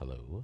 Hello.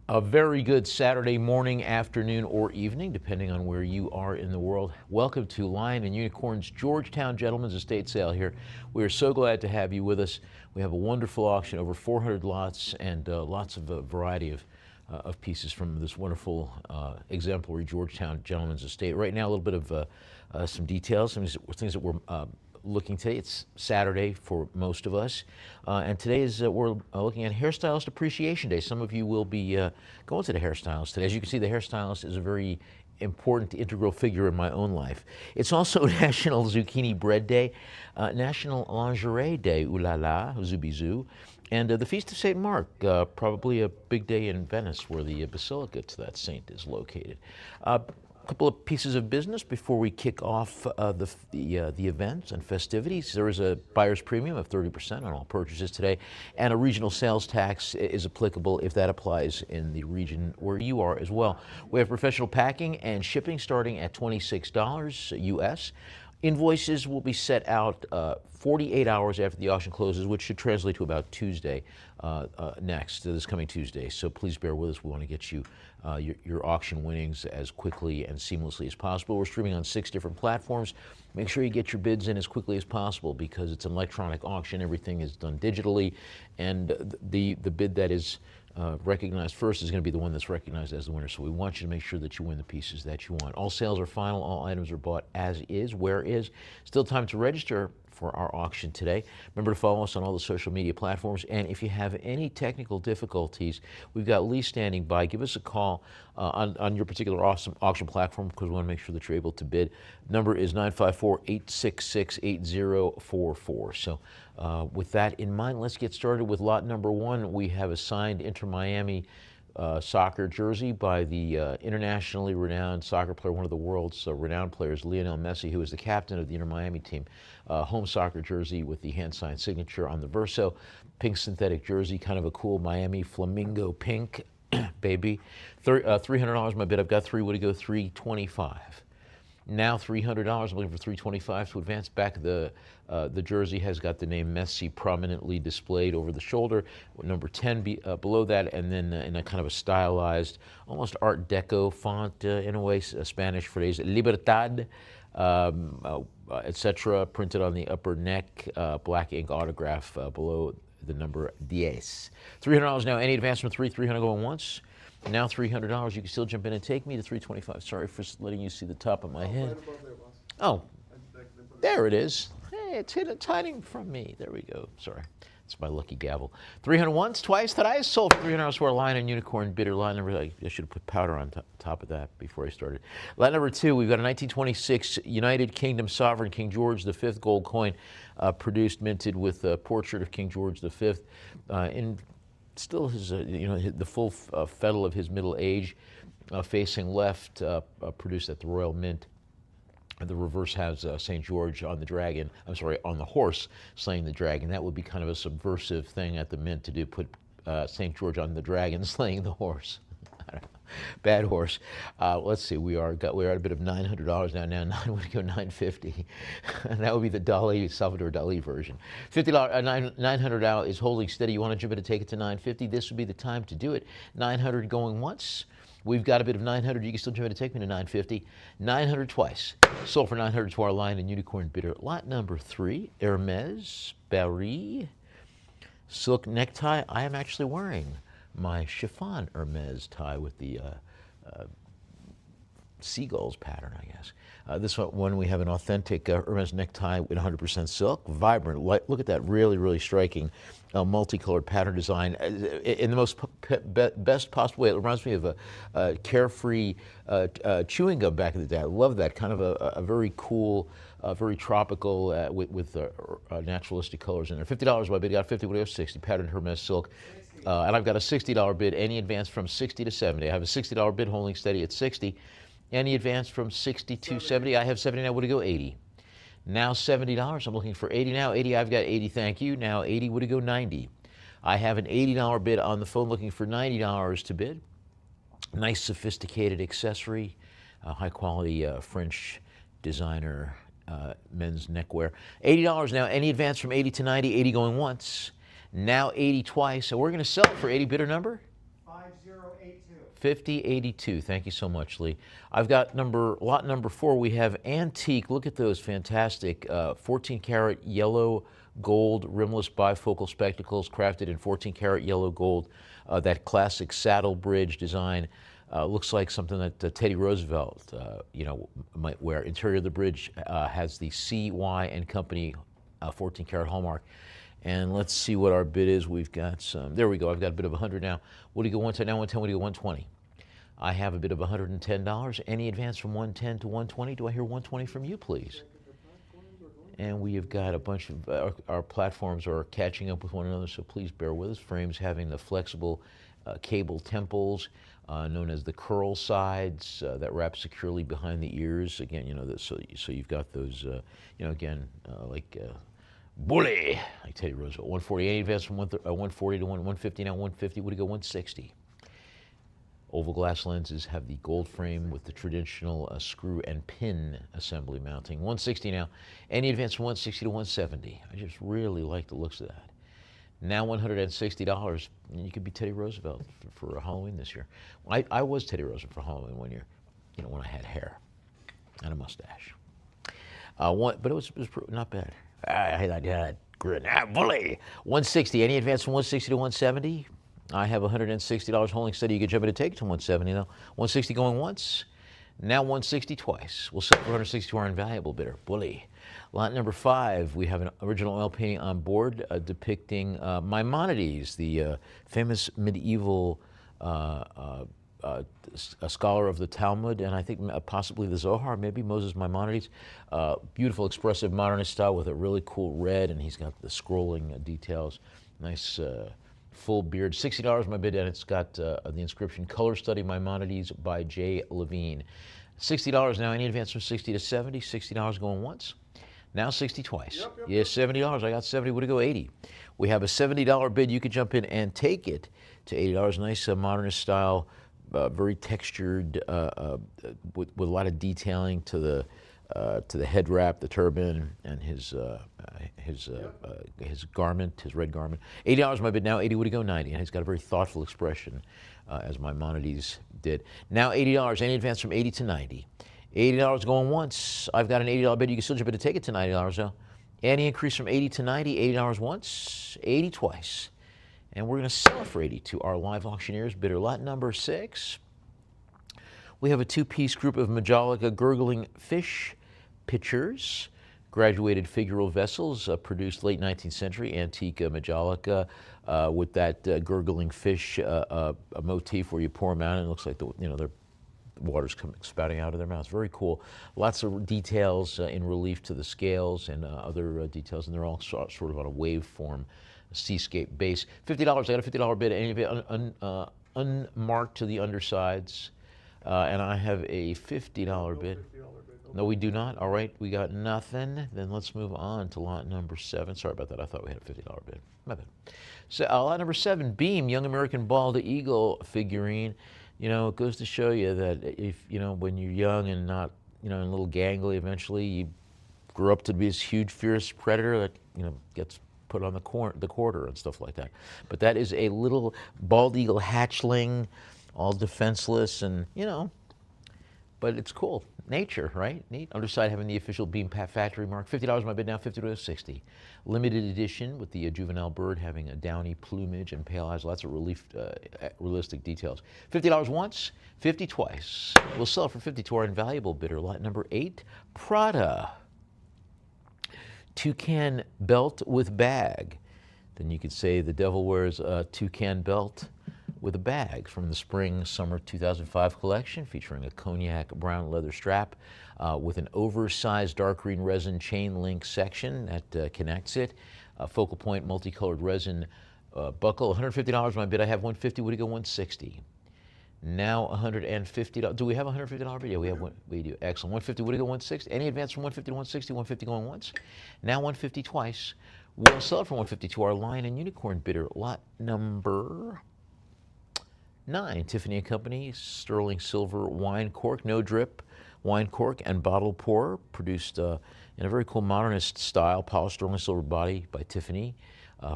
A very good Saturday morning, afternoon, or evening, depending on where you are in the world. Welcome to Lion and Unicorn's Georgetown Gentlemen's Estate Sale here. We are so glad to have you with us. We have a wonderful auction, over 400 lots, and lots of variety of pieces from this wonderful exemplary Georgetown Gentlemen's Estate. Right now, a little bit of some details, some things that we're looking today. It's Saturday for most of us, and today is we're looking at Hairstylist Appreciation Day. Some of you will be going to the hairstylist today. As you can see, the hairstylist is a very important integral figure in my own life. It's also National Zucchini Bread Day, National Lingerie Day, ooh la la, zoobie and the Feast of St. Mark, probably a big day in Venice where the Basilica to that saint is located. Couple of pieces of business before we kick off the events and festivities. There is a buyer's premium of 30% on all purchases today, and a regional sales tax is applicable if that applies in the region where you are as well. We have professional packing and shipping starting at $26 US. Invoices will be set out 48 hours after the auction closes, which should translate to about Tuesday this coming Tuesday. So please bear with us. We want to get you your auction winnings as quickly and seamlessly as possible. We're streaming on 6 different platforms. Make sure you get your bids in as quickly as possible because it's an electronic auction. Everything is done digitally, and the bid that is recognized first is going to be the one that's recognized as the winner. So we want you to make sure that you win the pieces that you want. All sales are final. All items are bought as is, where is. Still time to register for our auction today. Remember to follow us on all the social media platforms. And if you have any technical difficulties, we've got Lee standing by. Give us a call on your particular auction platform because we want to make sure that you're able to bid. Number is 954-866-8044. So with that in mind, let's get started with lot number 1. We have a signed Inter Miami soccer jersey by the internationally renowned soccer player, one of the world's renowned players, Lionel Messi, who is the captain of the Inter Miami team. Home soccer jersey with the hand-signed signature on the verso. Pink synthetic jersey, kind of a cool Miami flamingo pink, baby. $300 my bid. I've got 3. Would it go $325? Now $300. I'm looking for $325 to advance back. The jersey has got the name Messi prominently displayed over the shoulder. Number 10 below that, and then in a kind of a stylized, almost Art Deco font in a way, a Spanish phrase, Libertad, etc., printed on the upper neck, black ink autograph below the number 10. $300 now. Any advance from 3? $300 going once. Now $300. You can still jump in and take me to $325. Sorry for letting you see the top of my head. Right above there, boss. Oh, there it is. Hey, it's hiding from me. There we go. Sorry. It's my lucky gavel. 300 once, twice, thrice. Sold for $300 for a Lion and Unicorn bidder. Line number, I should have put powder on top of that before I started. Line number 2, we've got a 1926 United Kingdom Sovereign King George V gold coin, produced, minted with a portrait of King George V. In still his, the full fettle of his middle age, facing left, produced at the Royal Mint. The reverse has St. George on the dragon, on the horse slaying the dragon. That would be kind of a subversive thing at the Mint to do, put St. George on the dragon slaying the horse. Bad horse. Let's see. We're at a bid of $900 now. Now nine would go $950, and that would be the Salvador Dali version. $50, $900 is holding steady. You want to jump in and take it to $950? This would be the time to do it. $900 going once. We've got a bid of $900. You can still jump in and take me to $950. $900 twice. Sold for $900 to our Lion and Unicorn bidder. Lot number 3, Hermes Paris silk necktie. I am actually wearing my chiffon Hermes tie with the seagulls pattern, I guess. This one we have an authentic Hermes necktie with 100% silk, vibrant. Look at that, really, really striking multicolored pattern design in the most best possible way. It reminds me of a carefree chewing gum back in the day. I love that, kind of a very cool, very tropical with naturalistic colors in there. $50 my bid, got 50, what do you have? 60, patterned Hermes silk. And I've got a $60 bid, any advance from 60 to 70. I have a $60 bid holding steady at 60. Any advance from 60 to 70, I have 70 now, would it go 80? Now $70, I'm looking for 80 now. 80, I've got 80, thank you. Now 80, would it go 90? I have an $80 bid on the phone looking for $90 to bid. Nice sophisticated accessory, high quality French designer men's neckwear. $80 now, any advance from 80 to 90, 80 going once. Now 80 twice, so we're gonna sell it for 80, bidder number? 5082. Thank you so much, Lee. I've got lot number 4. We have antique. Look at those fantastic 14 karat yellow gold rimless bifocal spectacles crafted in 14 karat yellow gold. That classic saddle bridge design looks like something that Teddy Roosevelt, might wear. Interior of the bridge has the CY and Company 14 karat hallmark. And let's see what our bid is. We've got some, there we go. I've got a bid of 100 now. What do you go 110 now? 110, what do you go 120? I have a bid of $110. Any advance from 110 to 120? Do I hear 120 from you, please? And we have got a bunch of, our platforms are catching up with one another, so please bear with us. Frames having the flexible cable temples, known as the curl sides, that wrap securely behind the ears. Again, so you've got those, bully, like Teddy Roosevelt. 140, any advance from 140 to 150, now 150, would it go 160? Oval glass lenses have the gold frame with the traditional screw and pin assembly mounting. 160 now, any advance from 160 to 170. I just really like the looks of that. Now $160, and you could be Teddy Roosevelt for Halloween this year. I was Teddy Roosevelt for Halloween one year, when I had hair and a mustache. But it was not bad. I had that grin. Bully. 160. Any advance from 160 to 170? I have $160 holding steady. You can jump in and take it to 170 now. 160 going once. Now 160 twice. We'll sell for 160 to our invaluable bidder. Bully. Lot number 5. We have an original oil painting on board depicting Maimonides, the famous medieval a scholar of the Talmud, and I think possibly the Zohar, maybe Moses Maimonides. Beautiful, expressive modernist style with a really cool red, and he's got the scrolling details. Nice full beard. $60 my bid, and it's got the inscription, Color Study Maimonides by J. Levine. $60 now, any advance from 60 to 70, $60 going once. Now 60 twice. Yep. Yeah, $70, I got 70, would it go 80? We have a $70 bid, you could jump in and take it to $80. Nice modernist style, very textured, with a lot of detailing to the head wrap, the turban, and his garment, his red garment. $80 my bid now. 80 would it go 90, and he's got a very thoughtful expression, as Maimonides did. Now $80. Any advance from 80 to 90. $80 going once. I've got an $80 bid. You can still jump in to take it to $90 now. Any increase from 80 to 90. $80 once. 80 twice. And we're going to sell it for 80 to our live auctioneers bidder. Lot number 6. We have a 2-piece group of Majolica gurgling fish pitchers, graduated figural vessels, produced late 19th century, antique Majolica, with that gurgling fish motif where you pour them out and it looks like their water's spouting out of their mouths. Very cool. Lots of details in relief to the scales and other details, and they're all sort of on a waveform seascape base. $50, I got a $50 bid, any of it unmarked to the undersides. And I have a $50 bid. No, we do not. All right, we got nothing. Then let's move on to lot number 7. Sorry about that. I thought we had a $50 bid. My bad. So lot number 7, Beam, Young American Bald Eagle figurine. It goes to show you that if, when you're young and not, and a little gangly, eventually you grew up to be this huge, fierce predator that, gets put on the quarter and stuff like that. But that is a little bald eagle hatchling, all defenseless and, but it's cool. Nature, right? Neat. Underside having the official Beam factory mark. $50 my bid now, 50 to 60. Limited edition with the juvenile bird having a downy plumage and pale eyes. Lots of realistic details. $50 once, 50 twice. We'll sell it for 50 to our invaluable bidder. Lot number 8, Prada. Toucan belt with bag. Then you could say the devil wears a toucan belt with a bag from the spring-summer 2005 collection, featuring a cognac brown leather strap with an oversized dark green resin chain link section that connects it. Focal point multicolored resin buckle. $150 my bid. I have $150. Would it go $160? Now $150. Do we have a $150 bid? Yeah, we have one. We do. Excellent. $150. Would it go $160? Any advance from $150 to $160? $150 going once. Now $150 twice. We'll sell it for $150 to our Lion and Unicorn bidder. Lot number 9, Tiffany & Company, sterling silver wine cork, no drip wine cork and bottle pour, produced in a very cool modernist style, polished sterling silver body by Tiffany,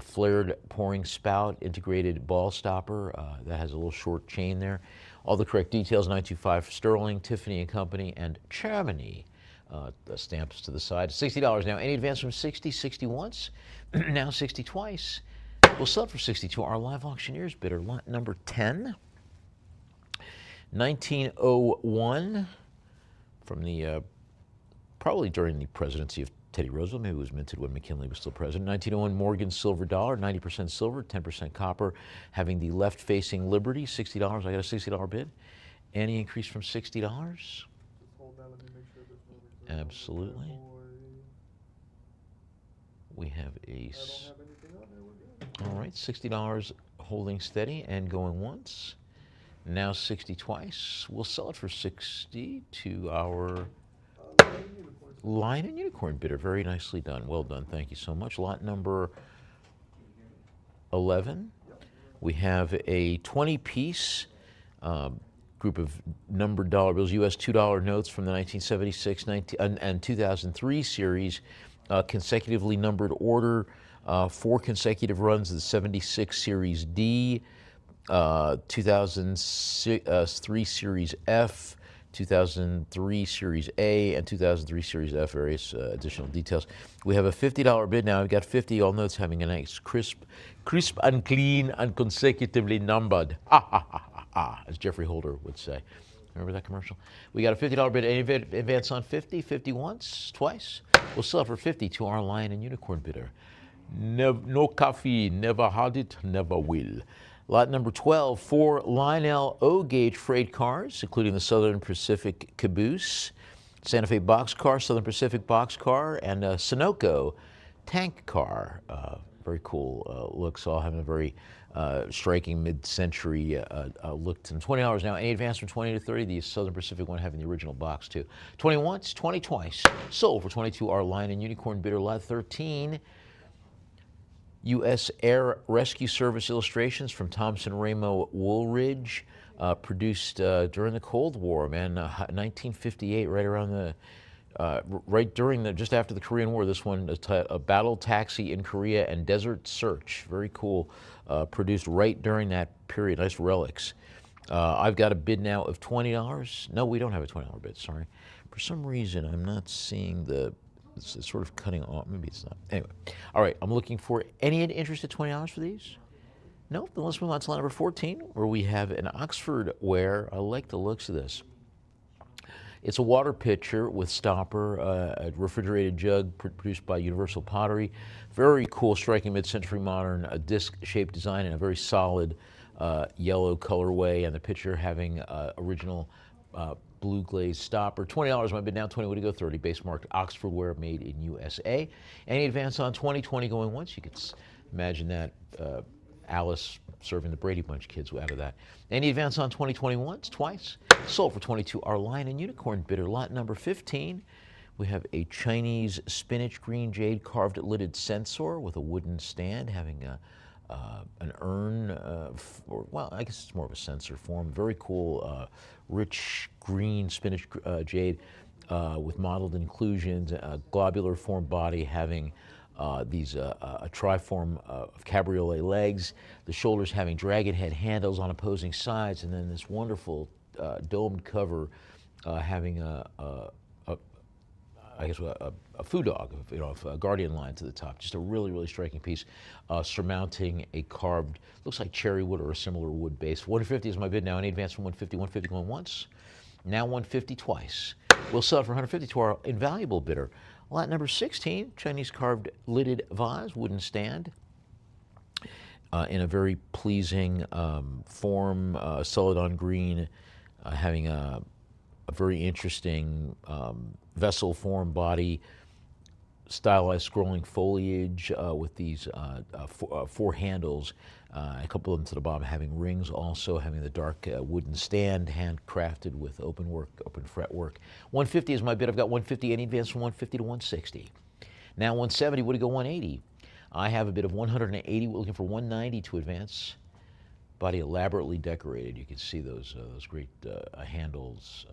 flared pouring spout, integrated ball stopper that has a little short chain there. All the correct details, 925 sterling, Tiffany & Company, and Germany. The stamps to the side, $60 now. Any advance from 60, 60 once, now 60 twice. We'll sell it for 62. Our live auctioneers bidder, lot number 10, 1901, from the probably during the presidency of Teddy Roosevelt. Maybe it was minted when McKinley was still president. 1901 Morgan silver dollar, 90% silver, 10% copper, having the left-facing Liberty, $60. I got a $60 bid. Any increase from $60? Hold that, let me make sure there's no reserve. Absolutely. We have a. I don't have anything on there. We're good. All right, $60 holding steady and going once. Now 60 twice. We'll sell it for 60 to our Lion and Unicorn bidder. Very nicely done. Well done. Thank you so much. Lot number 11. We have a 20-piece group of numbered dollar bills, U.S. $2 notes from the 1976 and 2003 series, consecutively numbered order, 4 consecutive runs of the 76 Series D, 2003 Series F, 2003 Series A, and 2003 Series F, various additional details. We have a $50 bid now. We've got 50 all notes having a nice crisp and clean and consecutively numbered. As Jeffrey Holder would say. Remember that commercial? We got a $50 bid. Any advance on 50? 50 once? Twice? We'll sell it for 50 to our Lion and Unicorn bidder. No coffee, never had it, never will. Lot number 12, 4 Lionel O-gauge freight cars, including the Southern Pacific Caboose, Santa Fe boxcar, Southern Pacific boxcar, and a Sunoco tank car. Very cool looks, all having a very striking mid-century look to them. $20 now. Any advance from 20 to 30? The Southern Pacific one having the original box too. 20 once, 20 twice. Sold for 22. Our Lion and Unicorn bidder. Lot 13. U.S. Air Rescue Service illustrations from Thompson Ramo Woolridge, produced during the Cold War, man, 1958, right around the, just after the Korean War. This one, a battle taxi in Korea and Desert Search, very cool, produced right during that period. Nice relics. I've got a bid now of $20. No, we don't have a $20 bid. Sorry, for some reason I'm not seeing the. It's sort of cutting off. Maybe it's not. Anyway, all right. I'm looking for any interest at $20 for these. No, then let's move on to line number 14, where we have an Oxford ware. I like the looks of this. It's a water pitcher with stopper, a refrigerated jug produced by Universal Pottery. Very cool, striking mid-century modern disc-shaped design and a very solid yellow colorway, and the pitcher having original blue glazed stopper. $20 my bid now. 20 would go 30. Base marked Oxford ware, made in USA. Any advance on 20? 20 going once. You could imagine that Alice serving the Brady Bunch kids out of that. Any advance on 20 once? Twice. Sold for 22. Our Lion and Unicorn bidder. Lot number 15. We have a Chinese spinach green jade carved lidded sensor with a wooden stand having an urn, or, well, I guess it's more of a censer form. Very cool, rich green spinach jade with mottled inclusions, a globular form body having these a triform of cabriolet legs, the shoulders having dragon head handles on opposing sides, and then this wonderful domed cover having I guess a foo dog, a guardian lion to the top. Just a really, really striking piece, surmounting a carved, looks like cherry wood or a similar wood base. 150 is my bid now. Any advance from 150? 150 going once. Now 150 twice. We'll sell it for 150 to our invaluable bidder. Lot number 16, Chinese carved lidded vase, wooden stand, in a very pleasing form, celadon green, having a very interesting vessel form body, stylized scrolling foliage with these four handles, a couple of them to the bottom having rings, also having the dark wooden stand, handcrafted with open fretwork. 150 is my bid. I've got 150. Any advance from 150 to 160. Now 170. Would it go 180? I have a bid of 180. We're looking for 190 to advance. Body elaborately decorated. You can see those great handles.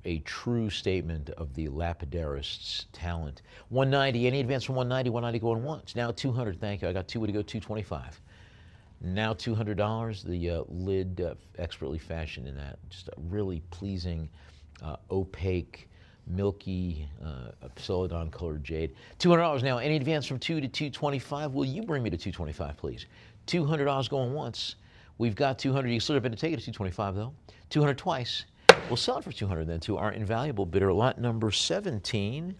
A true statement of the lapidarist's talent. 190, any advance from 190, 190 going once. Now 200, thank you. I got two to go, 225. Now $200, the lid expertly fashioned in that. Just a really pleasing, opaque, milky, celadon colored jade. $200 now, any advance from 2 to 225. Will you bring me to 225, please? $200 going once. We've got 200, you still have been to take it to 225 though. 200 twice. We'll sell it for 200 then to our invaluable bidder, lot number 17.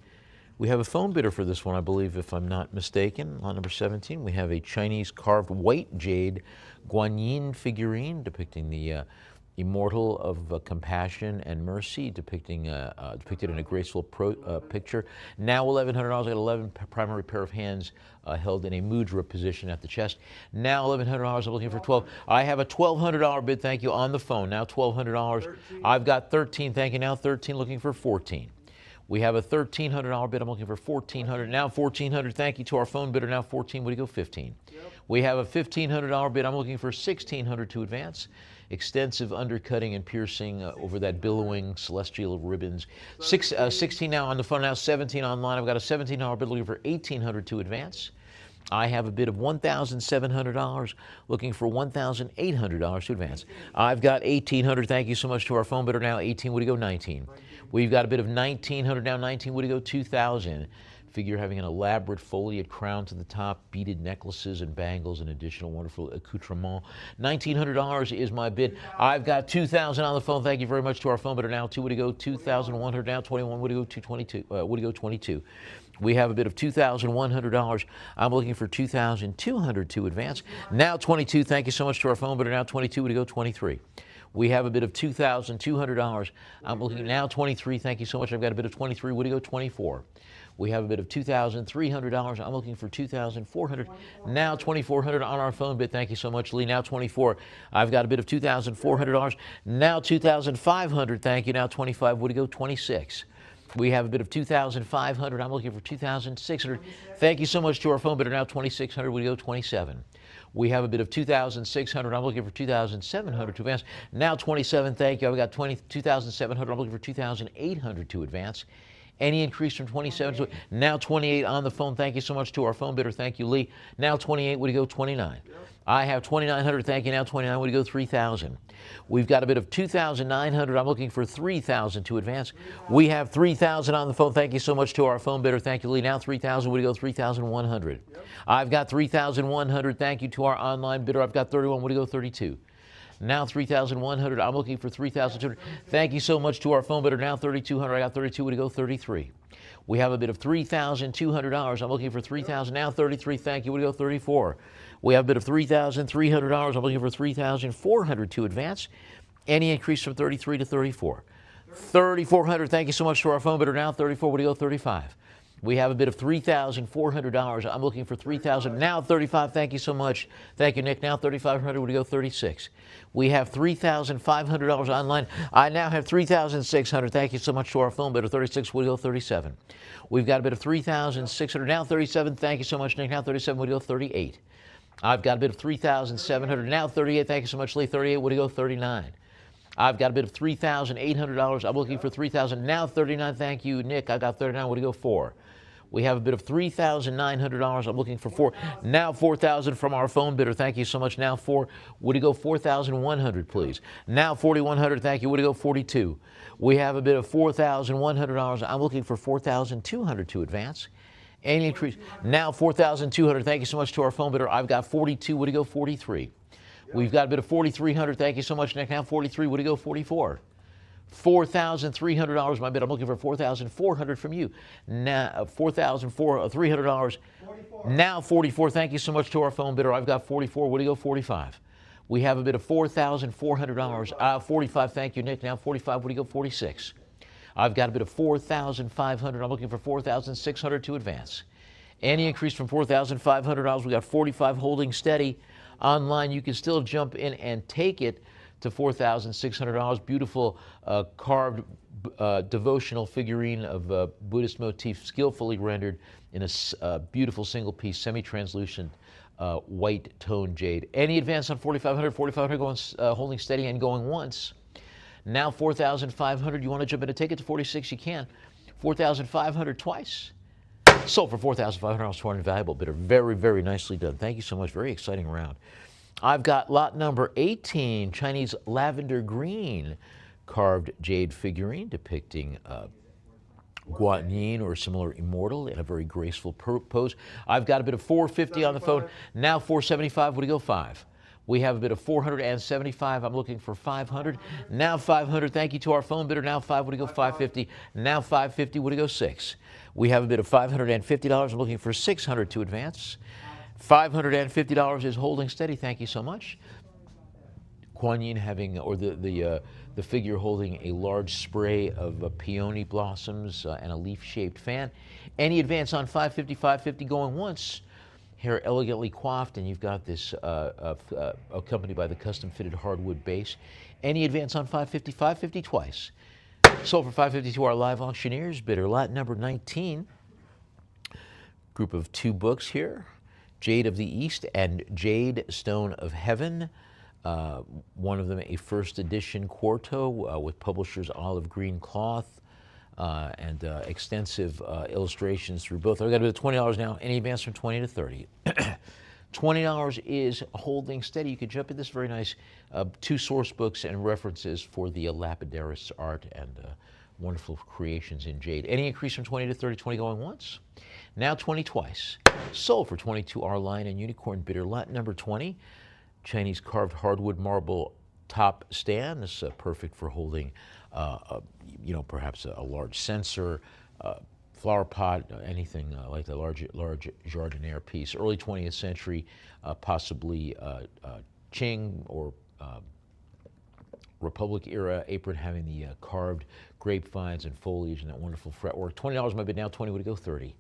We have a phone bidder for this one, I believe, if I'm not mistaken. Lot number 17, we have a Chinese carved white jade Guanyin figurine depicting the immortal of compassion and mercy, depicted in a graceful picture. Now $1,100, I got 11 primary pair of hands held in a mudra position at the chest. Now $1,100, I'm looking for 12. I have a $1,200 bid, thank you, on the phone. Now $1,200. I've got 13, thank you. Now 13, looking for 14. We have a $1,300 bid. I'm looking for 1,400. Now 1,400. Thank you to our phone bidder. Now 14. Would you go 15? Yep. We have a $1,500 bid. I'm looking for 1,600 to advance. Extensive undercutting and piercing over that billowing celestial of ribbons. 16 now on the phone. Now 17 online. I've got a $17 bid. Looking for 1,800 to advance. I have a bid of $1,700, looking for $1,800 to advance. I've got 1,800. Thank you so much to our phone bidder. Now 18. Would you go 19? We've got a bid of 1,900 now. 19. Would you go 2,000? Figure having an elaborate foliate crown to the top, beaded necklaces and bangles, and additional wonderful accoutrement. $1,900 is my bid. I've got 2,000 on the phone. Thank you very much to our phone bidder. Now 2. Would you go 2,100? Now 21. Would you go 222? Would you go 22? We have a bid of $2,100. I'm looking for 2,200 to advance. Now 22. Thank you so much to our phone bidder. Now 22. Would you go 23? We have a bid of $2,200. I'm looking now 23. Thank you so much. I've got a bid of 23. Would you go 24? We have a bid of $2,300. I'm looking for 2,400. Now 2,400 on our phone bid. Thank you so much, Lee. Now 24. I've got a bid of $2,400. Now 2,500. Thank you. Now 25. Would you go 26? We have a bid of 2,500. I'm looking for 2,600. Thank you so much to our phone bidder. Now 2,600. Would you go 27? We have a bid of 2,600. I'm looking for 2,700 to advance. Now 27. Thank you. I've got 2,700. I'm looking for 2,800 to advance. Any increase from 27 to now 28 on the phone. Thank you so much to our phone bidder. Thank you, Lee. Now 28. Would you go 29? Yep. I have 2,900. Thank you. Now 29. Would you go 3,000? We've got a bid of 2,900. I'm looking for 3,000 to advance. We have 3,000 on the phone. Thank you so much to our phone bidder. Thank you, Lee. Now 3,000. Would you go 3,100? Yep. I've got 3,100. Thank you to our online bidder. I've got 31. Would you go 32? Now 3,100. I'm looking for 3,200. Thank you so much to our phone bidder. Now 3,200. I got 32. Would you go 33? We have a bid of $3,200. I'm looking for 3,000. Now 33. Thank you. Would you go 34? We have a bid of $3,300. I'm looking for 3,400 to advance. Any increase from 33 to 34? 3,400. Thank you so much to our phone bidder. Now 34. Would you go 35? We have a bid of $3,400. I'm looking for 3,000. Now 35. Thank you so much. Thank you, Nick. Now 3,500. Would you go 36? We have $3,500 online. I now have 3,600. Thank you so much to our phone bidder. 36. Would you go 37? We've got a bid of 3,600. Now 37. Thank you so much, Nick. Now 37. Would you go 38? I've got a bid of 3,700, now 38. Thank you so much, Lee. 38, way to go, 39. I've got a bid of $3,800. I'm looking for 3,000, now 39. Thank you, Nick. I got 39, way to go, 4. We have a bid of $3,900. I'm looking for 4. Now 4,000 from our phone bidder. Thank you so much. Now 4. Would you go 4,100, please? Now 4,100. Thank you. Would you go 42? We have a bid of $4,100. I'm looking for 4,200 to advance. Any increase? Now 4,200. Thank you so much to our phone bidder. I've got 42. Would you go 43? We've got a bid of 4,300. Thank you so much, Nick. Now 43. Would you go 44? $4,300 my bid. I'm looking for 4,400 from you. Now $4,300. Now 44. Thank you so much to our phone bidder. I've got 44. Would you go 45? We have a bid of $4,400. 45. Thank you, Nick. Now 45. Would you go 46? I've got a bid of 4,500. I'm looking for 4,600 to advance. Any increase from $4,500. We got 45 holding steady. Online, you can still jump in and take it to $4,600. Beautiful carved devotional figurine of Buddhist motif, skillfully rendered in a beautiful single-piece, semi-translucent white tone jade. Any advance on 4,500? 4,500 going holding steady and going once. Now 4,500. You want to jump in and take it to 46? You can. 4,500 twice. Sold for $4,500. For an invaluable bidder. Very, very nicely done. Thank you so much. Very exciting round. I've got lot number 18, Chinese lavender green carved jade figurine depicting Guanyin or similar immortal in a very graceful pose. I've got a bid of 450 on the phone. Now 475. Would you go 5? We have a bid of 475. I'm looking for 500. Now 500. Thank you to our phone bidder. Now 5. Would you go 550? Now 550. Would you go 6? We have a bid of $550. I'm looking for 600 to advance. $550 is holding steady. Thank you so much. Guanyin having, or the figure holding a large spray of peony blossoms and a leaf-shaped fan. Any advance on 550? 550 going once. Hair elegantly coiffed, and you've got this accompanied by the custom-fitted hardwood base. Any advance on 550? 550 twice. Sold for 550 to our live auctioneers bidder. Lot number 19. Group of 2 books here. Jade of the East and Jade Stone of Heaven. One of them a first edition quarto with publisher's olive green cloth and extensive illustrations through both. I've got to bid $20 now. Any advance from 20 to 30? $20 is holding steady. You could jump in this very nice 2 source books and references for the lapidarists' art and wonderful creations in jade. Any increase from 20 to 30? 20 going once. Now 20 twice. Sold for 22 our line and unicorn bidder. Lot number 20. Chinese carved hardwood marble top stand. This is perfect for holding, perhaps a large censer, flower pot, anything like the large jardiniere piece. Early 20th century, possibly Qing or Republic era apron having the carved grapevines and foliage and that wonderful fretwork. $20 my bid now. 20 would go 30.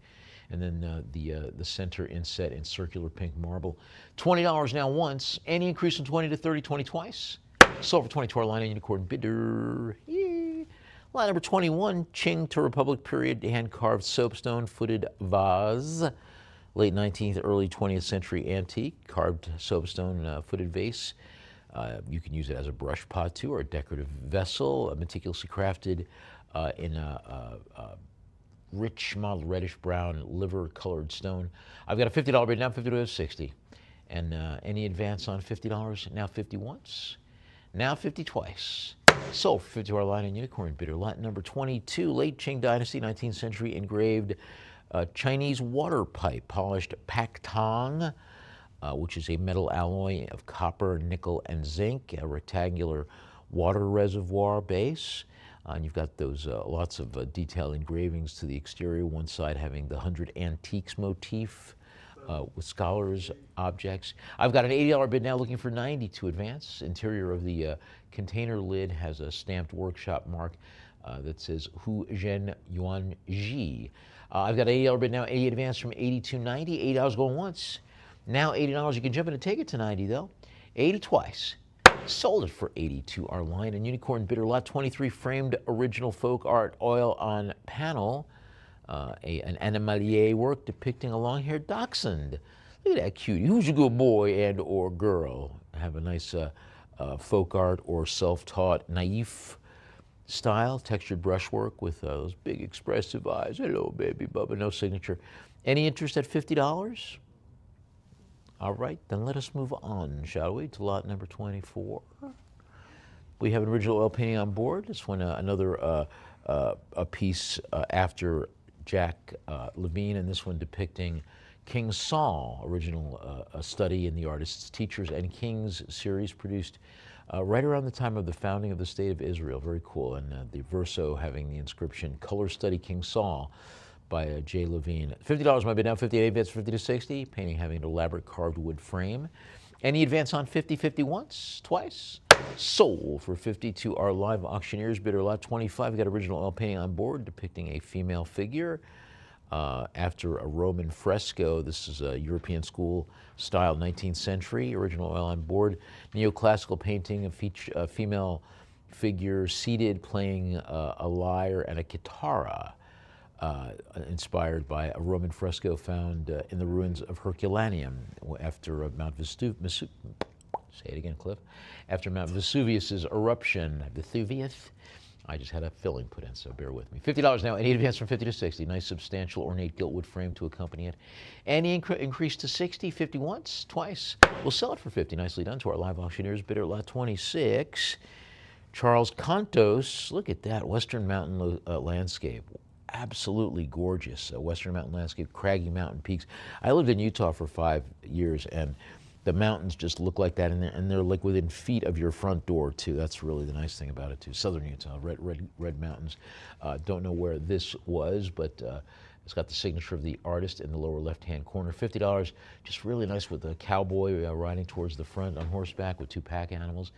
And then the center inset in circular pink marble. $20 now once. Any increase from 20 to 30? 20 twice. Sold for 22 our line and unicorn bidder. Yay. Line number 21, Qing to Republic period hand-carved soapstone footed vase. Late 19th, early 20th century antique carved soapstone footed vase. You can use it as a brush pot too, or a decorative vessel, meticulously crafted in a rich mottled reddish brown liver colored stone. I've got a $50 bid now. 50 to 60. And any advance on $50? Now 50 once. Now 50 twice. Sold for 50 our line and unicorn bidder. Lot number 22, late Qing Dynasty, 19th century engraved Chinese water pipe, polished pak tong, which is a metal alloy of copper, nickel, and zinc, a rectangular water reservoir base. And you've got those lots of detailed engravings to the exterior, one side having the 100 Antiques motif with scholars' objects. I've got an $80 bid now, looking for 90 to advance. Interior of the container lid has a stamped workshop mark that says Hu Zhen Yuan Ji. I've got an $80 bid now, 80 advance from 80 to 90. $80 going once. Now $80, you can jump in and take it to 90 though. 80 twice. Sold it for 82 our line and unicorn bidder. Lot 23, framed original folk art oil on panel. An animalier work depicting a long-haired dachshund Look at that cutie. Who's a good boy and or girl? Have a nice folk art or self-taught naif style, textured brushwork with those big expressive eyes. Hello, baby Bubba, no signature. Any interest at $50? All right, then let us move on, shall we, to lot number 24. We have an original oil painting on board. This one, another a piece after Jack Levine, and this one depicting King Saul, original a study in the Artists, Teachers, and Kings series produced right around the time of the founding of the State of Israel. Very cool. And the verso having the inscription, Color Study King Saul by J. Levine. $50 might be down, 58 advance, 50 to 60. Painting having an elaborate carved wood frame. Any advance on 50, 50 once, twice? Sold for 50 to our live auctioneers. Bidder lot 25. We got original oil painting on board depicting a female figure after a Roman fresco. This is a European school style 19th century. Original oil on board. Neoclassical painting of a female figure seated playing a lyre and a guitarra. Inspired by a Roman fresco found in the ruins of Herculaneum after Mount Vesuvius. Say it again, Cliff. After Mount Vesuvius's eruption, Vesuvius. I just had a filling put in, so bear with me. $50 now, any advance from 50 to 60. Nice, substantial, ornate giltwood frame to accompany it. Any increase to 60, 50 once, twice. We'll sell it for 50. Nicely done to our live auctioneers. Bidder lot 26. Charles Contos. Look at that Western Mountain landscape. Absolutely gorgeous Western Mountain landscape, craggy mountain peaks. I lived in Utah for 5 years, and the mountains just look like that, and they're like within feet of your front door too. That's really the nice thing about it too. Southern Utah, red mountains. Don't know where this was, but it's got the signature of the artist in the lower left-hand corner. $50, just really nice with a cowboy riding towards the front on horseback with 2 pack animals.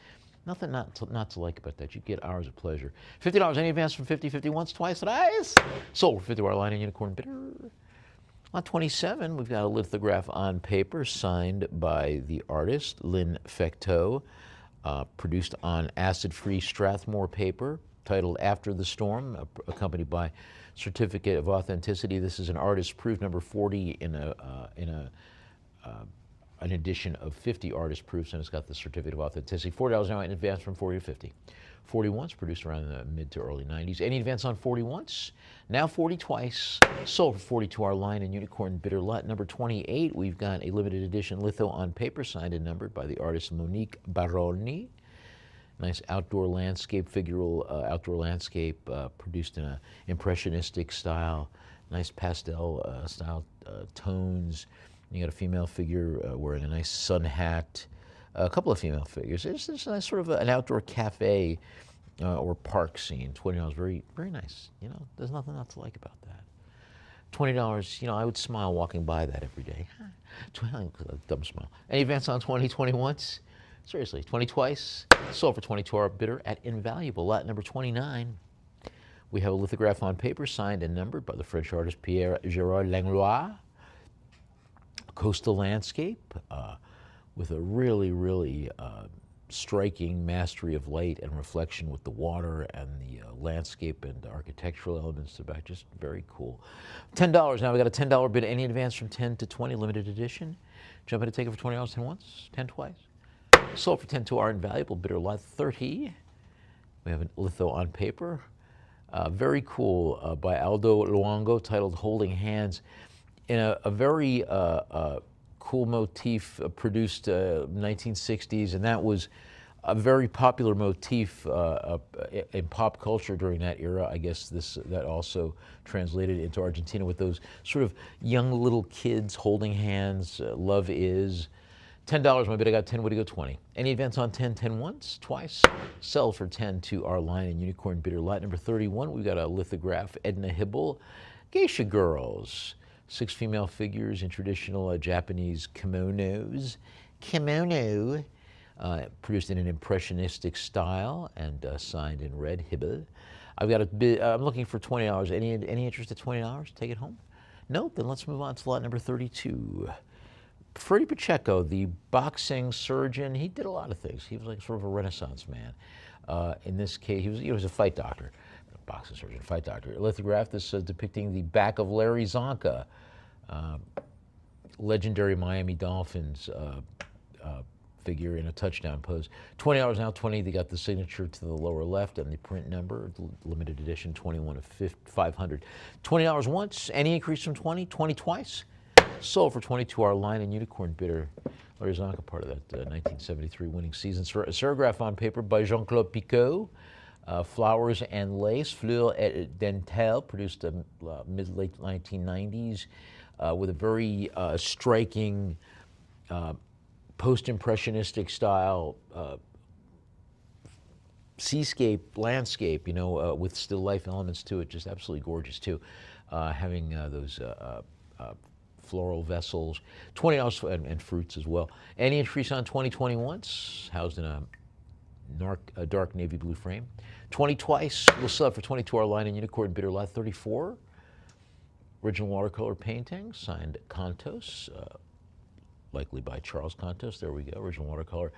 Nothing not to like about that. You get hours of pleasure. $50, any advance from 50, 50 once, twice, thrice. Sold for 50 our line and unicorn bidder. Lot 27, we've got a lithograph on paper signed by the artist, Lynn Fecteau, produced on acid-free Strathmore paper, titled After the Storm, accompanied by certificate of authenticity. This is an artist proof number 40 in an edition of 50 artist proofs, and it's got the certificate of authenticity. $40 now in advance from 40 to 50. 40 once, produced around the mid to early 90s. Any advance on 40 once? Now 40 twice. Sold for 40 to our line and unicorn bidder lot number 28. We've got a limited edition litho on paper, signed and numbered by the artist Monique Baroni. Nice outdoor landscape, figural outdoor landscape, produced in an impressionistic style. Nice pastel style tones. You got a female figure wearing a nice sun hat. A couple of female figures. It's a nice sort of an outdoor cafe or park scene. $20, very, very nice. You know, there's nothing not to like about that. $20, you know, I would smile walking by that every day. Dumb smile. Any advance on 20, 20 once? Seriously, 20 twice? Sold for 20 to our bidder at Invaluable. Lot number 29. We have a lithograph on paper signed and numbered by the French artist Pierre Gérard Langlois. Coastal landscape with a really, really striking mastery of light and reflection with the water and the landscape and architectural elements to back. Just very cool. $10 now. We got a $10 bid. Any advance from 10 to 20, limited edition. Jump in to take it for $20, 10 once, 10 twice. Sold for 10 to our Invaluable bidder lot 30. We have a litho on paper. Very cool by Aldo Luongo, titled Holding Hands. In a very cool motif produced 1960s, and that was a very popular motif in pop culture during that era. I guess that also translated into Argentina with those sort of young little kids holding hands. Love is. $10, my bid. I got 10. Way to go, 20. Any advance on 10, 10 once, twice. Sell for 10 to our line and unicorn bidder lot number 31. We've got a lithograph, Edna Hibble, Geisha Girls. 6 female figures in traditional Japanese kimonos. Kimono, produced in an impressionistic style and signed in red, Hibble. I've got a bid. I'm looking for $20. Any interest at $20? Take it home? No? Then let's move on to lot number 32. Freddie Pacheco, the boxing surgeon, he did a lot of things. He was like sort of a Renaissance man. In this case, he was a fight doctor. Boxing surgeon, fight doctor. A lithograph, this depicting the back of Larry Zonka. legendary Miami Dolphins figure in a touchdown pose. $20 now, 20. They got the signature to the lower left and the print number, limited edition, 21 of 500. $20 once. Any increase from 20? 20 twice. Sold for 22. Our Lion and Unicorn bidder, Larry Zonka, part of that 1973 winning season. Serigraph on paper by Jean-Claude Picot. Flowers and Lace, Fleur et Dentelle, produced mid-late 1990s with a very striking post-impressionistic style seascape, landscape, with still life elements to it, just absolutely gorgeous too. Having those floral vessels, $20 and fruits as well. Any increase on 2021s, housed in a dark navy blue frame. 20 twice, we'll sell it for 22. Our Lion and Unicorn bidder, lot 34. Original watercolor painting, signed Contos, likely by Charles Contos. There we go, original watercolor.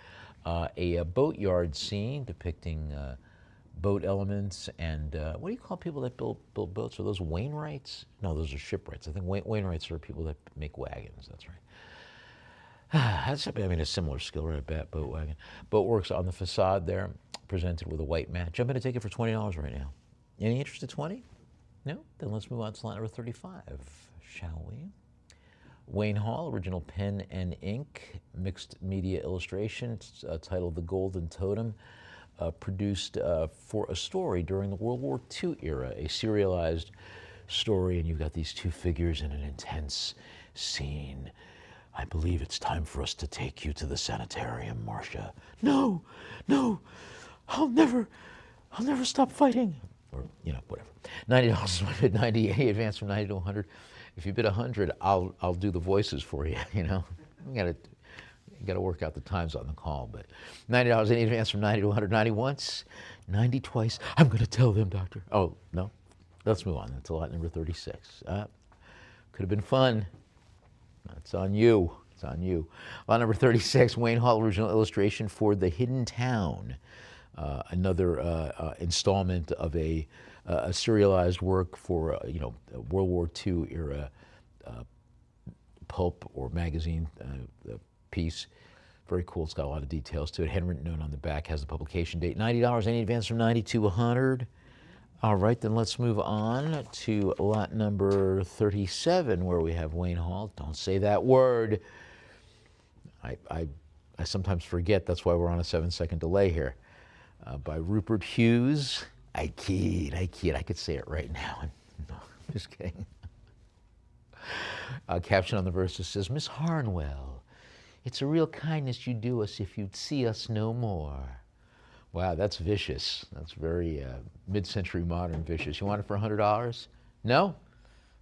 A boatyard scene depicting boat elements and what do you call people that build boats? Are those wainwrights? No, those are shipwrights. I think wainwrights are people that make wagons. That's right. That's, a similar skill, right? A boat wagon. Boat works on the facade there, presented with a white mat. I'm going to take it for $20 right now. Any interest at 20? No? Then let's move on to line number 35, shall we? Wayne Hall, original pen and ink, mixed media illustration, titled The Golden Totem, produced for a story during the World War II era, a serialized story, and you've got these two figures in an intense scene. I believe it's time for us to take you to the sanitarium, Marcia. No, I'll never stop fighting. Or, whatever. $90 is my bid, 90, any advance from 90 to 100. If you bid 100, I'll do the voices for you, You gotta work out the times on the call, but $90, any advance from 90 to 100, 90 once, 90 twice. I'm gonna tell them, doctor. Oh, no. Let's move on to lot number 36. Could have been fun. It's on you. It's on you. Lot number 36, Wayne Hall, original illustration for The Hidden Town. Another installment of a serialized work for World War II era pulp or magazine piece. Very cool. It's got a lot of details to it. Handwritten note on the back, has the publication date. $90. Any advance from 90 to 100? All right, then let's move on to lot number 37, where we have Wayne Hall. Don't say that word. I sometimes forget. That's why we're on a 7-second delay here. By Rupert Hughes. I kid. I could say it right now. No, just kidding. Caption on the verses says, Miss Harnwell, it's a real kindness you'd do us if you'd see us no more. Wow, that's vicious. That's very mid-century modern vicious. You want it for $100? No?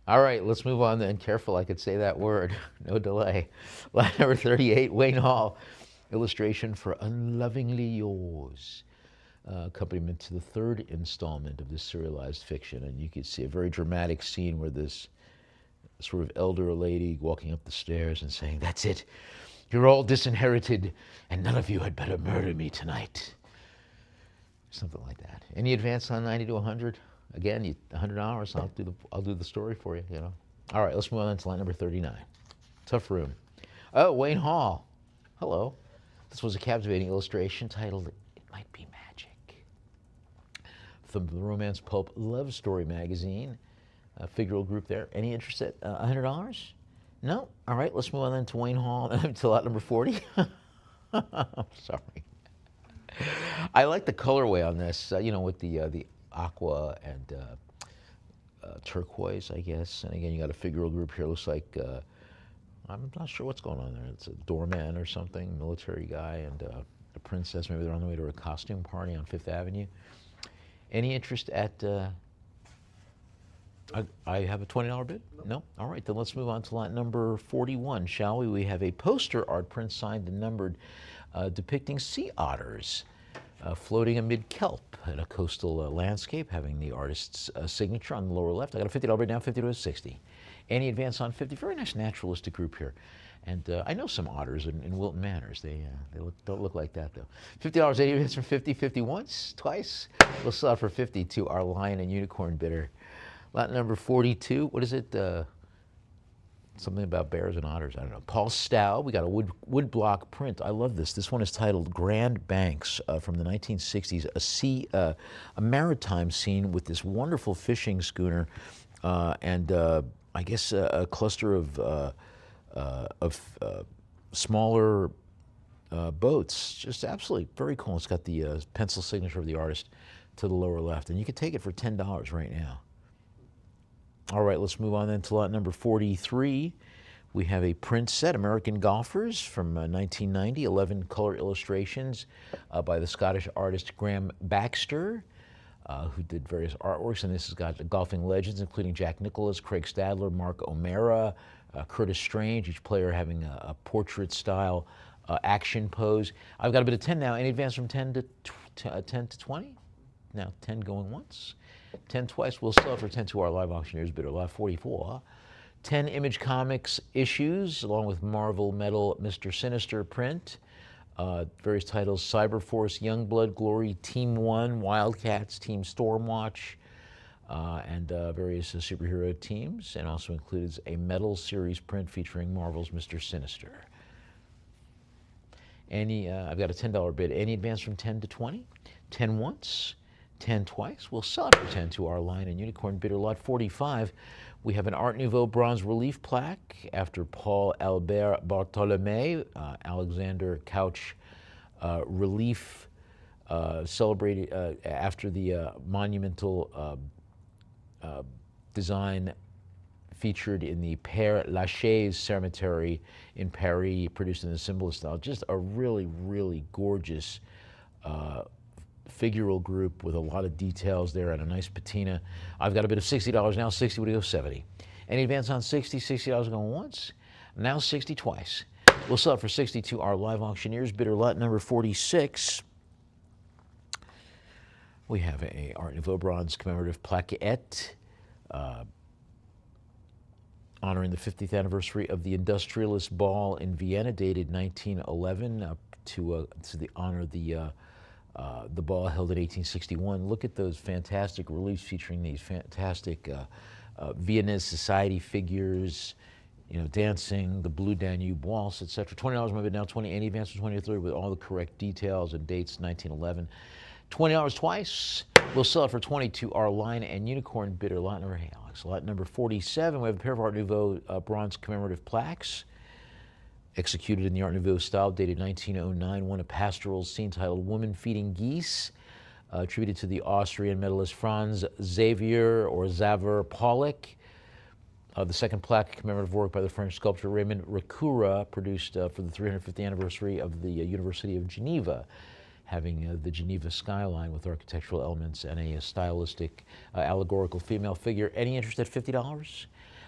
All right, let's move on then. Careful, I could say that word. No delay. Line number 38, Wayne Hall. Illustration for Unlovingly Yours. Accompaniment to the third installment of this serialized fiction. And you can see a very dramatic scene where this sort of elder lady walking up the stairs and saying, that's it. You're all disinherited, and none of you had better murder me tonight. Something like that. Any advance on 90 to 100? Again, $100. I'll do the story for you. All right, let's move on to line number 39. Tough room. Oh, Wayne Hall. Hello. This was a captivating illustration titled "It Might Be Magic" from the romance pulp Love Story magazine. Figural group there. Any interest at $100? No. All right, let's move on then to Wayne Hall to lot number 40. I'm sorry. I like the colorway on this, with the aqua and turquoise, I guess. And again, you got a figural group here. Looks like, I'm not sure what's going on there. It's a doorman or something, military guy, and a princess. Maybe they're on the way to a costume party on Fifth Avenue. Any interest at, I have a $20 bid? No? All right, then let's move on to lot number 41, shall we? We have a poster art print signed and numbered depicting sea otters floating amid kelp in a coastal landscape, having the artist's signature on the lower left. I got a $50 bid down, 50 to a 60. Any advance on 50? Very nice naturalistic group here. And I know some otters in Wilton Manors. They don't look like that, though. $50, any advance from 50, 50 once, twice. We'll sell it for 50 to our Lion and Unicorn bidder. Lot number 42, what is it? Something about bears and otters. I don't know. Paul Stow. We got a wood block print. I love this. This one is titled Grand Banks from the 1960s. A maritime scene with this wonderful fishing schooner and I guess a cluster of smaller boats. Just absolutely very cool. It's got the pencil signature of the artist to the lower left, and you can take it for $10 right now. All right, let's move on then to lot number 43. We have a print set, American Golfers from 1990, 11 color illustrations by the Scottish artist Graham Baxter, who did various artworks, and this has got golfing legends, including Jack Nicklaus, Craig Stadler, Mark O'Mara, Curtis Strange, each player having a portrait-style action pose. I've got a bit of 10 now. Any advance from 10 to 20? Now 10 going once, 10 twice. We'll sell it for 10 to our live auctioneers bidder, lot 44. 10 Image Comics issues, along with Marvel Metal Mr. Sinister print. Various titles: Cyberforce, Youngblood, Glory, Team One, Wildcats, Team Stormwatch, and various superhero teams, and also includes a Metal series print featuring Marvel's Mr. Sinister. I've got a $10 bid. Any advance from 10 to 20? 10 once, 10 twice. We'll sell it for 10 to our Lion and Unicorn bidder, lot 45. We have an Art Nouveau bronze relief plaque after Paul Albert Bartholomé, Alexander Couch relief celebrated after the monumental design featured in the Père Lachaise Cemetery in Paris, produced in the symbolist style. Just a really, really gorgeous figural group with a lot of details there and a nice patina. I've got a bid of $60 now. 60 would go 70. Any advance on 60? $60 going once. Now 60 twice. We'll sell it for 60 to our live auctioneers bidder, lot number 46. We have a Art Nouveau bronze commemorative plaquette honoring the 50th anniversary of the Industrialist Ball in Vienna, dated 1911, to the honor of the ball held in 1861. Look at those fantastic reliefs featuring these fantastic Viennese society figures, you know, dancing, the Blue Danube waltz, etc. $20 my bid now. 20. Any advance from 20 to 30 with all the correct details and dates. 1911. $20 twice. We'll sell it for 20 to our Lion and Unicorn bidder, lot number, hey Alex, lot number 47. We have a pair of Art Nouveau bronze commemorative plaques, executed in the Art Nouveau style, dated 1909. One, a pastoral scene titled Woman Feeding Geese, attributed to the Austrian medalist Franz Xaver Pollock. The second plaque, commemorative work by the French sculptor Raymond Racura, produced for the 350th anniversary of the University of Geneva, having the Geneva skyline with architectural elements and a stylistic allegorical female figure. Any interest at $50?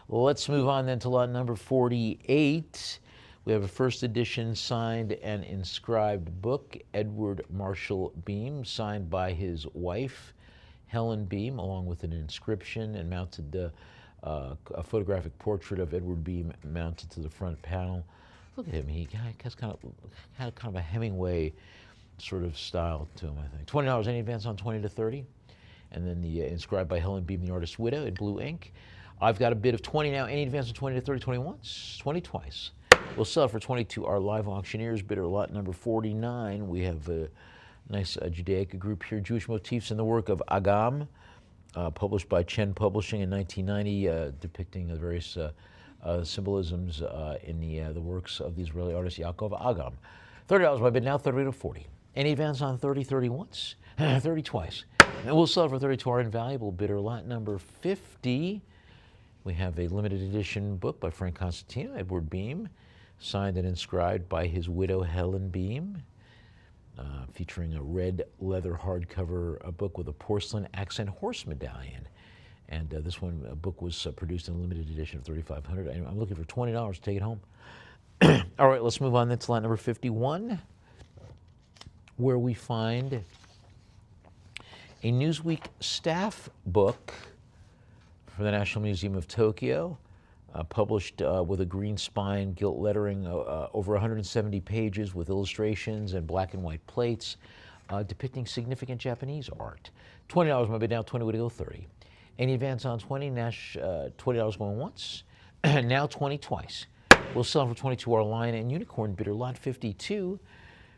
Let's move on then to lot number 48. We have a first edition signed and inscribed book, Edward Marshall Beam, signed by his wife, Helen Beam, along with an inscription, and mounted a photographic portrait of Edward Beam mounted to the front panel. Look at him. He has kind of a Hemingway sort of style to him, I think. $20, any advance on 20 to 30? And then the inscribed by Helen Beam, the artist's widow, in blue ink. I've got a bid of 20 now. Any advance on 20 to 30? 20 once, 20 twice. We'll sell it for 20 to our live auctioneers bidder, lot number 49. We have a nice Judaica group here, Jewish motifs in the work of Agam, published by Chen Publishing in 1990, depicting the various symbolisms in the works of the Israeli artist Yaakov Agam. $30 my bid now, 30 to 40. Any advance on 30, 30 once, 30 twice. And we'll sell it for 30 to our invaluable bidder, lot number 50. We have a limited edition book by Frank Constantino, Edward Beam, signed and inscribed by his widow, Helen Beam, featuring a red leather hardcover book with a porcelain accent horse medallion. And this book was produced in a limited edition of $3,500. I'm looking for $20 to take it home. All right, let's move on then to lot number 51, where we find a Newsweek staff book for the National Museum of Tokyo, published with a green spine, gilt lettering, over 170 pages with illustrations and black and white plates, depicting significant Japanese art. $20 my bid now, 20 would go 30. Any advance on 20? Nash, $20 going once, Now 20 twice. We'll sell for 22 our Lion and Unicorn bidder lot 52.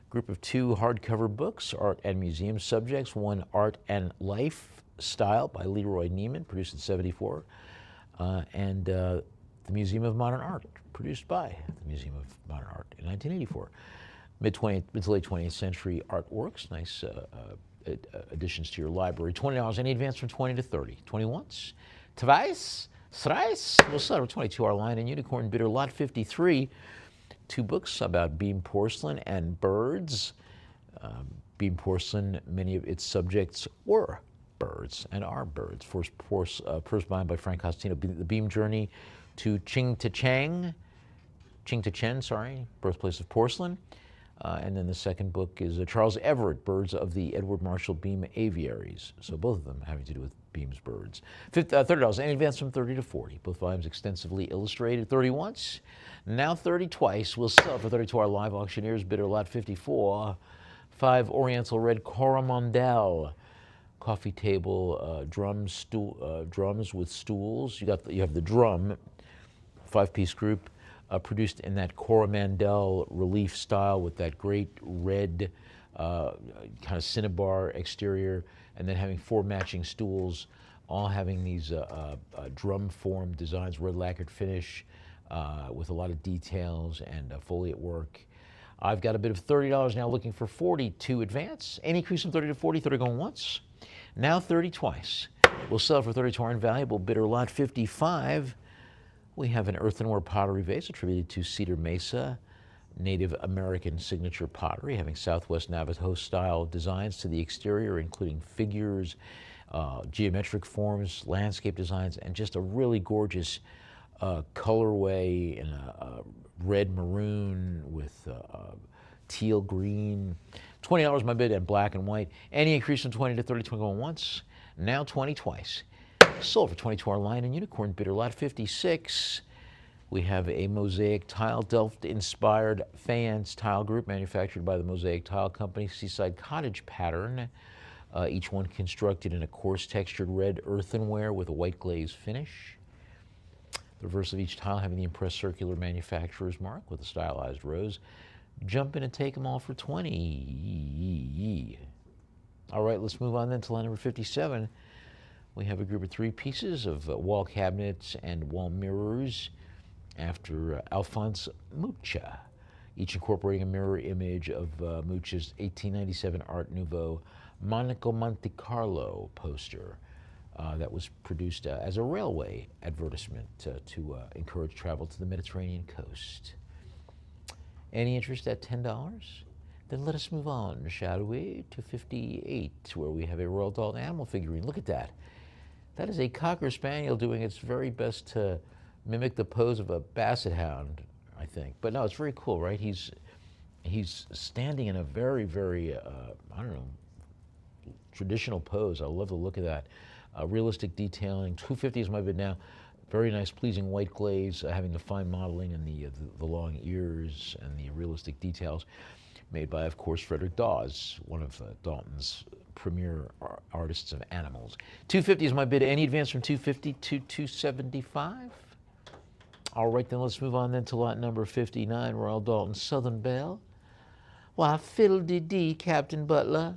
Group of 2 hardcover books, art and museum subjects. One, Art and Lifestyle by Leroy Neiman, produced in '74. And the Museum of Modern Art, produced by the Museum of Modern Art in 1984. Mid to late 20th century artworks, nice additions to your library. $20, any advance from 20 to 30. 20 once, twice, thrice. We'll sell for 22 our Lion and Unicorn bidder lot 53. 2 books about beam porcelain and birds. Beam porcelain, many of its subjects were birds and are birds. First bound by Frank Costantino, The Beam Journey to Qingtachen, birthplace of porcelain. And then the second book is Charles Everett, Birds of the Edward Marshall Beam Aviaries. So both of them having to do with Beam's birds. $30, any advance from 30 to 40. Both volumes extensively illustrated. 30 once, now 30 twice. We'll sell for 32 our live auctioneers bidder lot 54. 5 Oriental Red Coromandel. Coffee table drums with stools. You have the drum, 5-piece group. Produced in that Coromandel relief style with that great red kind of cinnabar exterior, and then having 4 matching stools, all having these drum form designs, red lacquered finish with a lot of details and foliate work. I've got a bid of $30 now, looking for 40 to advance. Any increase from 30 to 40, 30 going once, now 30 twice. We'll sell for 30 to our invaluable bidder lot 55. We have an earthenware pottery vase attributed to Cedar Mesa, Native American signature pottery, having Southwest Navajo-style designs to the exterior, including figures, geometric forms, landscape designs, and just a really gorgeous colorway in a red maroon with teal green. $20 my bid, and black and white. Any increase from 20 to 30, 20 going once, now 20 twice. Sold for 22 our Lion and Unicorn bidder lot 56. We have a mosaic tile, Delft-inspired faience tile group manufactured by the Mosaic Tile Company, Seaside Cottage pattern. Each one constructed in a coarse textured red earthenware with a white glaze finish. The reverse of each tile having the impressed circular manufacturer's mark with a stylized rose. Jump in and take them all for 20. All right, let's move on then to line number 57. We have a group of 3 pieces of wall cabinets and wall mirrors after Alphonse Mucha, each incorporating a mirror image of Mucha's 1897 Art Nouveau Monaco Monte Carlo poster that was produced as a railway advertisement to encourage travel to the Mediterranean coast. Any interest at $10? Then let us move on, shall we, to 58, where we have a Royal Dalton animal figurine. Look at that. That is a Cocker Spaniel doing its very best to mimic the pose of a Basset Hound, I think. But no, it's very cool, right? He's standing in a very, very, I don't know, traditional pose. I love the look of that. Realistic detailing. $250 is my bid now. Very nice, pleasing white glaze, having the fine modeling and the long ears and the realistic details. Made by, of course, Frederick Dawes, one of Dalton's premier artists of animals. $250 is my bid. Any advance from $250 to $275? All right, then let's move on then to lot number 59, Royal Dalton Southern Belle. Why, fiddle-dee-dee, Captain Butler.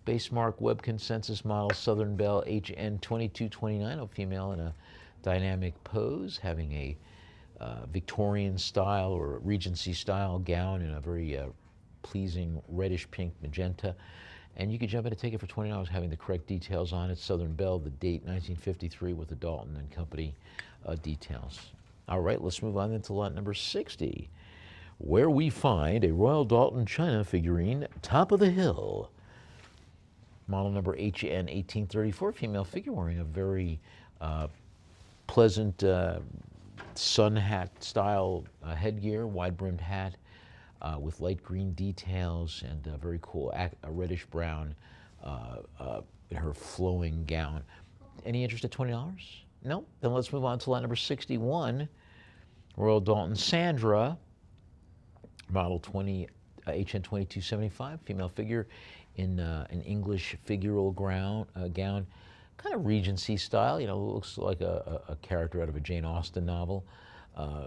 Base mark web consensus model Southern Belle HN 2229, a female in a dynamic pose, having a Victorian style or Regency style gown in a very pleasing reddish pink magenta. And you could jump in and take it for $20, having the correct details on it. Southern Belle, the date 1953 with the Dalton and Company details. All right, let's move on into lot number 60, where we find a Royal Dalton China figurine, Top of the Hill. Model number HN 1834, female figure wearing a very pleasant sun hat style headgear, wide-brimmed hat with light green details and very cool, a reddish brown in her flowing gown. Any interest at $20? No? Then let's move on to lot number 61, Royal Dalton Sandra, model HN 2275, female figure in an English figural gown, kind of Regency style. You know, looks like a character out of a Jane Austen novel.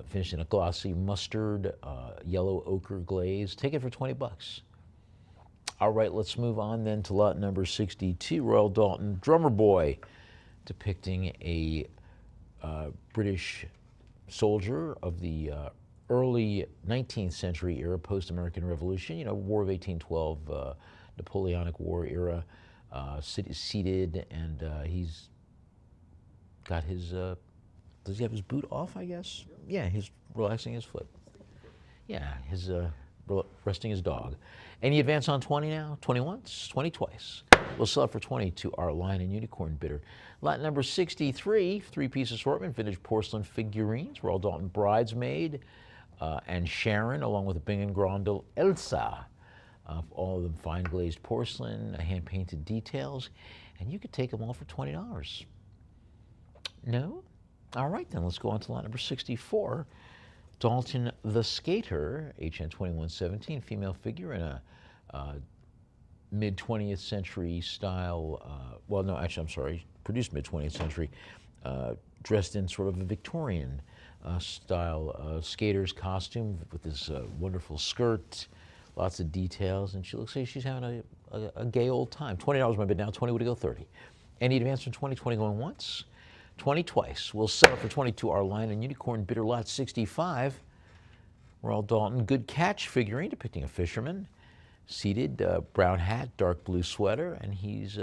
finished in a glossy mustard, yellow ochre glaze. Take it for 20 bucks. All right, let's move on then to lot number 62, Royal Dalton Drummer Boy, depicting a British soldier of the early 19th century era, post-American Revolution, War of 1812, Napoleonic War era, seated, and he's got his, does he have his boot off, I guess? Yeah, he's relaxing his foot. Yeah, his resting his dog. Any advance on 20 now? 20 once, 20 twice. We'll sell it for 20 to our Lion and Unicorn bidder. Lot number 63, three-piece assortment, vintage porcelain figurines. Royal Dalton Bridesmaid and Sharon, along with Bing and Grondel Elsa. All of them fine glazed porcelain, hand-painted details. And you could take them all for $20. No? All right, then let's go on to lot number 64. Dalton the Skater, HN 2117, female figure in a mid-20th century style, well, no, actually, I'm sorry, produced mid-20th century, dressed in sort of a Victorian style skater's costume with this wonderful skirt, lots of details, and she looks like she's having a gay old time. $20 my bid now, 20 would go 30. Any advance from 20, 20 going once, 20 twice. We'll sell it for 20 to our Lion and Unicorn bidder, lot 65. Royal Dalton Good Catch figurine depicting a fisherman, seated, brown hat, dark blue sweater, and he's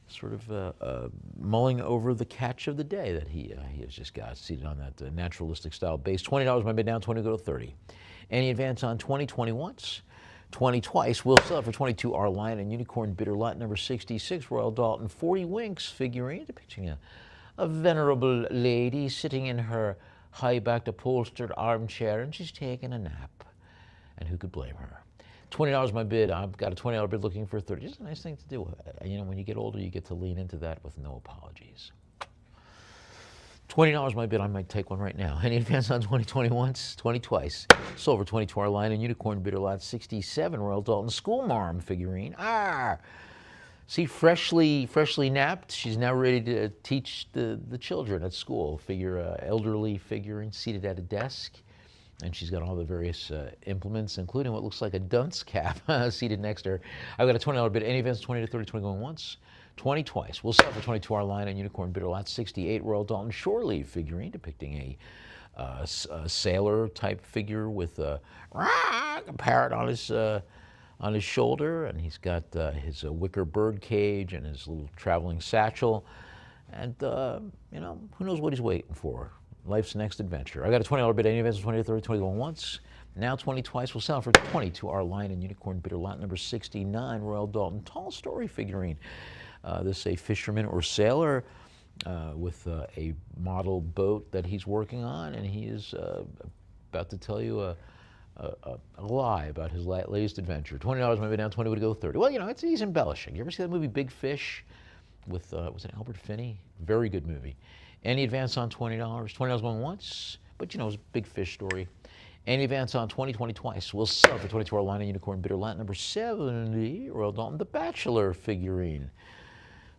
sort of mulling over the catch of the day that he has just got, seated on that naturalistic style base. $20 my bid down, 20 go to 30. Any advance on 20, 20 once, 20 twice. We'll sell it for 22 our Lion and Unicorn bidder, lot number 66, Royal Dalton 40 Winks figurine depicting a venerable lady sitting in her high-backed upholstered armchair, and she's taking a nap. And who could blame her? $20 my bid. I've got a $20 bid looking for 30. It's a nice thing to do. When you get older, you get to lean into that with no apologies. $20 my bid. I might take one right now. Any advance on 20, 20 once, 20 twice. Silver 20 to our Lion and Unicorn bidder, lot 67, Royal Dalton School Marm figurine. See, freshly napped. She's now ready to teach the children at school. Elderly figurine seated at a desk. And she's got all the various implements, including what looks like a dunce cap seated next to her. I've got a $20 bid. Any advance, 20 to 30, 20 going once, 20 twice. We'll sell for 20 to our Lion and Unicorn bidder, lot 68, Royal Dalton Shore Leave figurine depicting a sailor-type figure with a parrot on his shoulder, and he's got his wicker bird cage and his little traveling satchel, and who knows what he's waiting for. Life's next adventure. I got a $20 bid. Any advance, 20 to 30, 20 going once. Now 20 twice. We'll sell for 20 to our Lion and Unicorn bidder, lot number 69, Royal Dalton Tall Story figurine. This is a fisherman or sailor with a model boat that he's working on, and he is about to tell you a lie about his latest adventure. $20 maybe down, 20 would go 30. Well, he's embellishing. You ever see that movie Big Fish with, was it Albert Finney? Very good movie. Any advance on $20? $20 going once, but it's a Big Fish story. Any advance on 20, 20 twice. We'll sell for 20 to our Lion and Unicorn bidder, lot number 70, Royal Dalton The Bachelor figurine.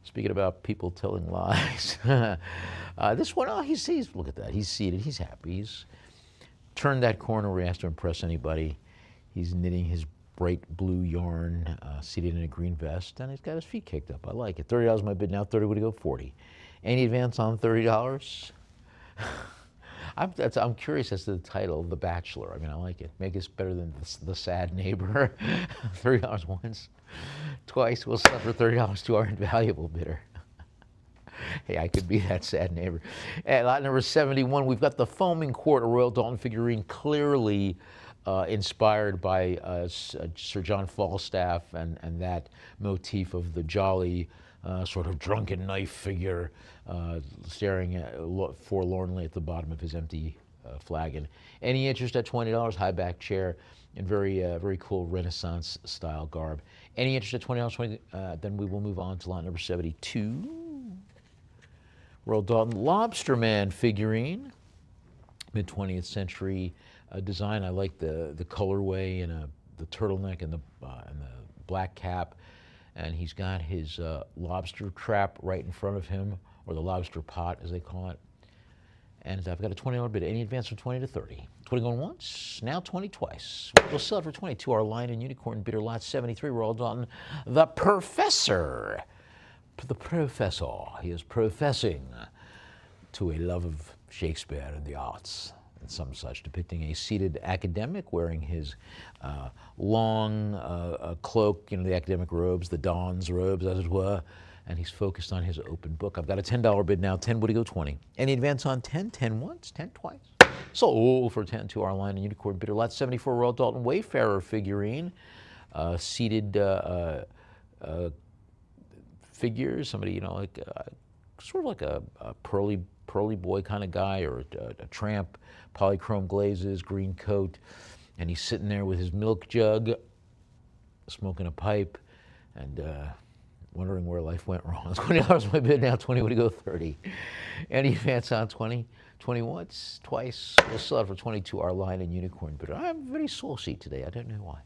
Speaking about people telling lies. This one, he's, look at that. He's seated, he's happy. He's turned that corner where he has to impress anybody. He's knitting his bright blue yarn, seated in a green vest, and he's got his feet kicked up. I like it. $30 my bid now, 30 would go 40. Any advance on $30? I'm curious as to the title, The Bachelor. I like it. Make it better than The Sad Neighbor. $30 once. Twice, we'll sell for $30 to our invaluable bidder. Hey, I could be that sad neighbor. At lot number 71, we've got the Foaming Court, a Royal Dalton figurine, clearly inspired by Sir John Falstaff and that motif of the jolly sort of drunken knife figure staring forlornly at the bottom of his empty flagon. Any interest at $20? High back chair in very cool Renaissance style garb. Any interest at $20? Then we will move on to lot number 72. Royal Dalton Lobster Man figurine, mid-20th century design. I like the colorway and the turtleneck and the black cap. And he's got his lobster trap right in front of him, or the lobster pot, as they call it. And I've got a $20 bid. Any advance from 20 to 30? 20 going once, now 20 twice. We'll sell it for 22. Our line and unicorn bidder lot 73. Royal Dalton, the professor. The professor. He is professing to a love of Shakespeare and the arts and some such, depicting a seated academic wearing his long cloak, the academic robes, the Don's robes, as it were, and he's focused on his open book. I've got a $10 bid now. 10 would he go 20? Any advance on 10? 10 once, 10 twice. Sold for 10 to our line and unicorn bidder lot 74. Royal Dalton Wayfarer figurine, seated figure, somebody, like sort of like a pearly boy kind of guy, or a tramp, polychrome glazes, green coat, and he's sitting there with his milk jug, smoking a pipe, and wondering where life went wrong. $20 my bid now. 20 would go 30. Any advance on 20? 20 once, twice. We'll sell it for 22. Our line and unicorn bidder. I'm very saucy today. I don't know why.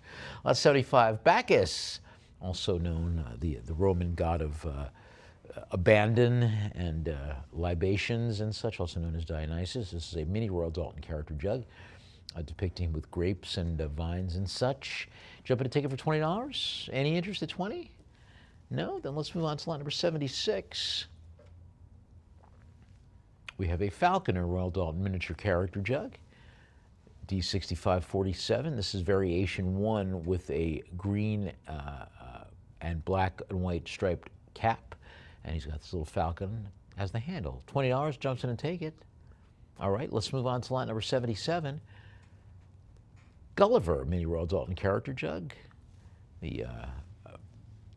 Lot 75. Bacchus, also known the Roman god of abandon and libations and such, also known as Dionysus. This is a mini Royal Dalton character jug, depicting him with grapes and vines and such. Jump in to take it for $20. Any interest at 20? No? Then let's move on to lot number 76. We have a Falconer Royal Dalton miniature character jug, D6547. This is variation 1 with a green and black and white striped cap. And he's got this little falcon as the handle. $20, jumps in and take it. All right, let's move on to lot number 77. Gulliver mini Royal Dalton character jug. The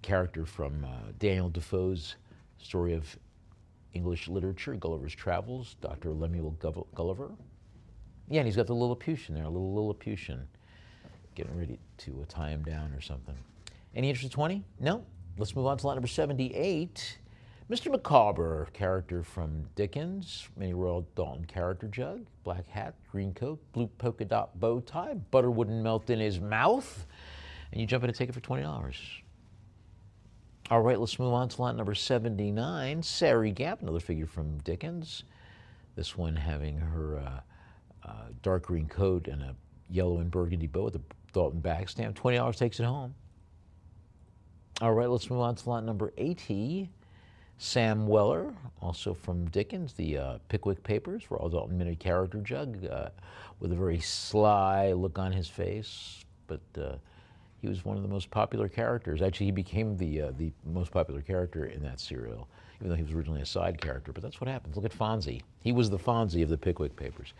character from Daniel Defoe's story of English literature, Gulliver's Travels, Dr. Lemuel Gulliver. Yeah, and he's got the Lilliputian there, a little Lilliputian, getting ready to tie him down or something. Any interest in 20? No? Let's move on to lot number 78. Mr. Micawber, character from Dickens, mini Royal Dalton character jug, black hat, green coat, blue polka dot bow tie, butter wouldn't melt in his mouth, and you jump in and take it for $20. All right, let's move on to lot number 79. Sari Gamp, another figure from Dickens. This one having her dark green coat and a yellow and burgundy bow with a Dalton back stamp. $20 takes it home. All right, let's move on to lot number 80. Sam Weller, also from Dickens, the Pickwick Papers, Royal Dalton mini character jug, with a very sly look on his face, but he was one of the most popular characters. Actually, he became the most popular character in that serial, even though he was originally a side character. But that's what happens. Look at Fonzie. He was the Fonzie of the Pickwick Papers.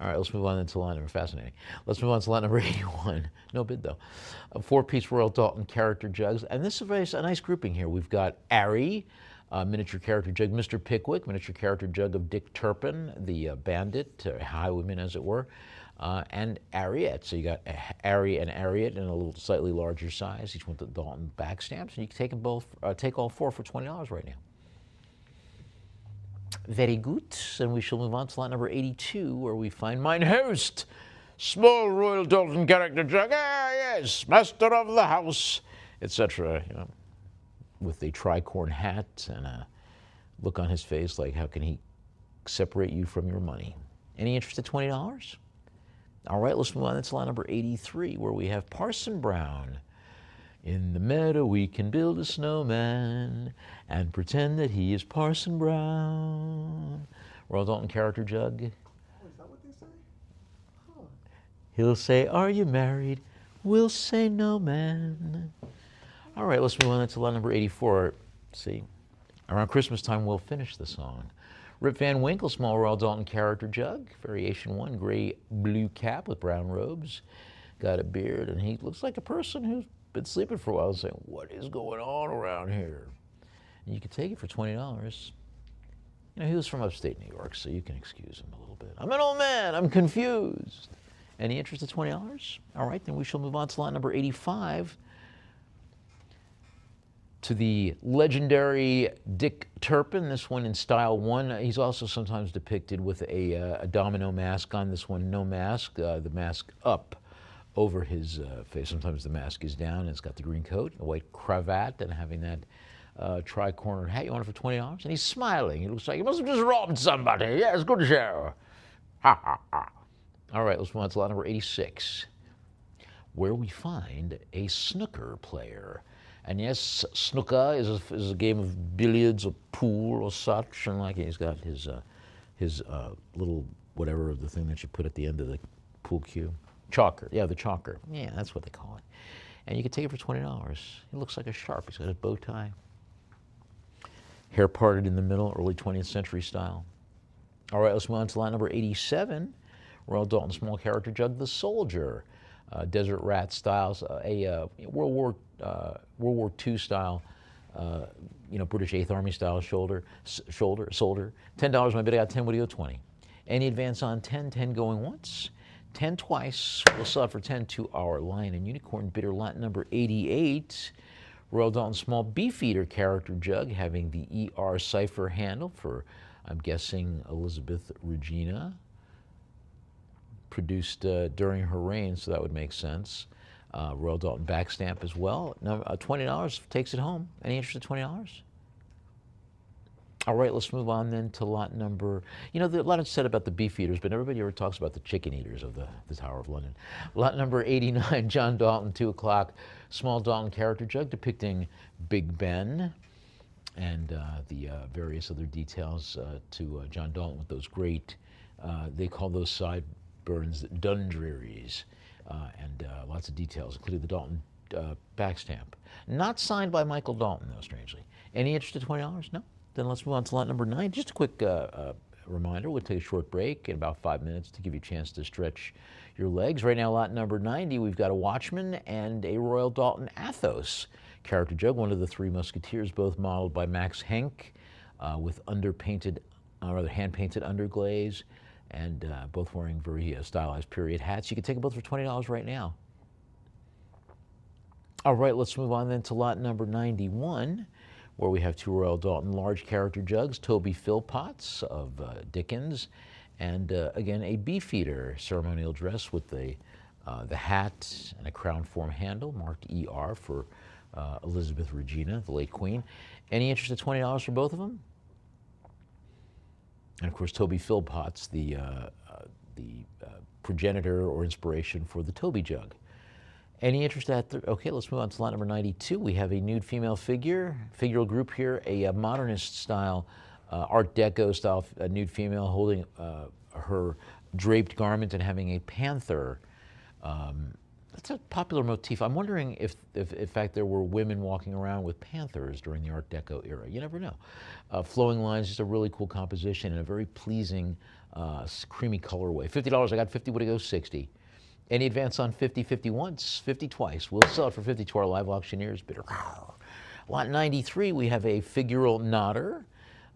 All right, let's move on to lot number, fascinating. Let's move on to lot number 81. No bid, though. A 4-piece Royal Dalton character jugs. And this is a nice grouping here. We've got Ari, miniature character jug, Mr. Pickwick, miniature character jug of Dick Turpin, the bandit, highwayman, as it were. And Ariette. So you got Ari and Ariette in a little slightly larger size, each with the Dalton back stamps, and you can take them both, take all 4 for $20 right now. Very good. And we shall move on to lot number 82, where we find mine host, small Royal Dalton character jug. Ah, yes, master of the house, etc. With a tricorn hat and a look on his face like, how can he separate you from your money? Any interest at $20? All right, let's move on to lot number 83, where we have Parson Brown. In the meadow we can build a snowman and pretend that he is Parson Brown. Royal Dalton character jug. Oh, is that what they say? Huh. He'll say, are you married? We'll say no, man. All right, let's move on to lot number 84. See, around Christmas time we'll finish the song. Rip Van Winkle, small Royal Dalton character jug, variation 1, gray blue cap with brown robes, got a beard, and he looks like a person who's been sleeping for a while, saying, what is going on around here? And you can take it for $20. He was from upstate New York, so you can excuse him a little bit. I'm an old man, I'm confused. Any interest at $20? All right, then we shall move on to lot number 85, to the legendary Dick Turpin, this one in style 1. He's also sometimes depicted with a domino mask on. This one, no mask, the mask up over his face. Sometimes the mask is down, and it's got the green coat, the white cravat, and having that tri-cornered hat. You want it for $20? And he's smiling. He looks like he must have just robbed somebody. Yes, good show. Ha, ha, ha. All right, let's move on to lot number 86, where we find a snooker player. And yes, snooker is a game of billiards or pool or such. And like he's got his little whatever, the thing that you put at the end of the pool cue. Chalker. Yeah, the chalker. Yeah, that's what they call it. And you can take it for $20. He looks like a sharp. He's got a bow tie. Hair parted in the middle, early 20th century style. All right, let's move on to line number 87. Royal Dalton Small Character Jug, the Soldier. Desert Rat styles, a World War II style, British 8th Army style soldier. $10, my bid, I got 10, what do you go, 20? Any advance on 10, 10 going once, 10 twice. We'll sell it for 10 to our Lion and Unicorn bidder, lot number 88. Royal Dalton Small Beefeater Character Jug, having the ER cipher handle for, I'm guessing, Elizabeth Regina. Produced during her reign, so that would make sense. Royal Dalton back stamp as well. Now, $20 takes it home. Any interest at $20? All right, let's move on then to lot number, there's a lot is said about the beef eaters, but everybody ever talks about the chicken eaters of the Tower of London. Lot number 89, John Dalton, 2 o'clock, Small Dalton Character Jug depicting Big Ben and the various other details to John Dalton with those great, they call those sideburns Dundrearies, and lots of details, including the Dalton back stamp. Not signed by Michael Dalton, though, strangely. Any interest at $20? No? Then let's move on to lot number 9. Just a quick reminder, we'll take a short break in about 5 minutes to give you a chance to stretch your legs. Right now, lot number 90, we've got a Watchman and a Royal Dalton Athos Character Jug, one of the 3 Musketeers, both modeled by Max Henk, with hand-painted underglaze, and both wearing very stylized period hats. You can take them both for $20 right now. All right, let's move on then to lot number 91, where we have 2 Royal Dalton large character jugs, Toby Philpotts of Dickens, and again a Beefeater ceremonial dress with the hat and a crown form handle marked ER for Elizabeth Regina, the late Queen. Any interest at $20 for both of them? And of course, Toby Philpotts, the progenitor or inspiration for the Toby jug. Any interest at okay, let's move on to lot number 92. We have a nude female figural group here, a modernist style, Art Deco style nude female holding her draped garment and having a panther. That's a popular motif. I'm wondering if in fact there were women walking around with panthers during the Art Deco era. You never know. Flowing lines, just a really cool composition and a very pleasing, creamy colorway. $50, I got 50, would it go 60? Any advance on 50, 50 once, 50 twice. We'll sell it for 50 to our live auctioneers bidder. Lot 93, we have a figural nodder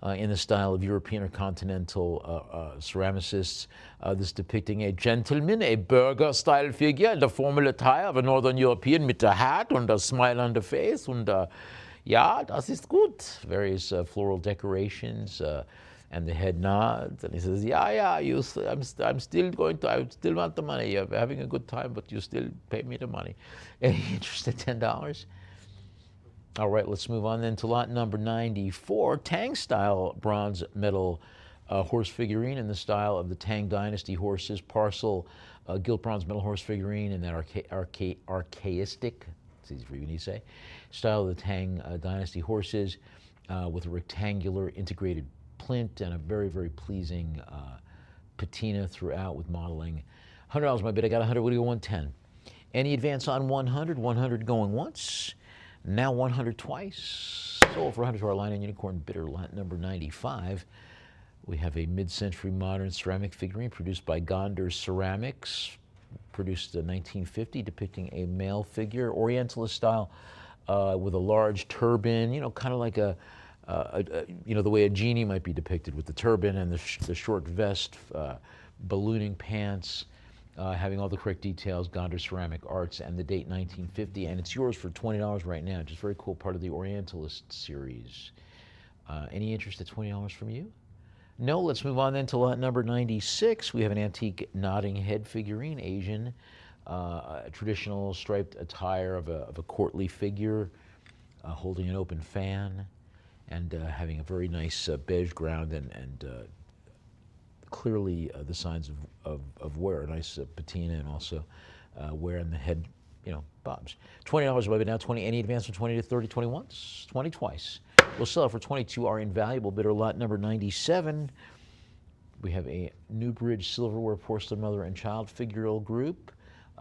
in the style of European or continental ceramicists. This depicting a gentleman, a burgher-style figure in the formal attire of a Northern European with a hat and a smile on the face. And ja, das ist gut. Various floral decorations. And the head nods, and he says, "Yeah, I'm still going to. I still want the money. You're having a good time, but you still pay me the money." Any interest at $10? All right, let's move on then to lot number 94, Tang-style bronze medal horse figurine in the style of the Tang Dynasty horses, parcel gilt bronze medal horse figurine in that archaistic, it's easy for you to say, style of the Tang Dynasty horses with a rectangular integrated plint and a very, very pleasing patina throughout with modeling. $100, my bid, I got 100, what do you go, 110? Any advance on 100? 100 going once, now 100 twice. Sold for 100 to our Lion and Unicorn bidder, lot number 95. We have a mid-century modern ceramic figurine produced by Gonder Ceramics, produced in 1950, depicting a male figure, Orientalist style, with a large turban, kind of like the way a genie might be depicted with the turban and the short vest, ballooning pants, having all the correct details, Gonder Ceramic Arts, and the date 1950. And it's yours for $20 right now. Just very cool, part of the Orientalist series. Any interest at $20 from you? No, let's move on then to lot number 96. We have an antique nodding head figurine, Asian, traditional striped attire of a courtly figure. holding an open fan and having a very nice beige ground and clearly the signs of wear, a nice patina and also wear in the head, bobs. $20 above it now, 20, any advance from 20 to 30, 20 once, 20 twice. We'll sell it for 22, our invaluable bidder, lot number 97. We have a Newbridge silverware porcelain mother and child figural group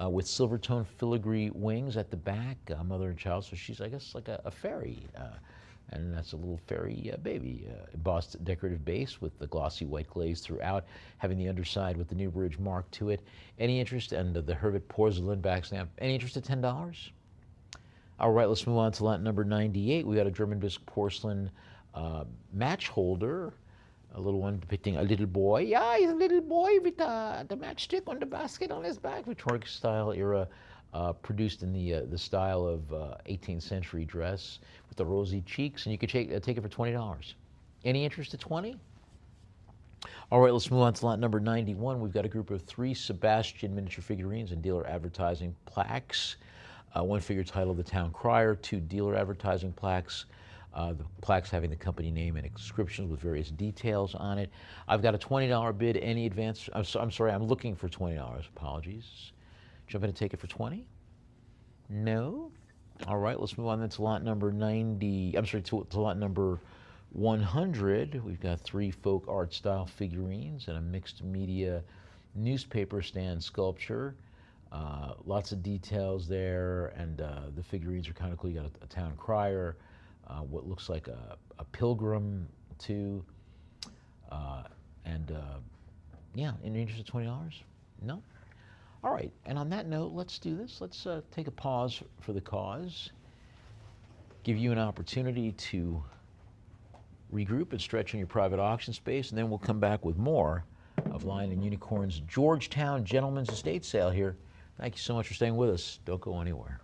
with silver tone filigree wings at the back, mother and child. So she's, I guess, like a fairy. And that's a little fairy baby. Embossed decorative base with the glossy white glaze throughout, having the underside with the Newbridge mark to it. Any interest? And the Hervet porcelain back stamp. Any interest at $10? All right, let's move on to lot number 98. We got a German bisque porcelain match holder, a little one depicting a little boy. Yeah, he's a little boy with the matchstick on the basket on his back. Victorian style era, produced in the style of 18th century dress with the rosy cheeks, and you could take it for $20. Any interest at 20? All right, let's move on to lot number 91. We've got a group of 3 Sebastian miniature figurines and dealer advertising plaques. One figure titled The Town Crier, 2 dealer advertising plaques. The plaques having the company name and inscriptions with various details on it. I've got a $20 bid. Any advance? I'm sorry, I'm looking for $20. Apologies. Jump in and take it for 20? No? All right, let's move on then to lot number 90. I'm sorry, to lot number 100. We've got 3 folk art style figurines and a mixed media newspaper stand sculpture. Lots of details there, and the figurines are kind of cool. You got a town crier, what looks like a pilgrim too, and yeah, in the interest of $20? No? All right, and on that note, let's do this. Let's take a pause for the cause, give you an opportunity to regroup and stretch in your private auction space, and then we'll come back with more of Lion and Unicorn's Georgetown Gentleman's Estate Sale here. Thank you so much for staying with us. Don't go anywhere.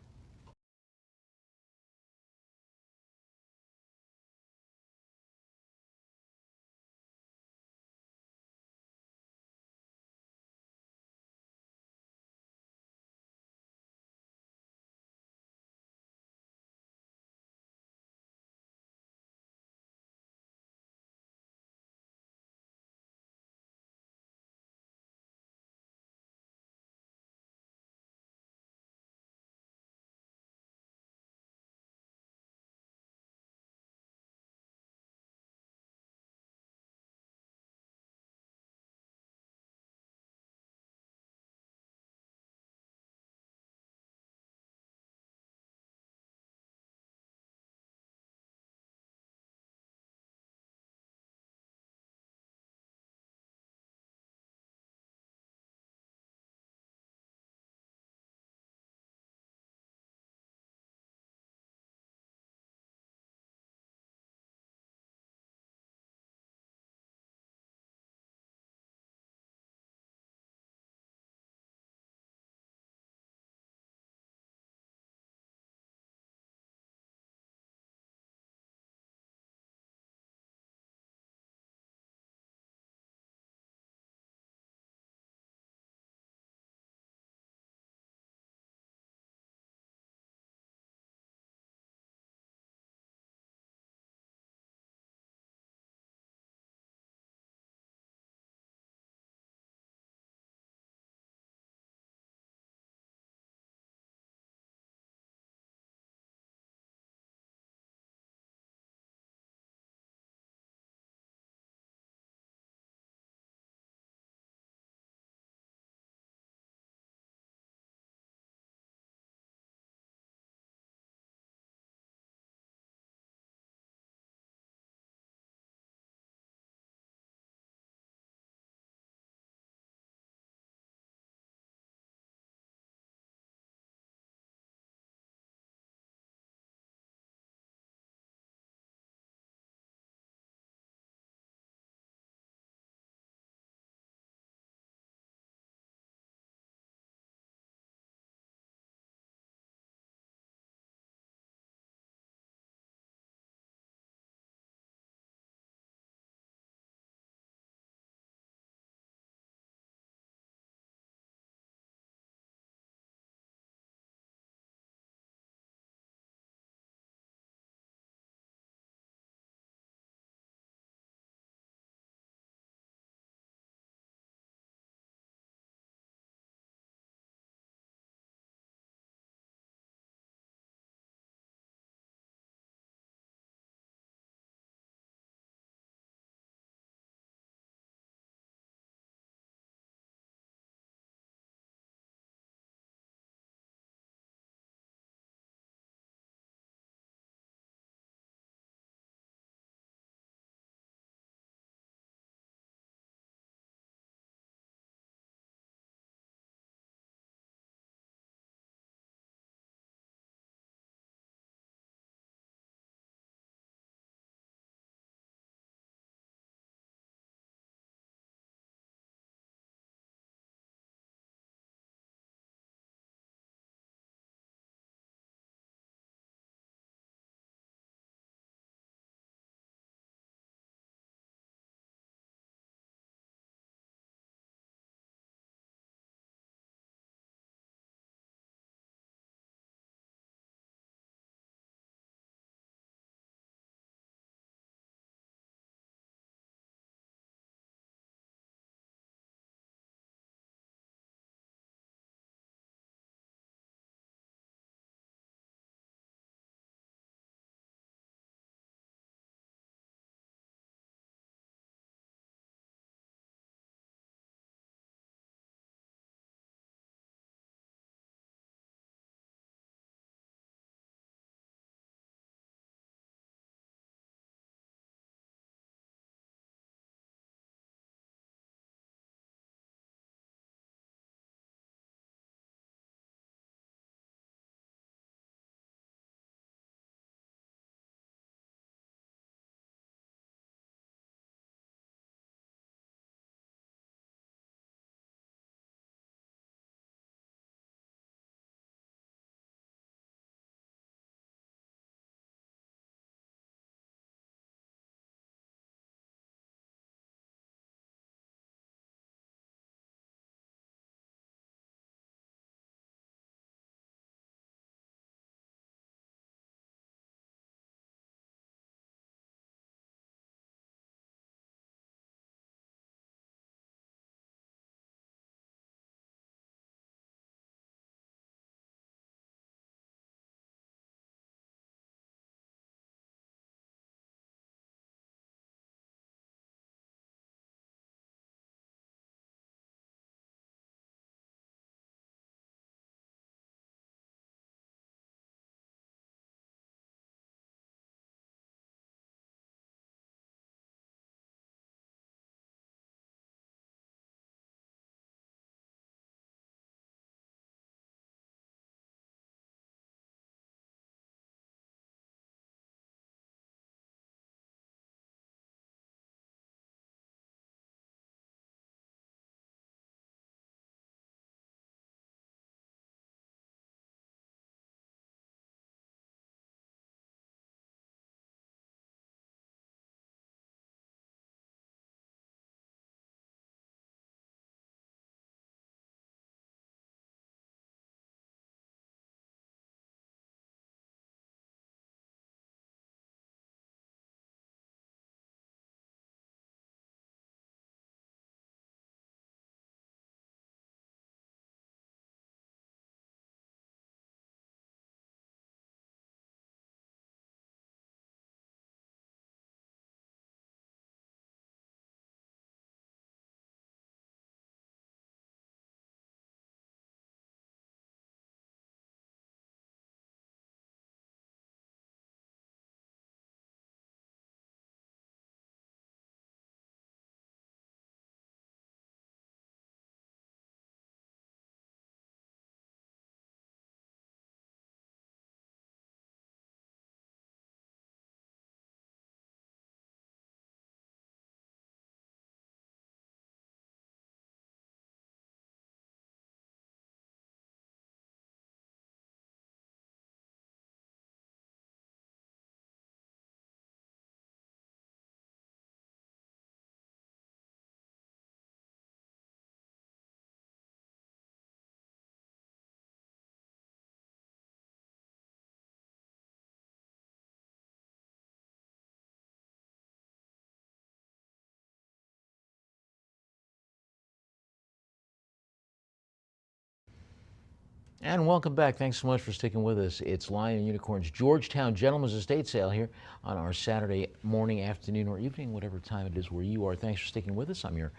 And welcome back. Thanks so much for sticking with us. It's Lion and Unicorn's Georgetown Gentlemen's Estate Sale here on our Saturday morning, afternoon, or evening, whatever time it is where you are. Thanks for sticking with us. I'm your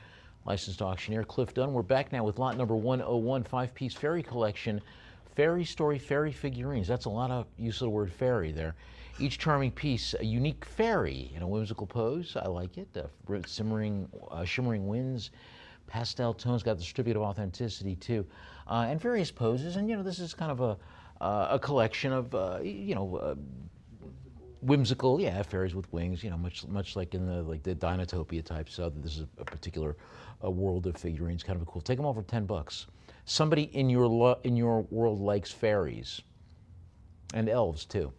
licensed auctioneer, Cliff Dunn. We're back now with lot number 101, five-piece fairy collection, Fairy Story Fairy figurines. That's a lot of use of the word fairy there. Each charming piece, a unique fairy in a whimsical pose. I like it. Shimmering winds, pastel tones, got the certificate of authenticity too, and various poses. And this is kind of a collection of whimsical, fairies with wings. Much like in the Dinotopia type. So this is a particular world of figurines. Kind of cool. Take them all for $10. Somebody in your world likes fairies and elves too.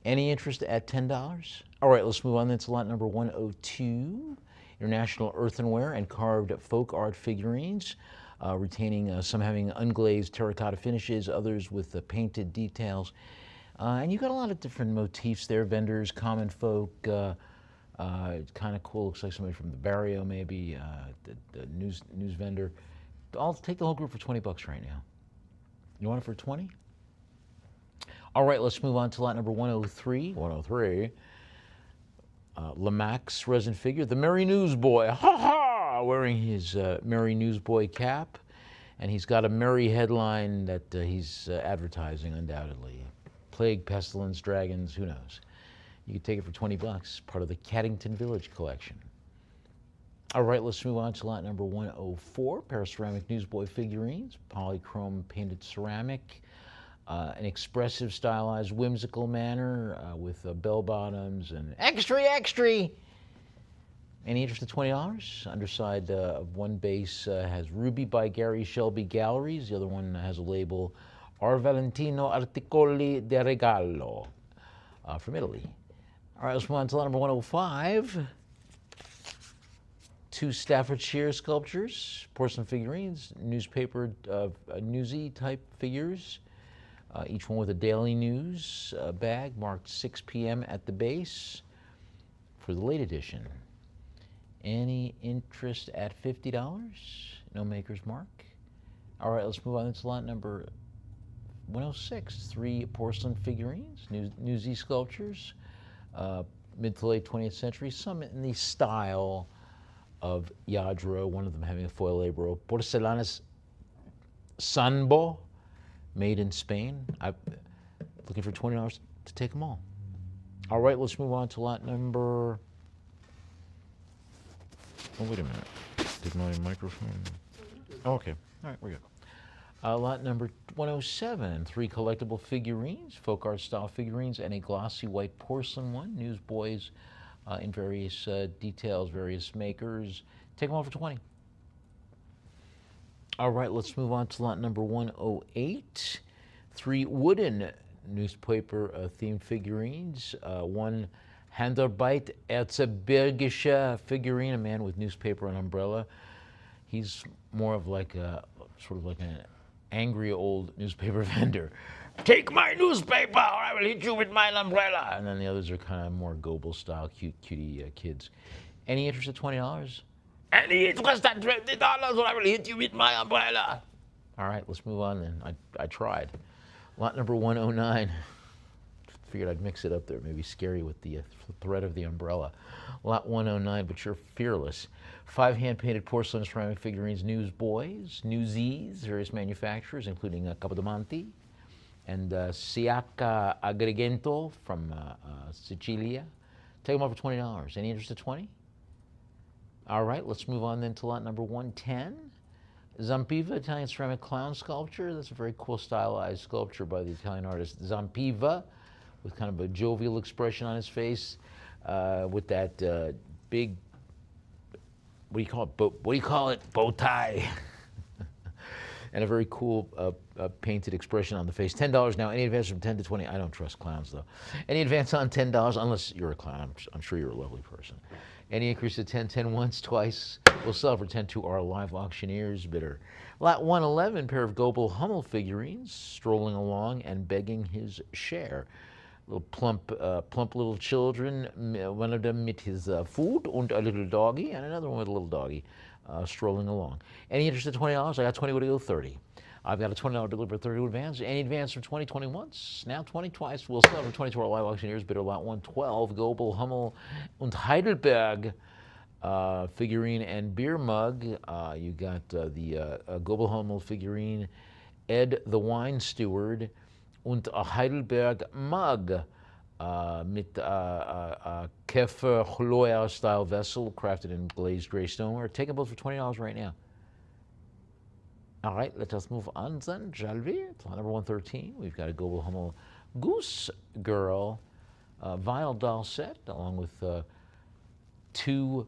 Any interest at $10? All right, let's move on then to lot number 102. International earthenware and carved folk art figurines, retaining some having unglazed terracotta finishes, others with painted details. And you got a lot of different motifs there, vendors, common folk, kind of cool, looks like somebody from the barrio maybe, the news vendor. I'll take the whole group for $20 right now. You want it for 20? All right, let's move on to lot number 103. 103. Lamax resin figure, the Merry Newsboy, ha ha, wearing his Merry Newsboy cap, and he's got a merry headline that he's advertising undoubtedly. Plague, pestilence, dragons, who knows? You could take it for $20, part of the Caddington Village collection. All right, let's move on to lot number 104, pair of ceramic Newsboy figurines, polychrome painted ceramic. An expressive, stylized, whimsical manner with bell bottoms and extra. Any interest at $20? Underside of one base has Ruby by Gary Shelby Galleries. The other one has a label R. Valentino Articoli de Regalo from Italy. All right, let's move on to lot number 105. Two Staffordshire sculptures, porcelain figurines, newspaper, newsy type figures. Each one with a daily news bag marked 6 p.m. at the base for the late edition. Any interest at $50? No maker's mark. All right, let's move on to lot number 106. Three porcelain figurines, newsy sculptures, mid to late 20th century, some in the style of Yadro, one of them having a foil label, Porcelanas Sanbo, made in Spain. I'm looking for $20 to take them all. All right, let's move on to lot number. Oh, wait a minute. Did my microphone? Oh, okay. All right, we're good. Lot number 107. Three collectible figurines, folk art style figurines, and a glossy white porcelain one. Newsboys in various details, various makers. Take them all for $20. All right, let's move on to lot number 108. Three wooden newspaper themed figurines. One Handarbeit Erzgebirgische figurine, a man with newspaper and umbrella. He's more of like sort of like an angry old newspaper vendor. Take my newspaper or I will hit you with my umbrella. And then the others are kind of more Goebel style, cutie kids. Any interest at $20? Any interest at $20 or I will hit you with my umbrella. All right, let's move on then. I tried. Lot number 109. Figured I'd mix it up there, maybe scare you with the threat of the umbrella. Lot 109, but you're fearless. Five hand-painted porcelain ceramic figurines, newsboys, newsies, various manufacturers, including Capodimonte and Siaca Agrigento from Sicilia. Take them over for $20. Any interest at $20? All right, let's move on then to lot number 110. Zampiva, Italian ceramic clown sculpture. That's a very cool stylized sculpture by the Italian artist Zampiva, with kind of a jovial expression on his face, with that big, what do you call it? Bow tie. And a very cool painted expression on the face. $10 now. Any advance from 10 to 20? I don't trust clowns though. Any advance on $10 unless you're a clown. I'm sure you're a lovely person. Any increase to 10 once, twice. We'll sell for 10 to our live auctioneers bidder. Lot 111, pair of Goebel Hummel figurines, strolling along and begging his share. Little plump little children. One of them with his food and a little doggy, and another one with a little doggy. Strolling along. Any interest at $20? I got 20, would go 30. I've got a $20 deliver 30 advance. Any advance from 2020 once, now 20 twice. We'll sell for 22 our live auctioneers. Bidder lot 112, Gobel, Hummel, und Heidelberg figurine and beer mug. You got the Gobel Hummel figurine, Ed the Wine Steward, und a Heidelberg mug. Mit Kefir Chloer style vessel crafted in glazed gray stoneware. Take them both for $20 right now. All right, let us move on then, shall we? It's number 113. We've got a Gobel Hummel Goose Girl vinyl doll set, along with two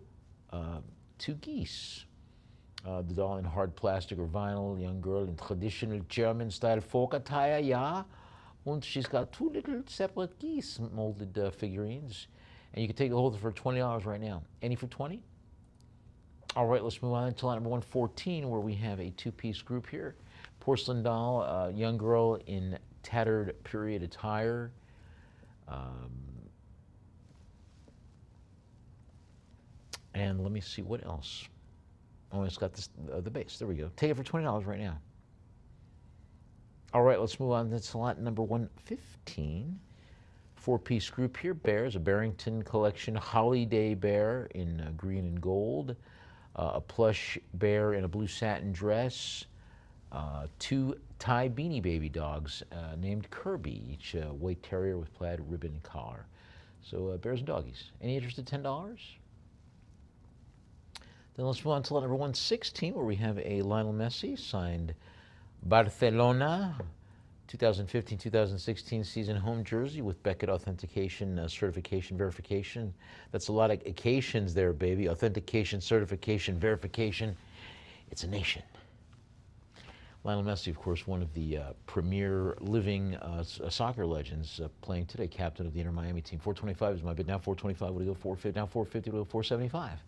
geese. The doll in hard plastic or vinyl, young girl in traditional German style folk attire, yeah. And she's got two little separate geese molded figurines. And you can take a hold of her for $20 right now. Any for 20? All right, let's move on to line number 114, where we have a two-piece group here. Porcelain doll, young girl in tattered period attire. And let me see what else. Oh, it's got this, the base. There we go. Take it for $20 right now. All right, let's move on to lot number 115. Four-piece group here. Bears, a Barrington Collection Holiday Bear in green and gold. A plush bear in a blue satin dress. Two Thai Beanie Baby dogs named Kirby, each white terrier with plaid ribbon collar. So bears and doggies. Any interest at $10? Then let's move on to lot number 116, where we have a Lionel Messi signed Barcelona 2015-2016 season home jersey with Beckett authentication, certification, verification. That's a lot of occasions there, baby. Authentication, certification, verification. It's a nation. Lionel Messi, of course, one of the premier living soccer legends, playing today, captain of the Inter Miami team. 425 is my bid. Now 425 would go 450. Now 450 would go 475.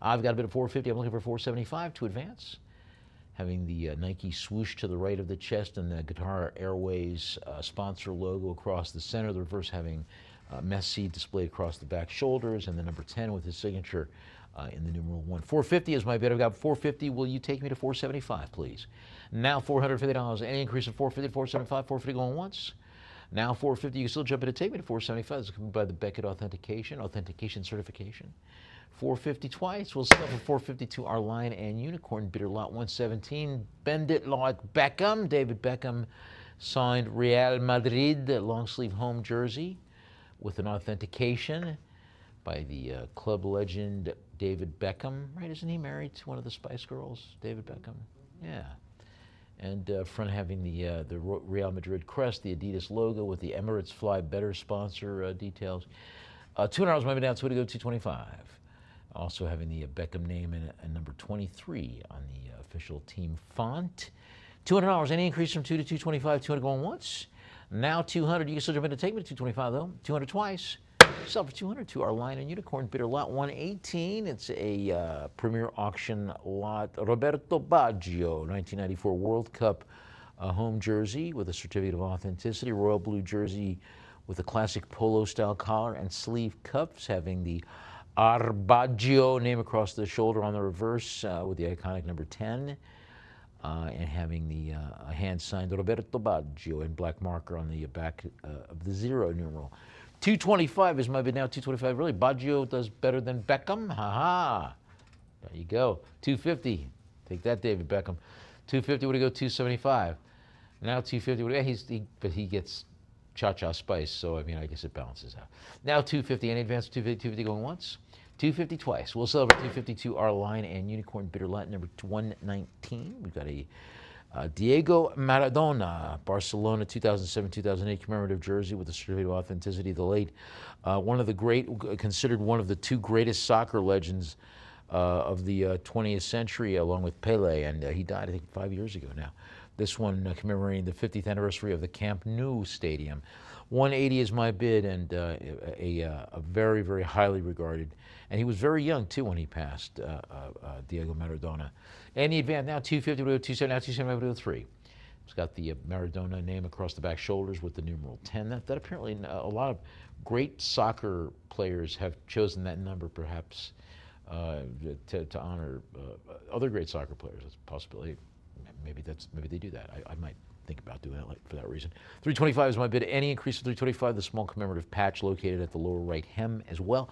I've got a bid of 450. I'm looking for 475 to advance. Having the Nike swoosh to the right of the chest and the Qatar Airways sponsor logo across the center. The reverse having Messi displayed across the back shoulders, and the number 10 with his signature in the numeral 1. 450 is my bid. I've got 450. Will you take me to 475, please? Now $450. Any increase of 450 to 475, 450 going once. Now 450. You can still jump in to take me to 475. This is coming by the Beckett authentication certification. 450 twice. We'll sell for 450 to our Lion and Unicorn bidder lot 117. Bend it like Beckham. David Beckham signed Real Madrid long sleeve home jersey with an authentication by the club legend David Beckham. Right? Isn't he married to one of the Spice Girls? David Beckham. Yeah. And front having the Real Madrid crest, the Adidas logo with the Emirates Fly Better sponsor details. $200 might be down, so to go 225. Also having the Beckham name and number 23 on the official team font. $200. Any increase from 2 to 225. 200 going once. Now 200. You can still jump in to take me to 225 though. 200 twice. Sell for 200 to our Lion and Unicorn bidder lot 118. It's a premier auction lot. Roberto Baggio, 1994 World Cup home jersey with a certificate of authenticity. Royal blue jersey with a classic polo style collar and sleeve cuffs, having the Arbaggio name across the shoulder on the reverse with the iconic number 10, and having the hand-signed Roberto Baggio in black marker on the back of the 0 numeral. 225 is my bid now. 225, really. Baggio does better than Beckham. Ha-ha. There you go. 250. Take that, David Beckham. 250 would go 275. Now 250 would but he gets cha-cha spice, so I mean, I guess it balances out. Now 250, any advance 250, 250 going once, 250 twice. We'll sell over 250 to our Lion and Unicorn bidder lot number 119. We've got a Diego Maradona, Barcelona 2007-2008 commemorative jersey with a certificate of authenticity. The late, considered one of the two greatest soccer legends of the 20th century, along with Pele, and he died, I think, 5 years ago now. This one commemorating the 50th anniversary of the Camp Nou Stadium. 180 is my bid, and a very, very highly regarded. And he was very young, too, when he passed, Diego Maradona. Any advance now, 250 would go 270, now 270 would go 3. It's got the Maradona name across the back shoulders with the numeral 10. That apparently a lot of great soccer players have chosen that number, perhaps, to honor other great soccer players. That's a possibility. maybe they do that. I might think about doing that for that reason. 325 is my bid. Any increase of 325, the small commemorative patch located at the lower right hem as well.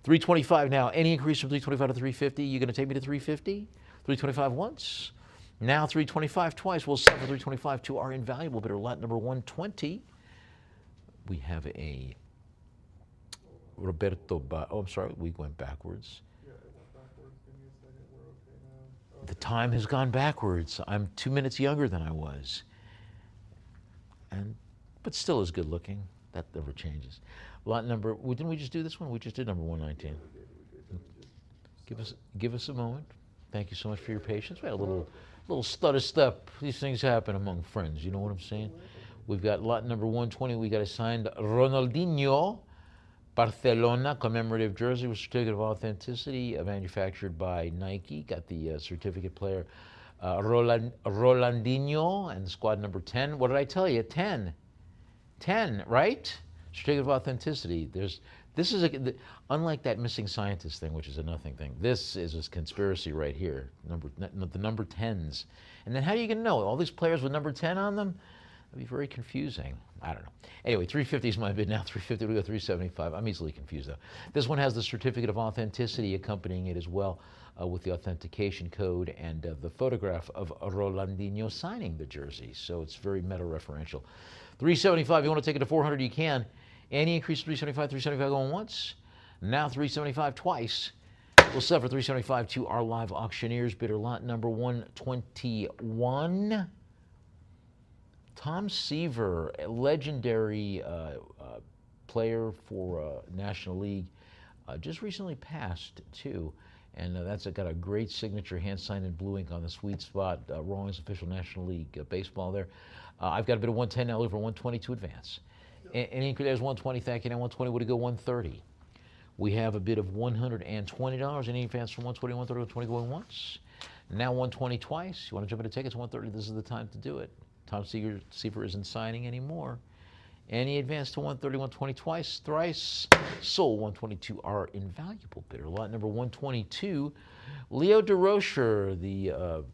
325 now. Any increase from 325 to 350? You going to take me to 350? 325 once. Now 325 twice. We'll sell for 325 to our invaluable bidder, lot number 120. We have a Roberto. Oh, I'm sorry. We went backwards. Yeah, it went backwards. Give me a second. We're okay now. Oh, The time has gone backwards. I'm 2 minutes younger than I was. But still as good looking. That never changes. Lot number, didn't we just do this one? We just did number 119. Give us a moment. Thank you so much for your patience. We had a little stutter step. These things happen among friends. You know what I'm saying? We've got lot number 120. We got a signed Ronaldinho Barcelona commemorative jersey with certificate of authenticity, manufactured by Nike. Got the certificate player Rolandinho and squad number 10. What did I tell you? 10, right? Certificate of authenticity. This is unlike that missing scientist thing, which is a nothing thing. This is a conspiracy right here. The number 10s, and then how are you going to know all these players with number 10 on them? That'd be very confusing. I don't know. Anyway, 350 is my bid now. 350 we go 375. I'm easily confused though. This one has the certificate of authenticity accompanying it as well, with the authentication code and the photograph of Rolandinho signing the jersey. So it's very meta-referential. 375. You want to take it to 400? You can. Any increase to 375? 375 going once. Now 375 twice. We'll sell for 375 to our live auctioneers. Bidder lot number 121. Tom Seaver, a legendary player for National League, just recently passed too, and that's got a great signature hand signed in blue ink on the sweet spot. Rawlings official National League baseball there. I've got a bit of 110 now, over 120 to advance. Any increase? There's 120. Thank you. Now 120 would go 130. We have a bid of $120. Any advance from 120, 130, 120 going once. Now 120 twice. You want to jump into tickets? 130. This is the time to do it. Tom Seaver isn't signing anymore. Any advance to 130, 120 twice, thrice. Sold 122, our invaluable bidder. Lot number 122, Leo DeRocher, the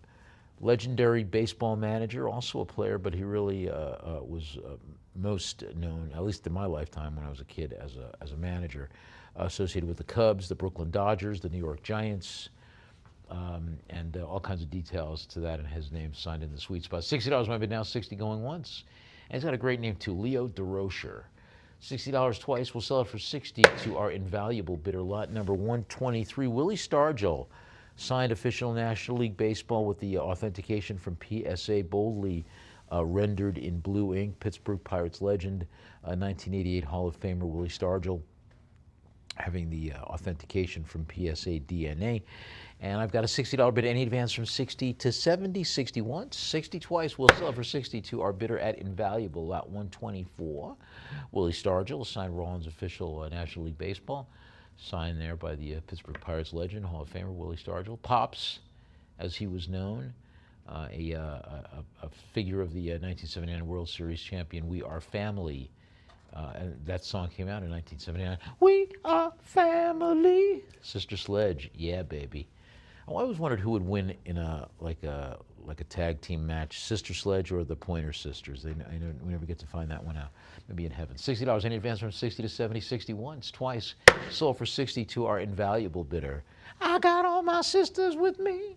legendary baseball manager, also a player, but he really was most known, at least in my lifetime when I was a kid, as a manager, associated with the Cubs, the Brooklyn Dodgers, the New York Giants, and all kinds of details to that, and his name signed in the sweet spot. $60 my bid now, 60 going once. And he's got a great name too, Leo DeRocher. $60 twice, we'll sell it for 60 to our invaluable bidder. Lot number 123, Willie Stargell, signed official National League Baseball with the authentication from PSA, boldly rendered in blue ink. Pittsburgh Pirates legend, 1988 Hall of Famer Willie Stargell, having the authentication from PSA DNA. And I've got a $60 bid. Any advance from 60 to 70, 60 once, 60 twice. We'll sell for 60 to our bidder at invaluable, lot 124. Willie Stargell, signed Rawlings official National League Baseball, signed there by the Pittsburgh Pirates legend, Hall of Famer Willie Stargell. Pops, as he was known, a figure of the 1979 World Series champion, We Are Family. And that song came out in 1979. We are family. Sister Sledge, yeah, baby. I always wondered who would win in a tag team match, Sister Sledge or the Pointer Sisters. We never get to find that one out. Maybe in heaven. $60. Any advance from 60 to 70, 60 once, twice. Sold for 60 to our invaluable bidder. I got all my sisters with me.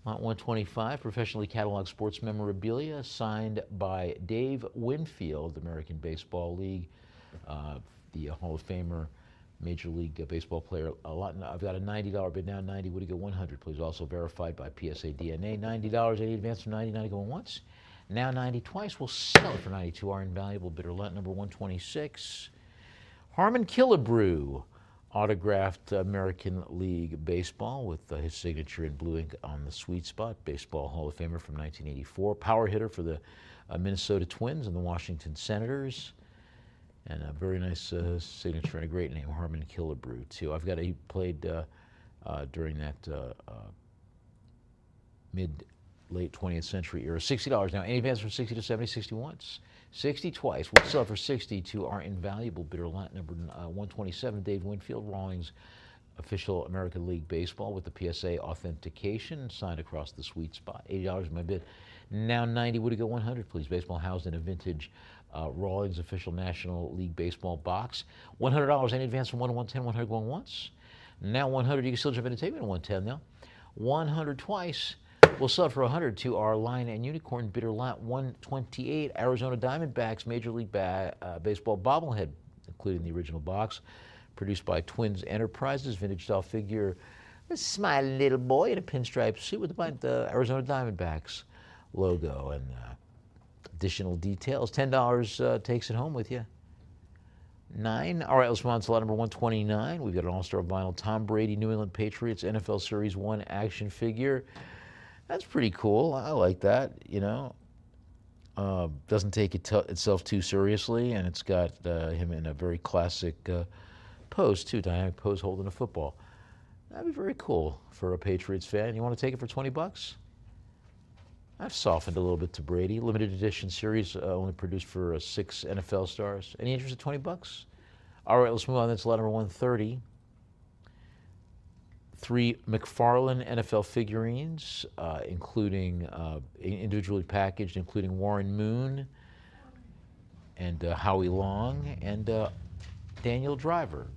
Lot 125, professionally cataloged sports memorabilia, signed by Dave Winfield, American Baseball League, the Hall of Famer, Major League Baseball player. I've got a $90 bid now. 90 would go 100, please. Also verified by PSA DNA. $90. Any advance from 90? 90 going once. Now 90 twice. We'll sell it for 90 to our invaluable bidder. Lot number 126, Harmon Killebrew, autographed American League Baseball with his signature in blue ink on the sweet spot. Baseball Hall of Famer from 1984. Power hitter for the Minnesota Twins and the Washington Senators. And a very nice signature and a great name, Harmon Killebrew, too. He played during that late 20th century era. $60 now. Any advance from 60 to 70, 60 once. 60 twice. We'll sell for 60 to our invaluable bidder. Lot number 127, Dave Winfield, Rawlings official American League Baseball with the PSA authentication signed across the sweet spot. $80 is my bid. Now 90. Would it go 100, please? Baseball housed in a vintage Rawlings official National League Baseball box. $100. Any advance from 1 to 110? 100 going once. Now 100. You can still jump in and take me to 110 now. 100 twice. We'll sell it for 100 to our Lion and Unicorn bidder lot 128. Arizona Diamondbacks Major League Baseball bobblehead, including the original box, produced by Twins Enterprises, vintage style figure, a smiling little boy in a pinstripe suit with the Arizona Diamondbacks logo and additional details. $10 takes it home with you. 9. All right, let's move on to lot number 129. We've got an all-star vinyl Tom Brady, New England Patriots, NFL Series 1 action figure. That's pretty cool. I like that, you know. Doesn't take itself too seriously, and it's got him in a very classic pose, too, dynamic pose holding a football. That'd be very cool for a Patriots fan. You want to take it for 20 bucks? I've softened a little bit to Brady. Limited edition series, only produced for 6 NFL stars. Any interest at 20 bucks? All right, let's move on. That's lot number 130. 3 McFarlane NFL figurines, including individually packaged, including Warren Moon and Howie Long and Donald Driver.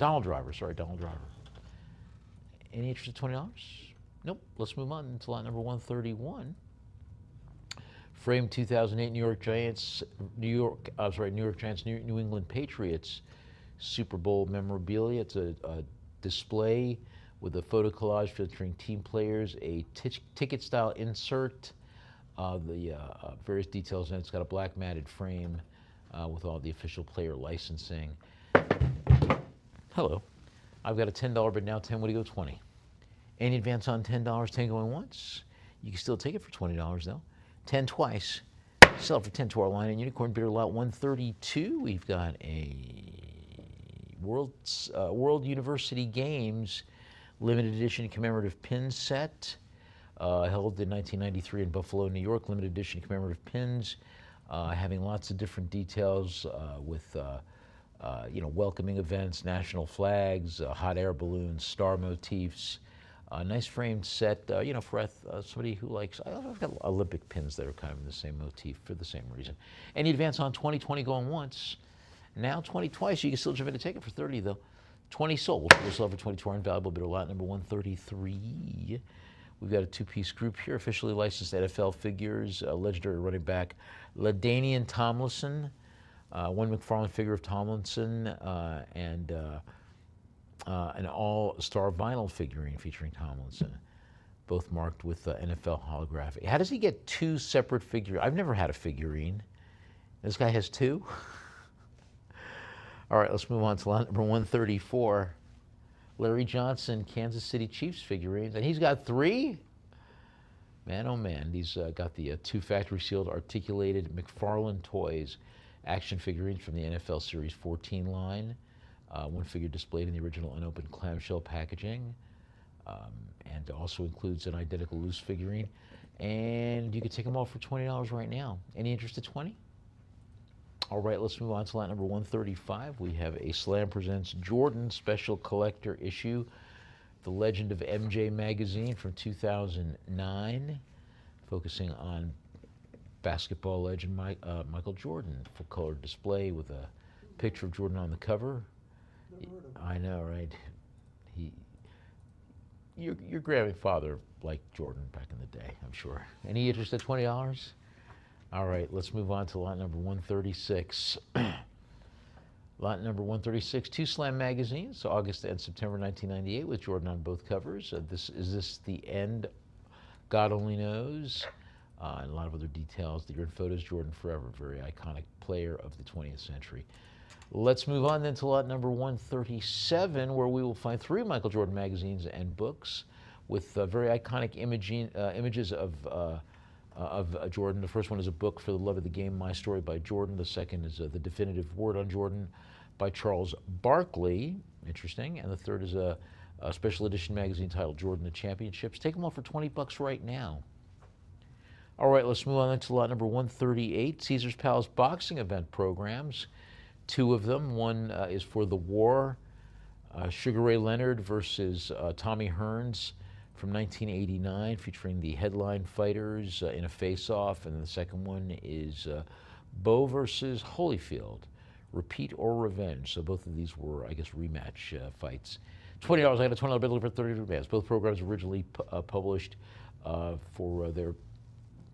Any interest at $20? Nope. Let's move on to lot number 131. Framed 2008 New York Giants, New England Patriots Super Bowl memorabilia. It's a display with a photo collage featuring team players, a ticket-style insert, the various details, and it's got a black matted frame with all the official player licensing. Hello. I've got a $10 bid now. 10, would you go 20? Any advance on $10? 10 going once? You can still take it for $20 though. 10 twice. Sell it for 10 to our Lion and Unicorn bidder lot 132. We've got a World University Games limited edition commemorative pin set held in 1993 in Buffalo, New York. Limited edition commemorative pins having lots of different details with welcoming events, national flags, hot air balloons, star motifs. Nice framed set, for somebody who likes, I've got Olympic pins that are kind of in the same motif for the same reason. Any advance on 20, 20 going once. Now 20 twice. You can still jump in and take it for 30 though. 20 sold. We'll sell for 22 our invaluable bidder lot number 133. We've got a 2-piece group here, officially licensed NFL figures, legendary running back LaDainian Tomlinson, one McFarlane figure of Tomlinson, and an all-star vinyl figurine featuring Tomlinson, both marked with NFL holographic. How does he get 2 separate figurines? I've never had a figurine. This guy has 2? All right, let's move on to lot number 134. Larry Johnson, Kansas City Chiefs figurines, and he's got 3? Man, oh man, he's got the 2 factory-sealed articulated McFarlane Toys action figurines from the NFL Series 14 line. One figure displayed in the original unopened clamshell packaging, and also includes an identical loose figurine. And you can take them all for $20 right now. Any interest at 20? All right, let's move on to lot number 135. We have a Slam Presents Jordan special collector issue, The Legend of MJ magazine from 2009, focusing on basketball legend Michael Jordan. Full color display with a picture of Jordan on the cover. I know, right? Your grandfather liked Jordan back in the day, I'm sure. Any interest at $20? All right, let's move on to lot number 136. Lot number 136, 2 Slam magazines, August and September 1998, with Jordan on both covers. Is this the end? God only knows. And a lot of other details. The year in photos, Jordan forever, very iconic player of the 20th century. Let's move on then to lot number 137, where we will find 3 Michael Jordan magazines and books with very iconic images of Jordan. The first one is a book, For the Love of the Game, My Story by Jordan. The second is The Definitive Word on Jordan by Charles Barkley. Interesting. And the third is a special edition magazine titled Jordan the Championships. Take them all for 20 bucks right now. All right, let's move on to lot number 138, Caesar's Palace boxing event programs. 2 of them. One is for the war Sugar Ray Leonard versus Tommy Hearns from 1989, featuring the headline fighters in a face-off. And the second one is Bo versus Holyfield, Repeat or Revenge. So both of these were, I guess, rematch fights. $20. I got a $20 bill for 30 advance. Both programs originally published for their.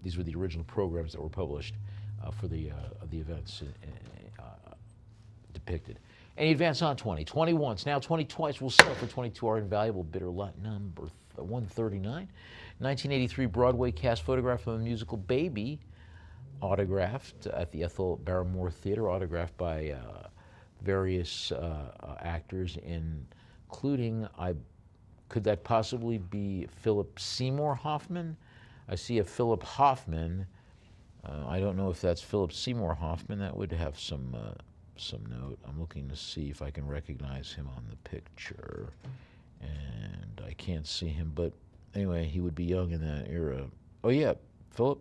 These were the original programs that were published for the events depicted. Any advance on 20? 20 once, now 20 twice. We'll sell for 22. Our invaluable bidder lot number 139. 1983 Broadway cast photograph of the musical Baby, autographed at the Ethel Barrymore Theater, autographed by various actors, including, could that possibly be Philip Seymour Hoffman? I see a Philip Hoffman. I don't know if that's Philip Seymour Hoffman. That would have some note. I'm looking to see if I can recognize him on the picture, and I can't see him. But anyway, he would be young in that era. Oh yeah, Philip.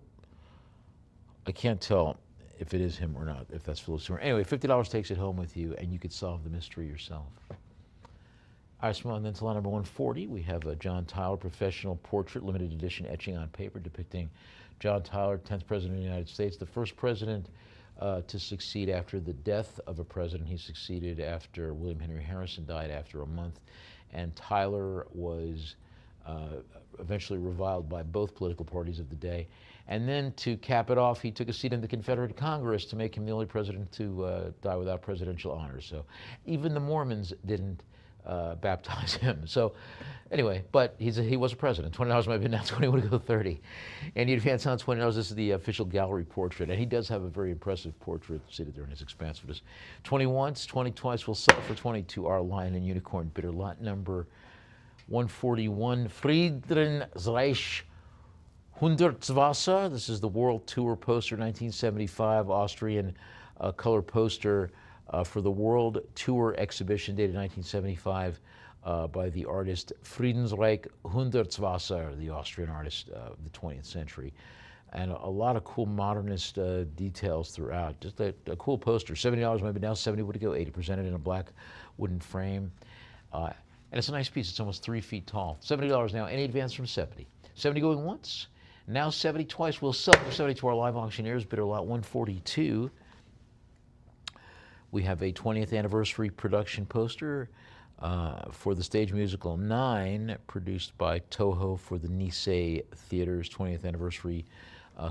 I can't tell if it is him or not, if that's Philip Seymour. Anyway, $50 takes it home with you, and you could solve the mystery yourself. All right, so on then to line number 140, we have a John Tyler professional portrait, limited edition etching on paper depicting John Tyler, 10th President of the United States, the first president to succeed after the death of a president. He succeeded after William Henry Harrison died after a month, and Tyler was eventually reviled by both political parties of the day. And then to cap it off, he took a seat in the Confederate Congress to make him the only president to die without presidential honors. So even the Mormons didn't baptize him. So anyway, but he was a president. $20 might be now, 20 would go 30. And you advance on $20. This is the official gallery portrait, and he does have a very impressive portrait seated there in his expansiveness. 20 once, 20 twice. We'll sell for 22. Our Lion and Unicorn bidder lot number 141. Friedensreich Hundertswasser. This is the World Tour poster, 1975, Austrian color poster for the World Tour exhibition dated 1975 by the artist Friedensreich Hundertswasser, the Austrian artist of the 20th century. And a lot of cool modernist details throughout. Just a cool poster. $70 maybe now, 70 would go, 80 presented in a black wooden frame. And it's a nice piece. It's almost 3 feet tall. $70 now. Any advance from 70? 70 going once. Now 70 twice. We'll sell for 70 to our live auctioneers. Bidder lot 142. We have a 20th anniversary production poster for the stage musical 9, produced by Toho for the Nice Theater's 20th anniversary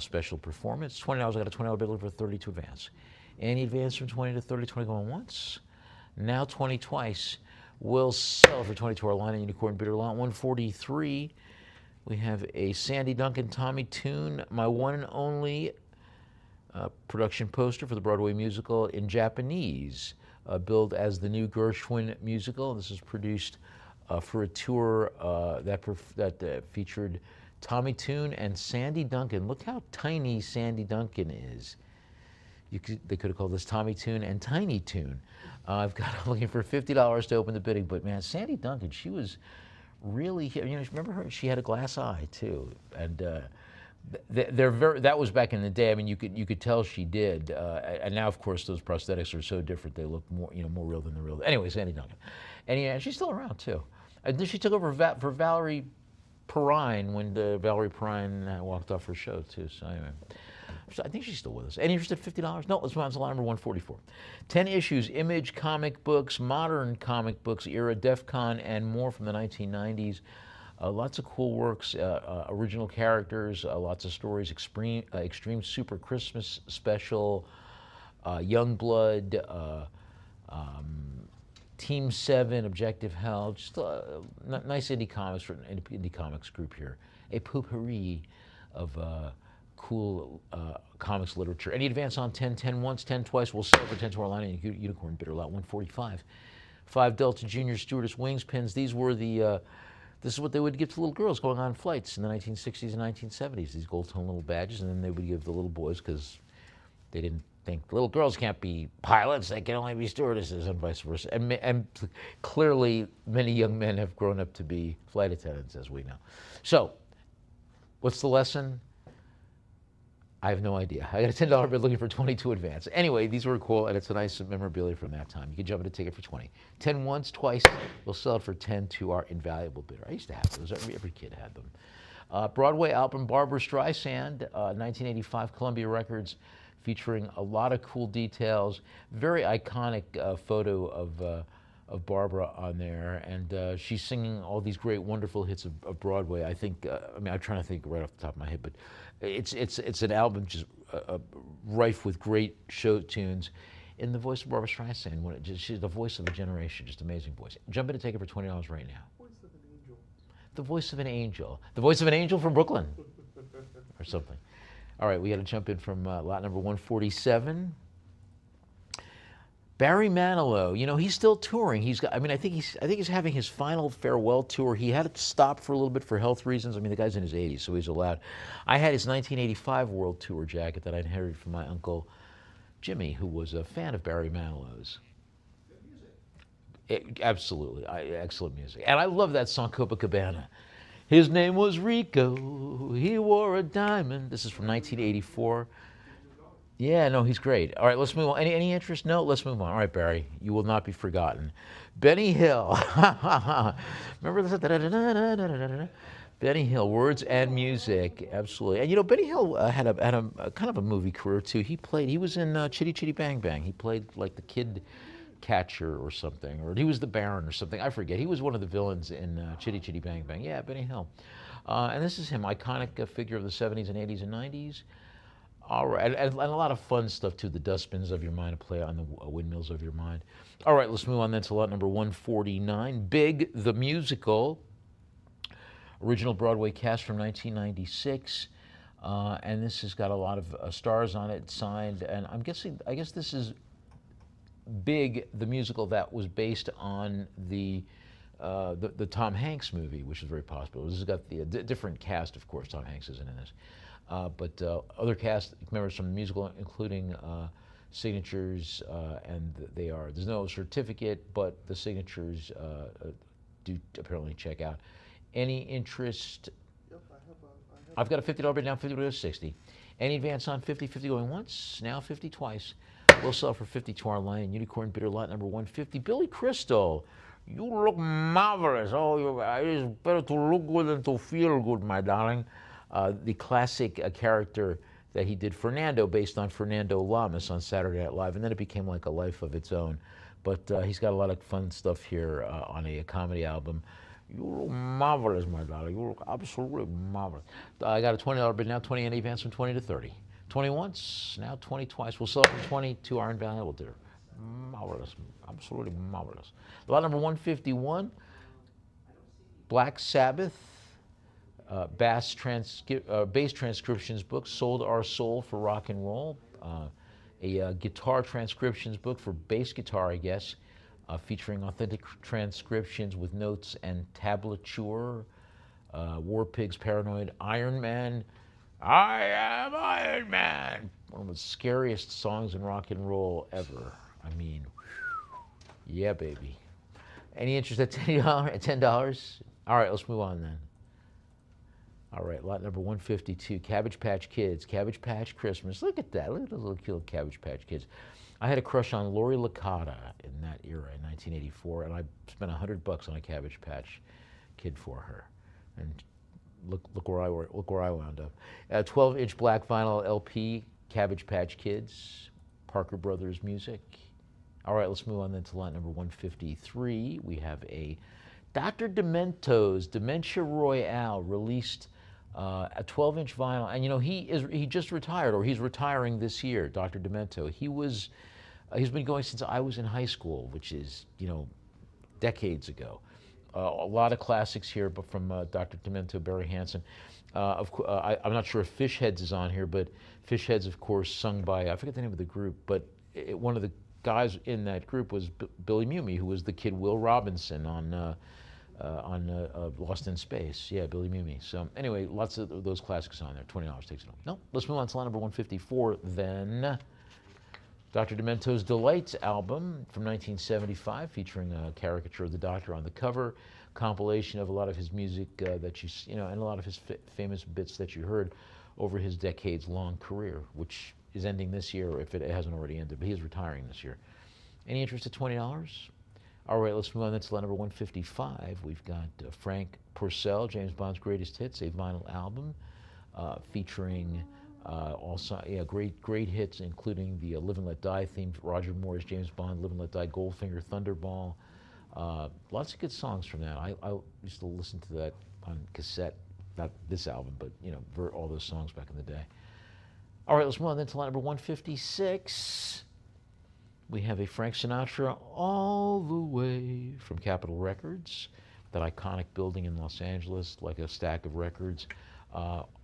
special performance. $20. I got a $20 bill for 30 to advance. Any advance from 20 to 30, 20 going once. Now 20 twice. We'll sell for 22. Our Lion and Unicorn bidder lot 143. We have a Sandy Duncan Tommy Tune, my one and only production poster for the Broadway musical in Japanese, billed as the new Gershwin musical. This is produced for a tour that featured Tommy Tune and Sandy Duncan. Look how tiny Sandy Duncan is. They could have called this Tommy Tune and Tiny Tune. I'm looking for $50 to open the bidding, but man, Sandy Duncan, she was really, remember her? She had a glass eye too, and that was back in the day. I mean, you could tell she did, and now of course those prosthetics are so different. They look more real than the real. Anyway, Sandy Duncan, and she's still around too. And then she took over for Valerie Perrine when Valerie Perrine walked off her show too. So anyway, I think she's still with us. Any interested $50? No, let's move on to line number 144. 10 issues, Image comic books, modern comic books era, Def Con, and more from the 1990s. Lots of cool works, original characters, lots of stories, Extreme Super Christmas Special, Youngblood, Team 7, Objective Hell, just nice indie comics for an indie comics group here. A potpourri of cool comics literature. Any advance on 10, 10 once, 10 twice, we'll sell for 10 to our line and Unicorn bidder lot 145. 5 Delta Junior Stewardess Wings pins. These were the, this is what they would give to little girls going on flights in the 1960s and 1970s, these gold-tone little badges, and then they would give the little boys, because they didn't think little girls can't be pilots, they can only be stewardesses, and vice versa. And clearly, many young men have grown up to be flight attendants, as we know. So, what's the lesson? I have no idea. I got a $10 bid looking for 22 advance. Anyway, these were cool, and it's a nice memorabilia from that time. You can jump in a ticket for 20. 10 once, twice. We'll sell it for 10 to our invaluable bidder. I used to have those. Every kid had them. Broadway album, Barbra Streisand, 1985, Columbia Records, featuring a lot of cool details. Very iconic photo of Barbara on there, and she's singing all these great, wonderful hits of Broadway. I think, I mean, I'm trying to think right off the top of my head, but it's an album just rife with great show tunes. In the voice of Barbra Streisand, she's the voice of a generation, just amazing voice. Jump in and take it for $20 right now. Voice of an angel. The voice of an angel. The voice of an angel from Brooklyn, or something. All right, we got to jump in from lot number 147. Barry Manilow, you know, he's still touring. He's got, I mean, I think he's having his final farewell tour. He had to stop for a little bit for health reasons. I mean, the guy's in his 80s, so he's allowed. I had his 1985 World Tour jacket that I inherited from my uncle Jimmy, who was a fan of Barry Manilow's. Absolutely, excellent music. And I love that song, Copacabana. His name was Rico, he wore a diamond. This is from 1984. Yeah, no, he's great. All right, let's move on. Any interest? No, let's move on. All right, Barry, you will not be forgotten. Benny Hill. Remember this? Benny Hill, words and music, absolutely. And you know, Benny Hill had a kind of a movie career too. He was in Chitty Chitty Bang Bang. He played like the kid catcher or something, or he was the Baron or something. I forget. He was one of the villains in Chitty Chitty Bang Bang. Yeah, Benny Hill. And this is him, iconic figure of the 70s and 80s and 90s. All right, and a lot of fun stuff too. The dustbins of your mind to play on the windmills of your mind. All right, let's move on then to lot number 149. Big the Musical. Original Broadway cast from 1996. And this has got a lot of stars on it signed. And I guess this is Big the Musical that was based on the Tom Hanks movie, which is very possible. This has got the different cast, of course. Tom Hanks isn't in this. But other cast members from the musical, including signatures, and there's no certificate, but the signatures do apparently check out. Any interest? Yep, I've got a $50 bid now, 50 to 60. Any advance on 50, 50 going once, now 50 twice. We'll sell for 50 to our Lion Unicorn bidder, lot number 150. Billy Crystal, you look marvelous. Oh, it's better to look good than to feel good, my darling. The classic character that he did, Fernando, based on Fernando Lamas on Saturday Night Live, and then it became like a life of its own. But he's got a lot of fun stuff here on a comedy album. You look marvelous, my darling. You look absolutely marvelous. I got a $20 bid now, 20 in advance from 20 to 30. 20 once, now 20 twice. We'll sell it for 20 to our invaluable bidder. Marvelous, absolutely marvelous. Lot number 151, Black Sabbath. Bass transcriptions book, Sold Our Soul for Rock and Roll. A guitar transcriptions book for bass guitar, I guess, featuring authentic transcriptions with notes and tablature. War Pigs, Paranoid, Iron Man. I am Iron Man. One of the scariest songs in rock and roll ever. I mean, yeah, baby. Any interest at $10? All right, let's move on then. All right, lot number 152, Cabbage Patch Kids, Cabbage Patch Christmas. Look at that. Look at those little cute Cabbage Patch Kids. I had a crush on Lori Licata in that era, in 1984, and I spent $100 on a Cabbage Patch Kid for her. And look where I wound up. A 12-inch black vinyl LP, Cabbage Patch Kids, Parker Brothers music. All right, let's move on then to lot number 153. We have a Dr. Demento's Dementia Royale, released a 12-inch vinyl, and you know he just retired, or he's retiring this year. Dr. Demento. He's been going since I was in high school, which is decades ago. A lot of classics here, but from Dr. Demento, Barry Hansen. I'm not sure if Fish Heads is on here, but Fish Heads, of course, sung by I forget the name of the group, but one of the guys in that group was Billy Mumy, who was the kid Will Robinson on Lost in Space. Yeah, Billy Mumy. So anyway, lots of those classics on there. $20 takes it home. No, let's move on to line number 154 then. Dr. Demento's Delights album from 1975, featuring a caricature of the Doctor on the cover. compilation of a lot of his music that you know, and a lot of his famous bits that you heard over his decades-long career, which is ending this year if it hasn't already ended, but he's retiring this year. Any interest at $20? All right, let's move on then to lot number 155. We've got Frank Purcell, James Bond's Greatest Hits, a vinyl album featuring also great hits, including the Live and Let Die theme, Roger Moore's James Bond, Live and Let Die, Goldfinger, Thunderball. Lots of good songs from that. I used to listen to that on cassette, not this album, but you know, all those songs back in the day. All right, let's move on then to lot number 156. We have a Frank Sinatra, All the Way from Capitol Records, that iconic building in Los Angeles, like a stack of records.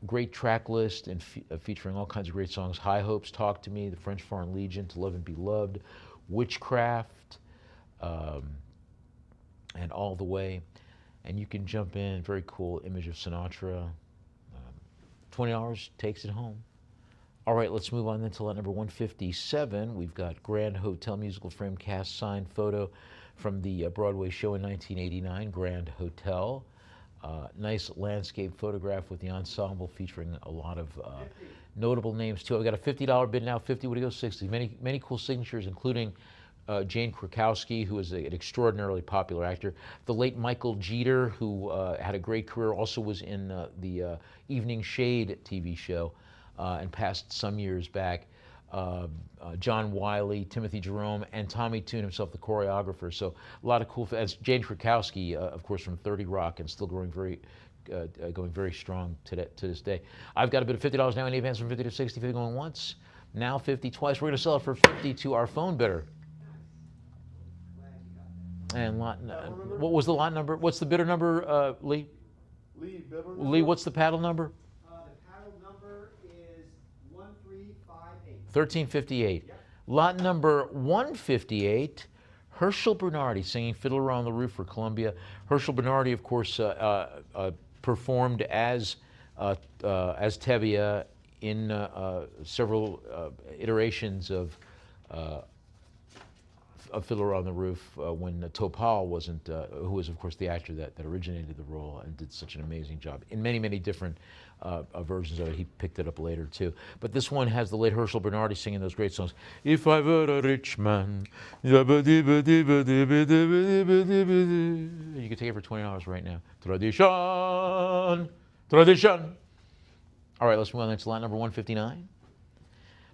Great track list and featuring all kinds of great songs. High Hopes, Talk to Me, The French Foreign Legion, To Love and Be Loved, Witchcraft, and All the Way. And you can jump in, very cool image of Sinatra. $20 takes it home. All right, let's move on then to lot number 157. We've got Grand Hotel musical frame cast signed photo from the Broadway show in 1989, Grand Hotel. Nice landscape photograph with the ensemble featuring a lot of notable names too. I've got a $50 bid now, 50 would go 60. Many cool signatures, including Jane Krakowski, who is an extraordinarily popular actor. The late Michael Jeter, who had a great career, also was in the Evening Shade TV show. And passed some years back. John Wiley, Timothy Jerome, and Tommy Tune himself, the choreographer. So a lot of cool. As Jane Krakowski, of course, from 30 Rock, and still going very strong to this day. I've got a bid of $50 now in advance from 50 to 60. 50 going once. Now 50 twice. We're going to sell it for 50 to our phone bidder. And what was the lot number? What's the bidder number, Lee? Lee, what's the paddle number? 1358. Yep. Lot number 158, Herschel Bernardi singing Fiddler on the Roof for Columbia. Herschel Bernardi, of course, performed as Tevye in several iterations of Fiddler on the Roof when Topal wasn't, who was, of course, the actor that originated the role and did such an amazing job. In many different versions of it. He picked it up later, too. But this one has the late Herschel Bernardi singing those great songs. If I were a rich man. You can take it for $20 right now. Tradition. Tradition. All right, let's move on to lot number 159.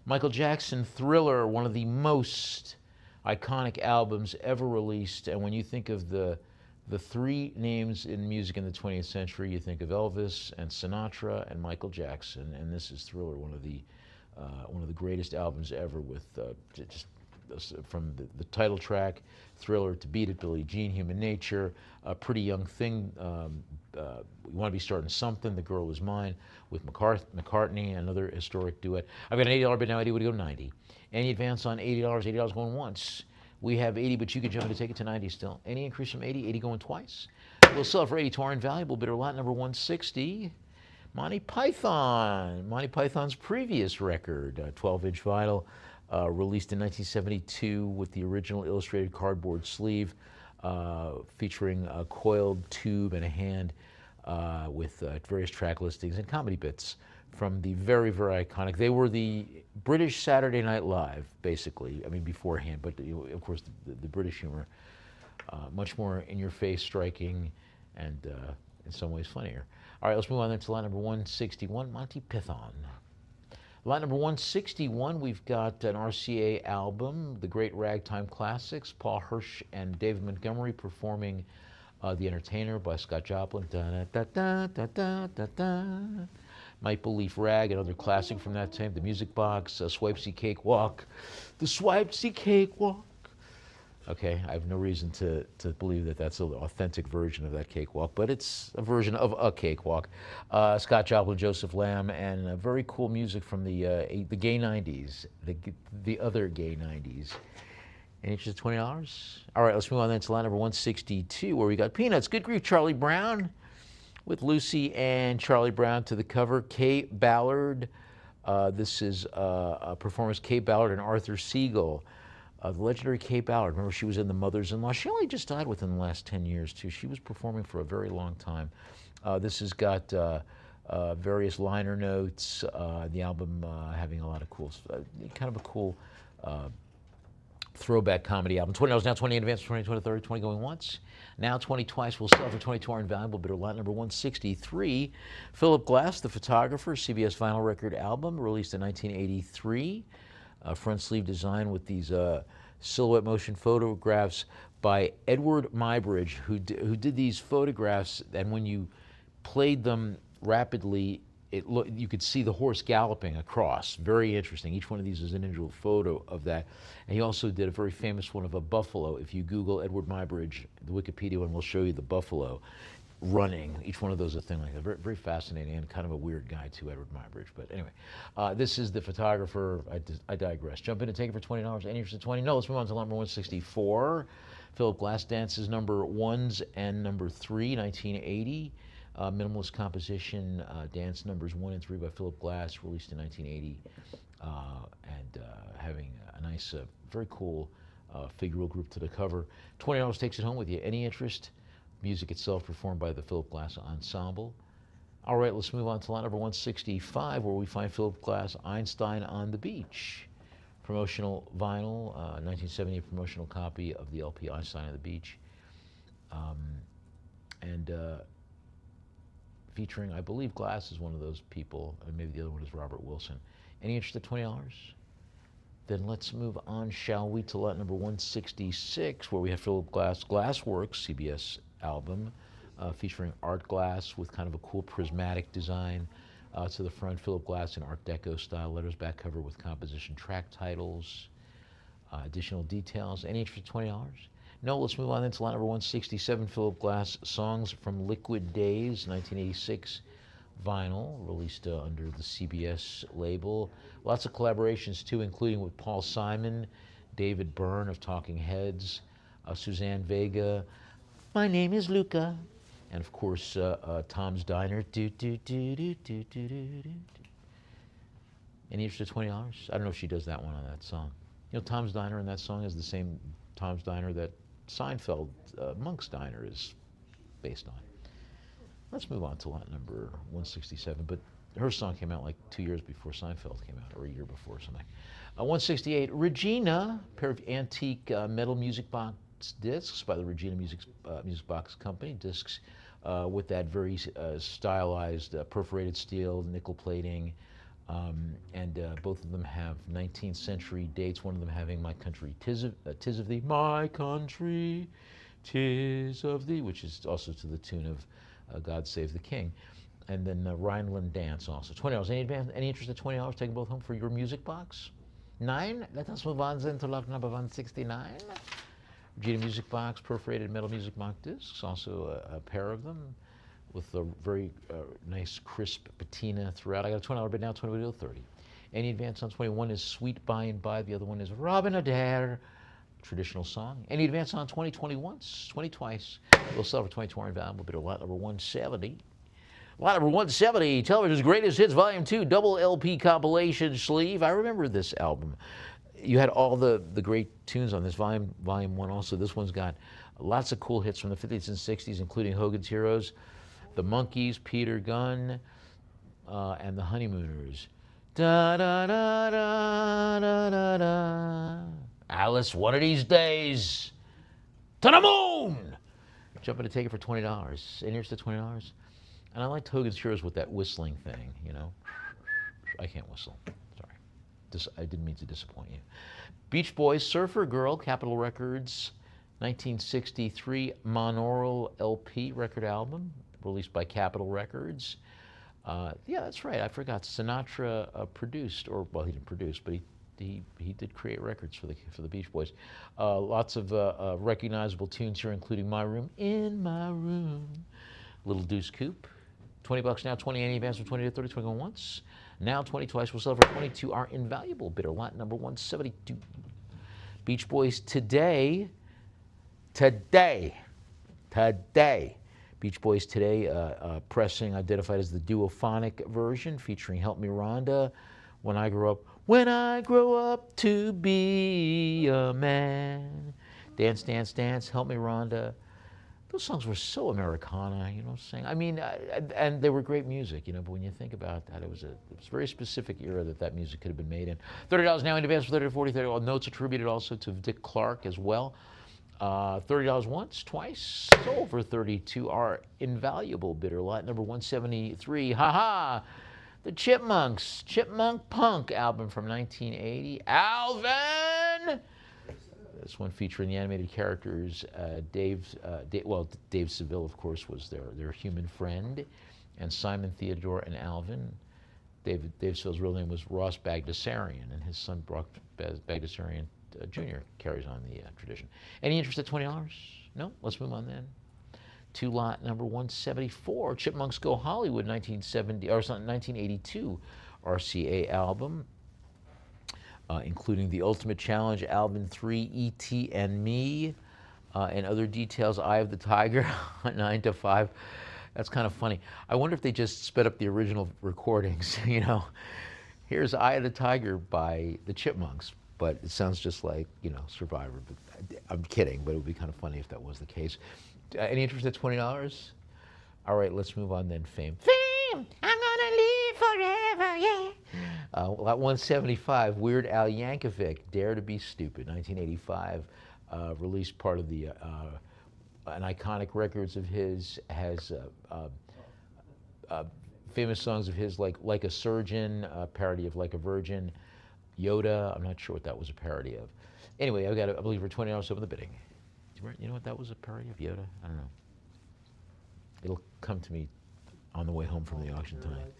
Michael Jackson, Thriller, one of the most iconic albums ever released. And when you think of the three names in music in the 20th century, you think of Elvis and Sinatra and Michael Jackson, and this is Thriller, one of the greatest albums ever, with just from the title track, Thriller, to Beat It, Billie Jean, Human Nature, A Pretty Young Thing, We Want to Be Starting Something, The Girl Is Mine, with McCartney, another historic duet. I've got an $80 bid now. 80 would go 90. Any advance on $80? $80 going once. We have 80, but you can jump in to take it to 90 still. Any increase from 80? 80 going twice. We'll sell it for 80 to our invaluable bidder. Lot number 160, Monty Python. Monty Python's previous record, 12-inch vinyl, released in 1972 with the original illustrated cardboard sleeve, featuring a coiled tube and a hand with various track listings and comedy bits from the very iconic. They were the British Saturday Night Live, basically. I mean, beforehand, but of course the British humor, much more in your face, striking, and in some ways funnier. All right, let's move on then to lot number 161, Monty Python. Lot number 161, we've got an RCA album, The Great Ragtime Classics, Paul Hirsch and David Montgomery performing The Entertainer by Scott Joplin. Da, da, da, da, da, da, da. Maple Leaf Rag, another classic from that time. The Music Box, Swipesy Cakewalk. The Swipesy Cakewalk. Okay, I have no reason to believe that that's an authentic version of that cakewalk, but it's a version of a cakewalk. Scott Joplin, Joseph Lamb, and very cool music from the gay 90s, the other gay 90s. Any interest at $20? All right, let's move on then to line number 162, where we got Peanuts. Good grief, Charlie Brown, with Lucy and Charlie Brown to the cover. Kay Ballard. This is a performance, Kay Ballard and Arthur Siegel. The legendary Kate Ballard. Remember, she was in The Mothers-in-Law. She only just died within the last 10 years, too. She was performing for a very long time. This has got various liner notes. The album having a lot of cool, kind of a cool throwback comedy album. $20 now, 20 in advance, 20, 20, 30, 20 going once. Now 20 twice, we'll sell for 22 are invaluable, bitter lot number 163. Philip Glass, the photographer, CBS vinyl record album, released in 1983. Front sleeve design with these silhouette motion photographs by Edward Muybridge, who did these photographs, and when you played them rapidly, you could see the horse galloping across. Very interesting. Each one of these is an individual photo of that. And he also did a very famous one of a buffalo. If you Google Edward Muybridge, the Wikipedia one will show you the buffalo running. Each one of those is a thing like that. Very, very fascinating and kind of a weird guy too, Edward Muybridge. But anyway, this is the photographer. I digress. Jump in and take it for $20. Any interest at 20? No, let's move on to number 164. Philip Glass Dances number 1s and number 3, 1980. Minimalist composition, dance numbers 1 and 3 by Philip Glass, released in 1980, and having a nice, very cool figural group to the cover. $20 takes it home with you. Any interest? Music itself performed by the Philip Glass Ensemble. All right, let's move on to lot number 165, where we find Philip Glass, Einstein on the Beach. Promotional vinyl, 1970 promotional copy of the LP Einstein on the Beach. Featuring, I believe Glass is one of those people, and maybe the other one is Robert Wilson. Any interest at $20? Then let's move on, shall we, to lot number 166, where we have Philip Glass, Glassworks, CBS album, featuring art glass with kind of a cool prismatic design to the front. Philip Glass in Art Deco style, letters back cover with composition track titles, additional details. Any interest at $20? No, let's move on then to lot number 167, Philip Glass, Songs from Liquid Days, 1986 vinyl, released under the CBS label. Lots of collaborations too, including with Paul Simon, David Byrne of Talking Heads, Suzanne Vega, My Name is Luca, and of course Tom's Diner. Any interest at $20? I don't know if she does that one on that song. You know, Tom's Diner in that song is the same Tom's Diner that Seinfeld, Monk's Diner is based on. Let's move on to lot number 167, but her song came out like 2 years before Seinfeld came out, or a year before or something. 168, Regina, a pair of antique metal music box discs by the Regina Music Box Company, discs with that very stylized perforated steel, nickel plating, and both of them have 19th century dates, one of them having My Country, 'Tis of Thee, My Country, 'Tis of Thee, which is also to the tune of God Save the King. And then Rhineland Dance also. $20. Any interest at $20? Take them both home for your music box. 9. Let us move on then to lot number 169. Regina Music Box, perforated metal music box discs, also a pair of them, with a very nice crisp patina throughout. I got a $20 bid now, 20 to 30. Any advance on 21 is Sweet By and By. The other one is Robin Adair, traditional song. Any advance on 20, 20 once, 20 twice. We'll sell for 22 invaluable bid, lot number 170. Lot number 170, Television's Greatest Hits, Volume 2, double LP compilation sleeve. I remember this album. You had all the great tunes on this, Volume 1 also. This one's got lots of cool hits from the 50s and 60s, including Hogan's Heroes, The Monkees, Peter Gunn, and the Honeymooners. Da da da da da da da. Alice, one of these days, to the moon. Jumping to take it for $20. Any interest at $20? And I liked Hogan's Heroes with that whistling thing, you know. I can't whistle. Sorry. I didn't mean to disappoint you. Beach Boys, Surfer Girl, Capitol Records, 1963 monaural LP record album, released by Capitol Records. Yeah, that's right. I forgot. Sinatra produced, or well, he didn't produce, but he did create records for the Beach Boys. Lots of recognizable tunes here, including My Room, In My Room, Little Deuce Coupe. $20 now, 20 any advance from 20 to 30, 20 going once. Now 20 twice, we'll sell for 22 are invaluable bidder. Lot number 172. Beach Boys today. Beach Boys Today, pressing identified as the duophonic version featuring Help Me Rhonda, When I grow up to be a man. Dance, dance, dance, help me, Rhonda. Those songs were so Americana, you know what I'm saying? I mean, and they were great music, you know, but when you think about that, it was a very specific era that music could have been made in. $30 now in advance for 30 to 40, 30. Notes attributed also to Dick Clark as well. $30 once, twice, over 32 are invaluable bidder lot number 173. Ha! The Chipmunks, Chipmunk Punk album from 1980. Alvin! This one featuring the animated characters. Dave Seville, of course, was their human friend, and Simon Theodore and Alvin. Dave Seville's real name was Ross Bagdasarian, and his son Brock Bagdasarian Jr. carries on the tradition. Any interest at $20? No? Let's move on then. To lot number 174, Chipmunks Go Hollywood, 1982 RCA album. Including the Ultimate Challenge, Album 3, E.T. and Me, and other details. Eye of the Tiger, 9 to 5. That's kind of funny. I wonder if they just sped up the original recordings, you know. Here's Eye of the Tiger by the Chipmunks, but it sounds just like, you know, Survivor. But I'm kidding, but it would be kind of funny if that was the case. Any interest at $20? All right, let's move on then. Fame. Fame! I'm gonna live forever, yeah. Lot 175, Weird Al Yankovic, Dare to Be Stupid, 1985, released part of the an iconic records of his, has famous songs of his like a Surgeon, a parody of Like a Virgin, Yoda. I'm not sure what that was a parody of. Anyway, I believe for $20 over the bidding. You know what that was a parody of Yoda? I don't know. It'll come to me on the way home from the auction tonight.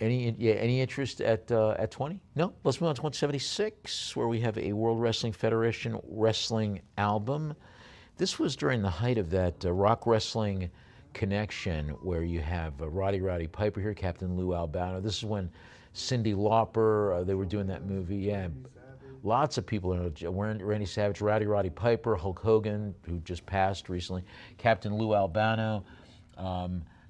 Any interest at 20? No? Let's move on to 176, where we have a World Wrestling Federation wrestling album. This was during the height of that rock wrestling connection, where you have Roddy Piper here, Captain Lou Albano. This is when Cyndi Lauper, they were doing that movie. Yeah, lots of people. Randy Savage, Roddy Piper, Hulk Hogan, who just passed recently, Captain Lou Albano.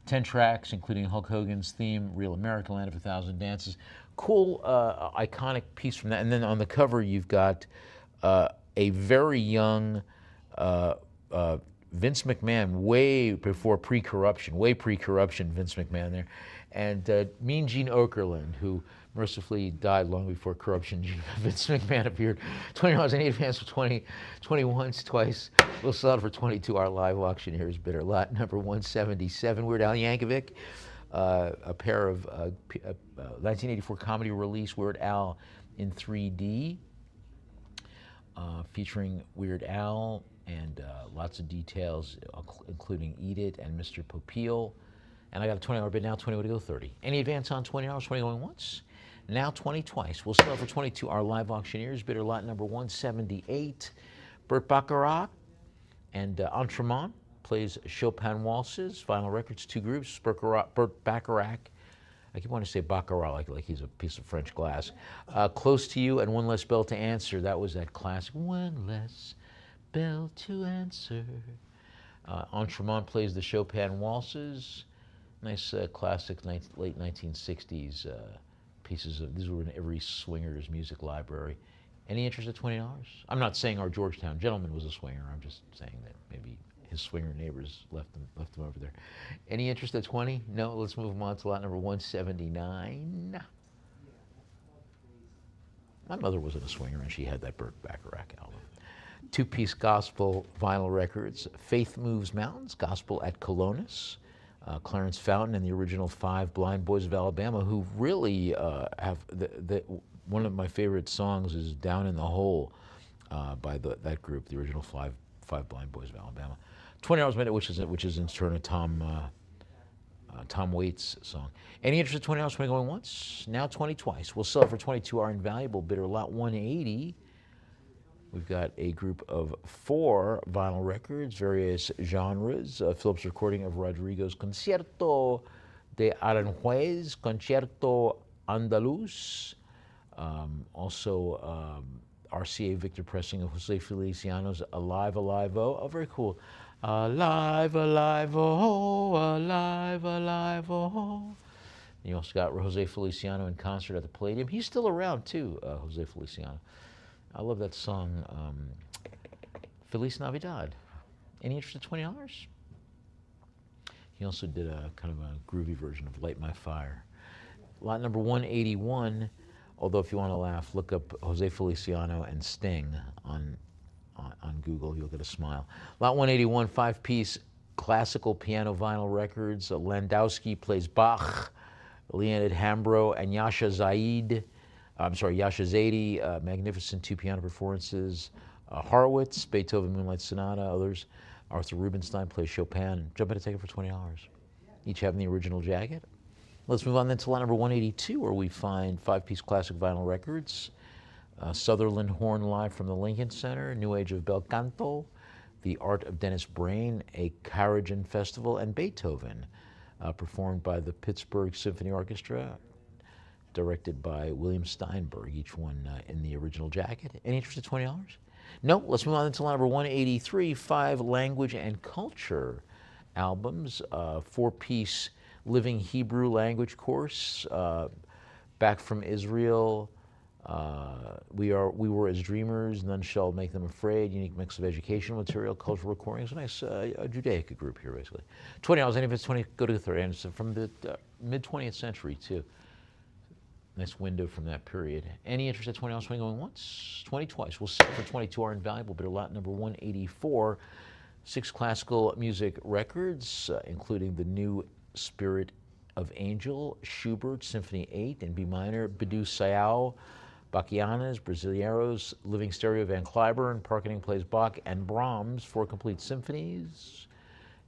10 tracks, including Hulk Hogan's theme, Real America, Land of a Thousand Dances. Cool, iconic piece from that. And then on the cover, you've got a very young Vince McMahon, way before pre-corruption, Vince McMahon there. And Mean Gene Okerlund, who mercifully died long before corruption. Vince McMahon appeared. $20 in advance for 21 twice. We'll sell it for 22. Our live auctioneer's bidder. Lot number 177. Weird Al Yankovic. A pair of 1984 comedy release, Weird Al in 3D, featuring Weird Al and lots of details, including Eat It and Mr. Popeil. And I got a $20 bid now, 20 to go, 30. Any advance on $20, 20 going once? Now 20 twice. We'll sell for 22. Our live auctioneers bidder, lot number 178. Burt Bacharach and Entremont plays Chopin waltzes. Vinyl records, two groups. Burt Bacharach. I keep wanting to say Baccarat like he's a piece of French glass. Close to You and One Less Bell to Answer. That was that classic. One Less Bell to Answer. Entremont plays the Chopin waltzes. Nice classic late 1960s pieces of, these were in every swinger's music library. Any interest at $20? I'm not saying our Georgetown gentleman was a swinger. I'm just saying that maybe his swinger neighbors left him over there. Any interest at 20? No, let's move on to lot number 179. My mother wasn't a swinger, and she had that Burt Bacharach album. Two-piece gospel vinyl records, Faith Moves Mountains, gospel at Colonus. Clarence Fountain and the original Five Blind Boys of Alabama, who really have one of my favorite songs is Down in the Hole by that group, the original Five Blind Boys of Alabama. $20 a minute, which is in turn a Tom Waits song. Any interest at $20, 20 going once? Now 20 twice. We'll sell it for 22. Our invaluable bidder, lot 180. We've got a group of 4 vinyl records, various genres. Phillips recording of Rodrigo's Concierto de Aranjuez, Concierto Andaluz. Also, RCA Victor pressing of Jose Feliciano's Alive, Alive, Oh. Very cool. Alive, Alive, Oh, Alive, Alive, Oh. And you also got Jose Feliciano in concert at the Palladium. He's still around too, Jose Feliciano. I love that song, Feliz Navidad. Any interest at $20? He also did a kind of a groovy version of Light My Fire. Lot number 181, although if you want to laugh, look up Jose Feliciano and Sting on Google. You'll get a smile. Lot 181, 5-piece classical piano vinyl records. Landowski plays Bach, Leonid Hambro and Yasha Zaidi, magnificent 2 piano performances. Horowitz, Beethoven Moonlight Sonata, others. Arthur Rubinstein plays Chopin. Jump in to take it for $20. Each having the original jacket. Let's move on then to lot number 182, where we find 5-piece classic vinyl records. Sutherland Horn Live from the Lincoln Center, New Age of Bel Canto, The Art of Dennis Brain, A Karajan Festival, and Beethoven, performed by the Pittsburgh Symphony Orchestra, directed by William Steinberg, each one in the original jacket. Any interest at $20? No, let's move on to number 183, 5 language and culture albums, 4-piece Living Hebrew Language course, Back from Israel, We Were as Dreamers, None Shall Make Them Afraid, unique mix of educational material, cultural recordings, a nice Judaica group here, basically. $20, any of it's 20, go to 30, and it's from the mid-20th century, too. Nice window from that period. Any interest at $20, 20 going once, 20 twice. We'll set for 22 are invaluable, but a lot number 184, 6 classical music records, including the New Spirit of Angel, Schubert, Symphony 8 in B minor, Bedu Sayao, Bachianas, Brasileiros, Living Stereo, Van Cliburn, Parkening plays Bach, and Brahms, 4 complete symphonies.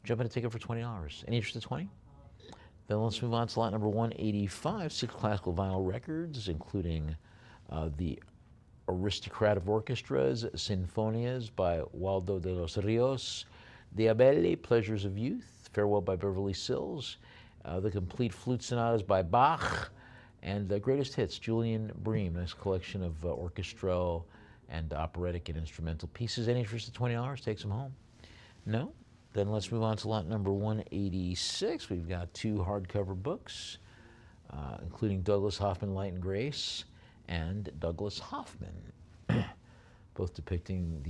Jump in a ticket for $20. Any interest at 20? Then let's move on to lot number 185, 6 classical vinyl records, including the Aristocrat of Orchestras, Sinfonias by Waldo de los Rios, Diabelli, Pleasures of Youth, Farewell by Beverly Sills, the Complete Flute Sonatas by Bach, and the Greatest Hits, Julian Bream, nice collection of orchestral and operatic and instrumental pieces. Any interest at $20? Takes them home. No? Then let's move on to lot number 186. We've got 2 hardcover books, including Douglas Hoffman, Light and Grace, and Douglas Hoffman, both depicting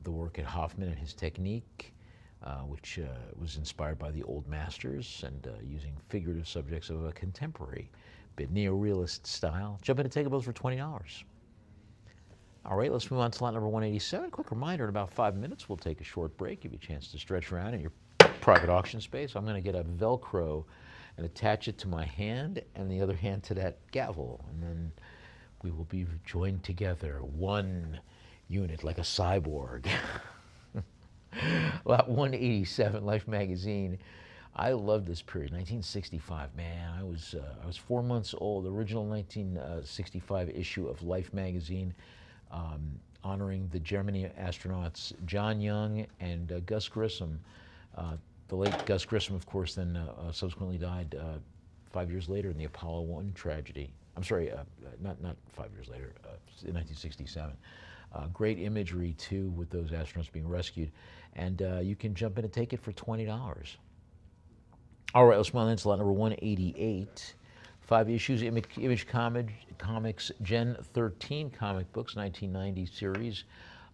the work at Hoffman and his technique, which was inspired by the old masters and using figurative subjects of a contemporary, bit neo-realist style. Jump in and take both for $20. All right, let's move on to lot number 187. Quick reminder, in about 5 minutes, we'll take a short break, give you a chance to stretch around in your private auction space. I'm going to get a Velcro and attach it to my hand and the other hand to that gavel, and then we will be joined together, one unit, like a cyborg. Lot 187, Life magazine. I love this period, 1965. Man, I was 4 months old. Original 1965 issue of Life magazine, honoring the Gemini astronauts John Young and Gus Grissom. The late Gus Grissom, of course, then subsequently died 5 years later in the Apollo 1 tragedy. I'm sorry, not 5 years later, in 1967. Great imagery, too, with those astronauts being rescued. And you can jump in and take it for $20. All right, let's move on to lot number 188. 5 issues, Image Comics Gen 13 comic books, 1990 series.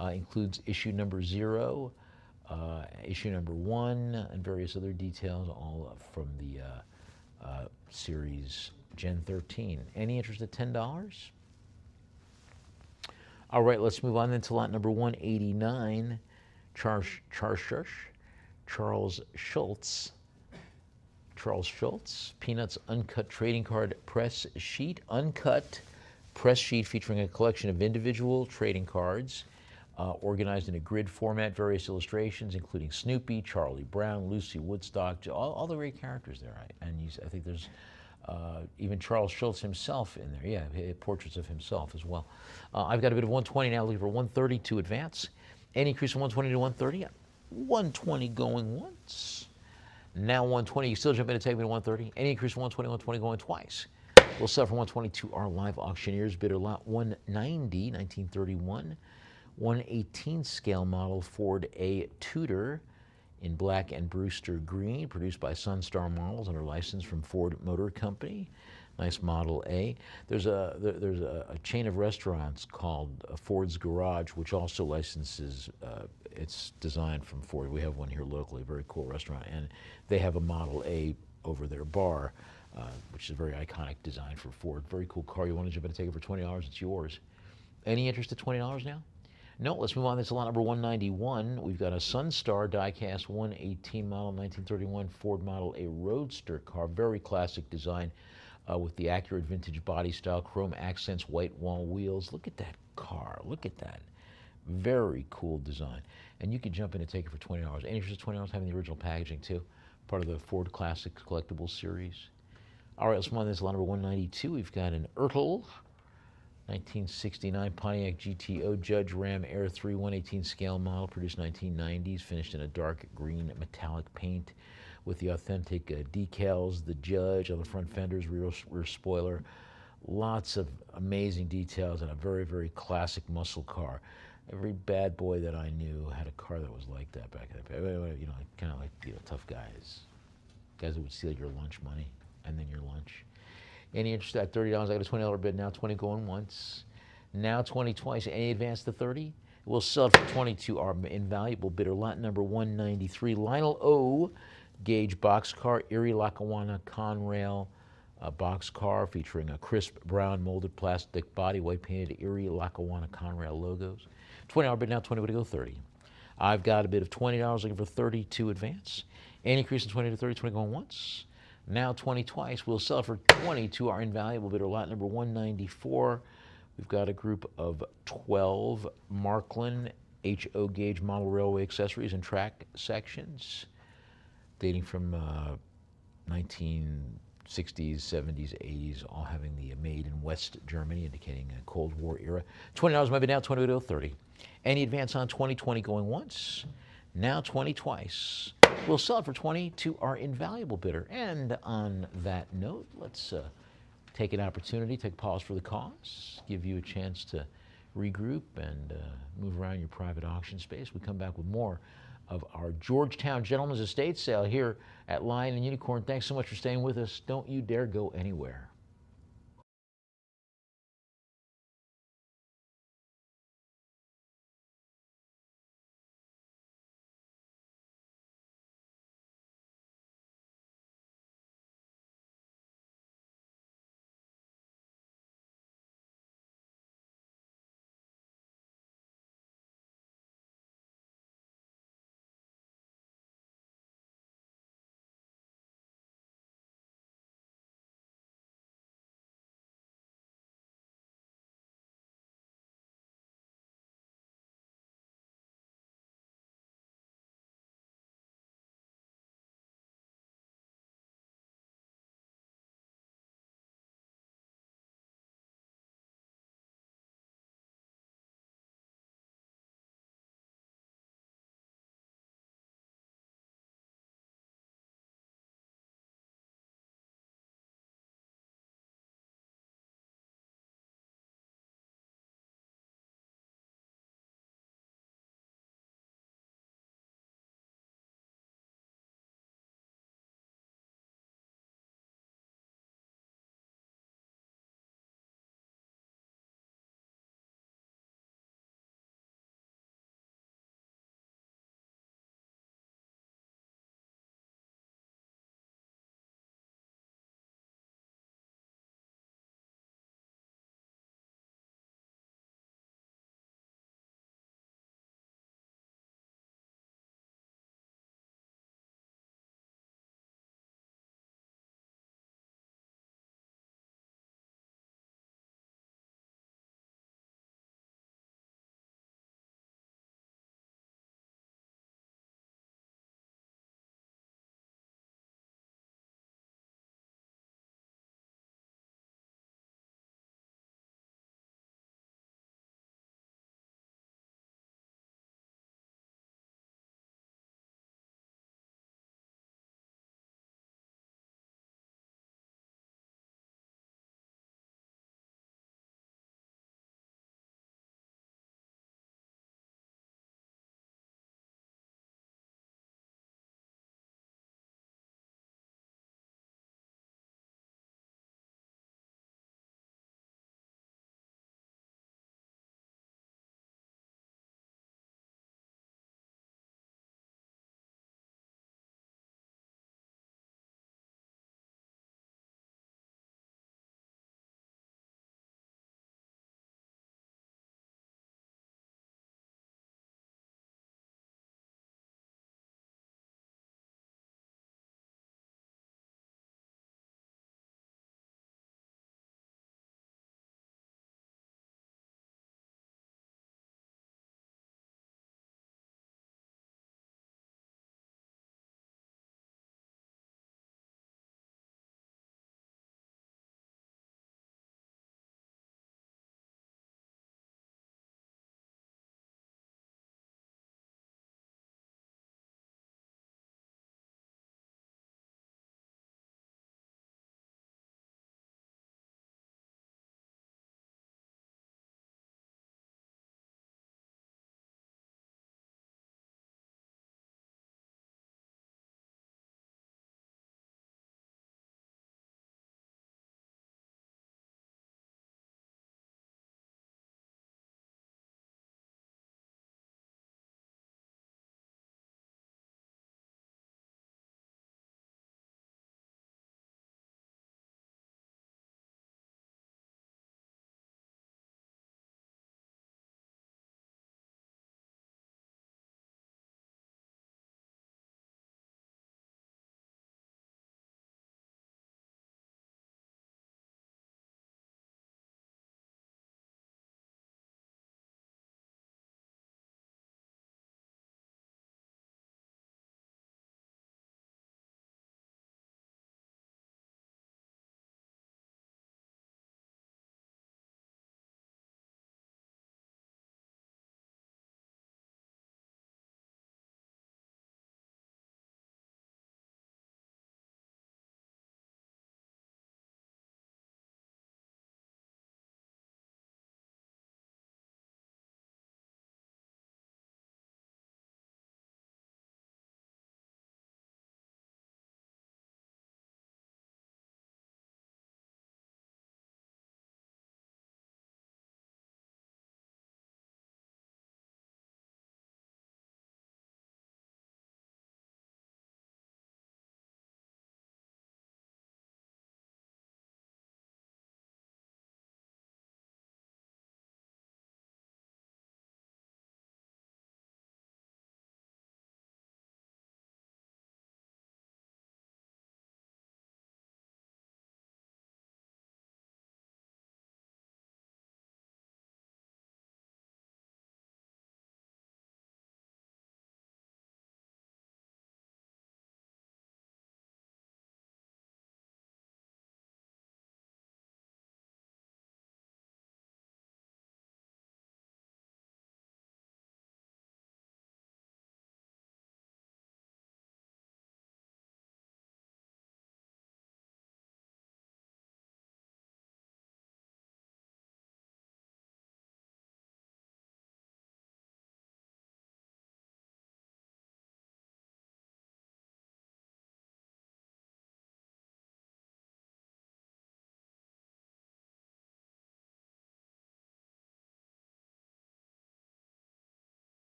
Includes issue number 0, issue number 1, and various other details, all from the series Gen 13. Any interest at $10? All right, let's move on then to lot number 189. Charles Schultz, Peanuts Uncut Trading Card Press Sheet. Uncut press sheet featuring a collection of individual trading cards organized in a grid format, various illustrations, including Snoopy, Charlie Brown, Lucy Woodstock, all the great characters there. And I think there's even Charles Schultz himself in there. Yeah, portraits of himself as well. I've got a bit of 120 now, looking for 130 to advance. Any increase from 120 to 130? 120 going once. Now 120, you still jump in and take me to 130. Any increase from 120, 120 going twice. We'll sell from 120 to our live auctioneers. Bidder lot 190, 1931. 118 scale model Ford A Tudor in black and Brewster green, produced by Sunstar Models under license from Ford Motor Company. Nice Model A. There's a chain of restaurants called Ford's Garage, which also licenses. It's designed from Ford. We have one here locally, a very cool restaurant, and they have a Model A over their bar, which is a very iconic design for Ford. Very cool car. You want to jump in and take it for $20? It's yours. Any interest at $20 now? No, let's move on. This is lot number 191. We've got a Sunstar diecast 118 model, 1931 Ford Model A Roadster car. Very classic design with the accurate vintage body style, chrome accents, white wall wheels. Look at that car. Look at that. Very cool design. And you can jump in and take it for $20. Any interest at $20 having the original packaging too? Part of the Ford Classics Collectibles series. All right, let's move on. This is lot number 192. We've got an Ertl 1969 Pontiac GTO Judge Ram Air 3 118 scale model, produced 1990s, finished in a dark green metallic paint with the authentic decals, the Judge on the front fenders, rear spoiler. Lots of amazing details and a very, very classic muscle car. Every bad boy that I knew had a car that was like that back in the day. You know, kind of like, you know, tough guys. Guys that would steal your lunch money and then your lunch. Any interest at $30? I got a $20 bid now, 20 going once. Now 20 twice. Any advance to 30? We'll sell it for 22. Our invaluable bidder, lot number 193, Lionel O. Gauge boxcar, Erie Lackawanna Conrail boxcar featuring a crisp brown molded plastic body, white painted Erie Lackawanna Conrail logos. $20 bid now, 20 way to go, 30. I've got a bid of $20 looking for 32 advance. Any increase in 20 to 30, 20 going once. Now 20 twice. We'll sell for 20 to our invaluable bidder, lot number 194. We've got a group of 12 Marklin HO gauge model railway accessories and track sections dating from 1960s, 70s, 80s, all having the made in West Germany, indicating a Cold War era. $20 my bid now, 20 to 30. Any advance on 20, 20 going once. Now 20 twice. We'll sell it for 20 to our invaluable bidder. And on that note, let's take an opportunity, take a pause for the cause, give you a chance to regroup and move around your private auction space. We come back with more of our Georgetown Gentlemen's Estate sale here at Lion and Unicorn. Thanks so much for staying with us. Don't you dare go anywhere.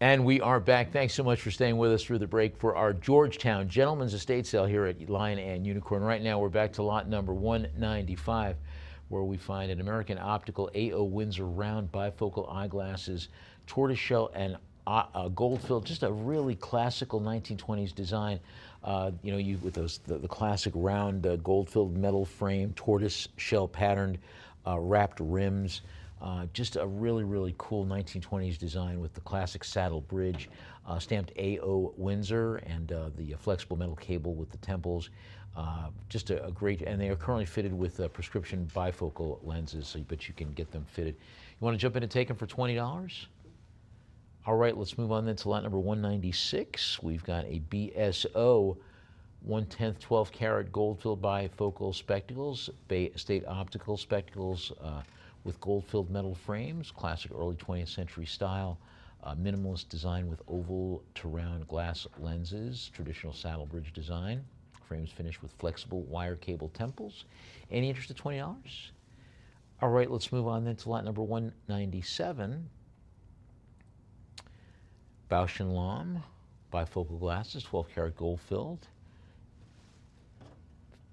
And we are back. Thanks so much for staying with us through the break for our Georgetown Gentleman's Estate Sale here at Lion and Unicorn. Right now, we're back to lot number 195, where we find an American Optical A.O. Windsor round bifocal eyeglasses, tortoiseshell and gold-filled, just a really classical 1920s design. With the classic round gold-filled metal frame, tortoiseshell patterned wrapped rims. Just a really, really cool 1920s design with the classic saddle bridge, stamped A.O. Windsor, and the flexible metal cable with the temples. Just a great, and they are currently fitted with prescription bifocal lenses, but you can get them fitted. You want to jump in and take them for $20? All right, let's move on then to lot number 196. We've got a BSO 1/10 12 karat gold-filled bifocal spectacles, Bay State Optical spectacles with gold-filled metal frames, classic early 20th century style, minimalist design with oval to round glass lenses, traditional saddle bridge design, frames finished with flexible wire cable temples. Any interest at $20? All right, let's move on then to lot number 197. Bausch & Lomb, bifocal glasses, 12 karat gold filled.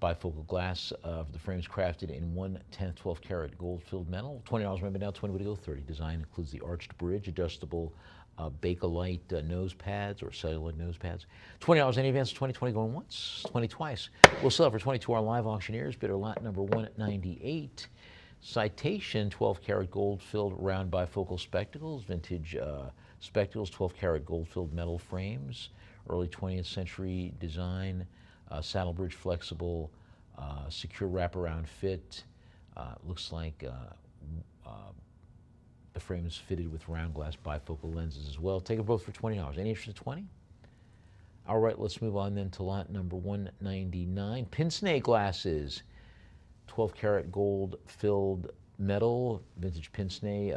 Bifocal glass of the frames crafted in 1/10 12 karat gold filled metal. $20, remember now, 20 would go 30. Design includes the arched bridge, adjustable Bakelite nose pads or celluloid nose pads. $20, any advance, 20 going once, 20 twice. We'll sell it for 22 our live auctioneers. Bidder lot number 198. Citation 12 karat gold filled round bifocal spectacles, vintage spectacles, 12 karat gold filled metal frames, early 20th century design, saddle bridge flexible, secure wraparound fit. Looks like the frame is fitted with round glass bifocal lenses as well. Take them both for $20. Any interest at 20? All right, let's move on then to lot number 199. Pince-nez glasses, 12 karat gold filled metal, vintage pince-nez,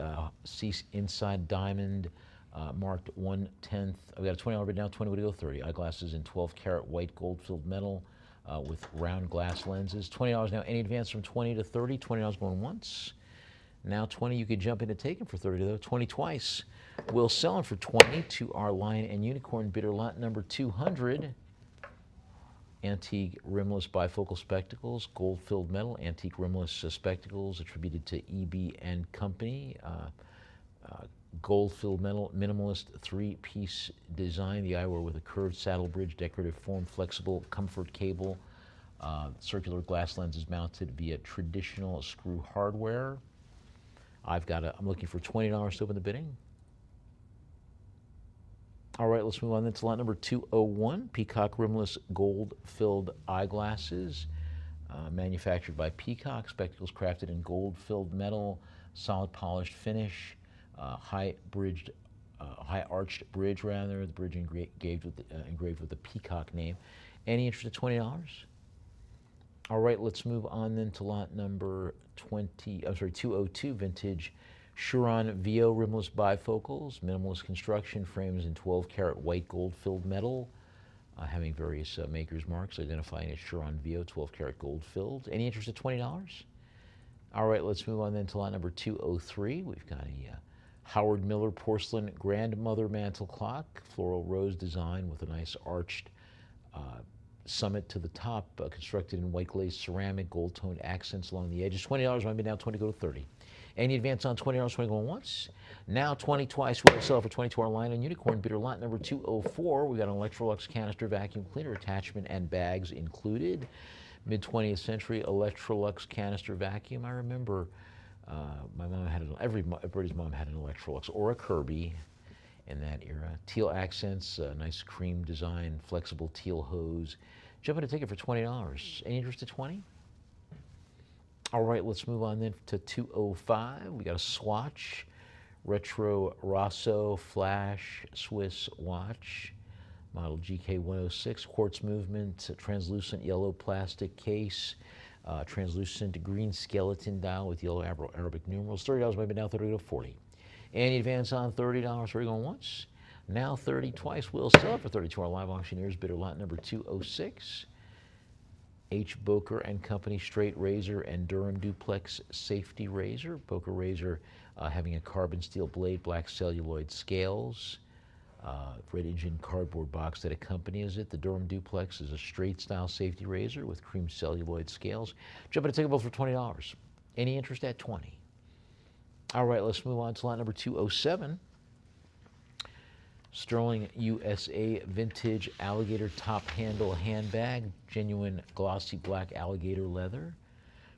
inside diamond, marked 1/10. I've got a $20 bid now, 20 would go 30. Eyeglasses in 12 karat white gold filled metal with round glass lenses. $20 now, any advance from 20 to 30, $20 going once. Now 20, you could jump in and take them for 30 though, 20 twice. We'll sell them for 20 to our Lion and Unicorn bidder lot number 200. Antique rimless bifocal spectacles, gold-filled metal, antique rimless spectacles attributed to E.B. and Company. Gold-filled metal, minimalist three-piece design. The eyewear with a curved saddle bridge, decorative form, flexible comfort cable, circular glass lenses mounted via traditional screw hardware. I'm looking for $20 to open the bidding. All right, let's move on then to lot number 201, Peacock rimless gold-filled eyeglasses, manufactured by Peacock, spectacles crafted in gold-filled metal, solid polished finish, high arched bridge rather, the bridge engraved with the Peacock name. Any interest at $20? All right, let's move on then to lot number 202, vintage Chiron VO rimless bifocals, minimalist construction, frames in 12 karat white gold filled metal, having various maker's marks identifying as Chiron VO 12 karat gold filled. Any interest at $20? All right, let's move on then to lot number 203. We've got a Howard Miller porcelain grandmother mantle clock, floral rose design with a nice arched summit to the top, constructed in white glazed ceramic, gold toned accents along the edges. $20, might be now 20 go to 30. Any advance on $20, 20 going once. Now 20 twice. We'll sell for 22 our Lion and Unicorn bidder lot number 204. We got an Electrolux canister vacuum cleaner attachment and bags included. Mid 20th century Electrolux canister vacuum. I remember my mom had everybody's mom had an Electrolux or a Kirby in that era. Teal accents, nice cream design, flexible teal hose. Jump in a ticket for $20. Any interest at 20? All right, let's move on then to 205. We got a Swatch Retro Rosso Flash Swiss watch, model GK106, quartz movement, translucent yellow plastic case, translucent green skeleton dial with yellow Arabic numerals. $30, maybe now 30 to 40. Any advance on $30, 30 going once. Now 30 twice. We'll sell it for 32 our live auctioneers bidder lot number 206. H. Boker and Company straight razor and Durham duplex safety razor. Boker razor having a carbon steel blade, black celluloid scales. Red engine cardboard box that accompanies it. The Durham Duplex is a straight style safety razor with cream celluloid scales. Jumping to take for $20. Any interest at 20? All right, let's move on to lot number 207. Sterling USA Vintage Alligator Top Handle Handbag, genuine glossy black alligator leather,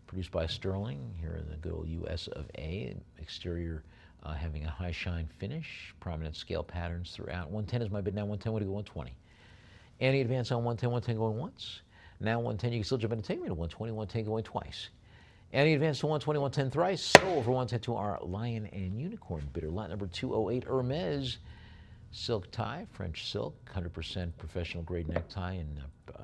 produced by Sterling here in the good old US of A. Exterior having a high shine finish, prominent scale patterns throughout. 110 is my bid now. 110 would go 120. Any advance on 110? 110 going once. Now 110, you can still jump in and take me to 120. 110 going twice. Any advance to 120? 110 thrice. Sold for 110 to our Lion and Unicorn bidder. Lot number 208, Hermes silk tie, French silk, 100% professional grade necktie and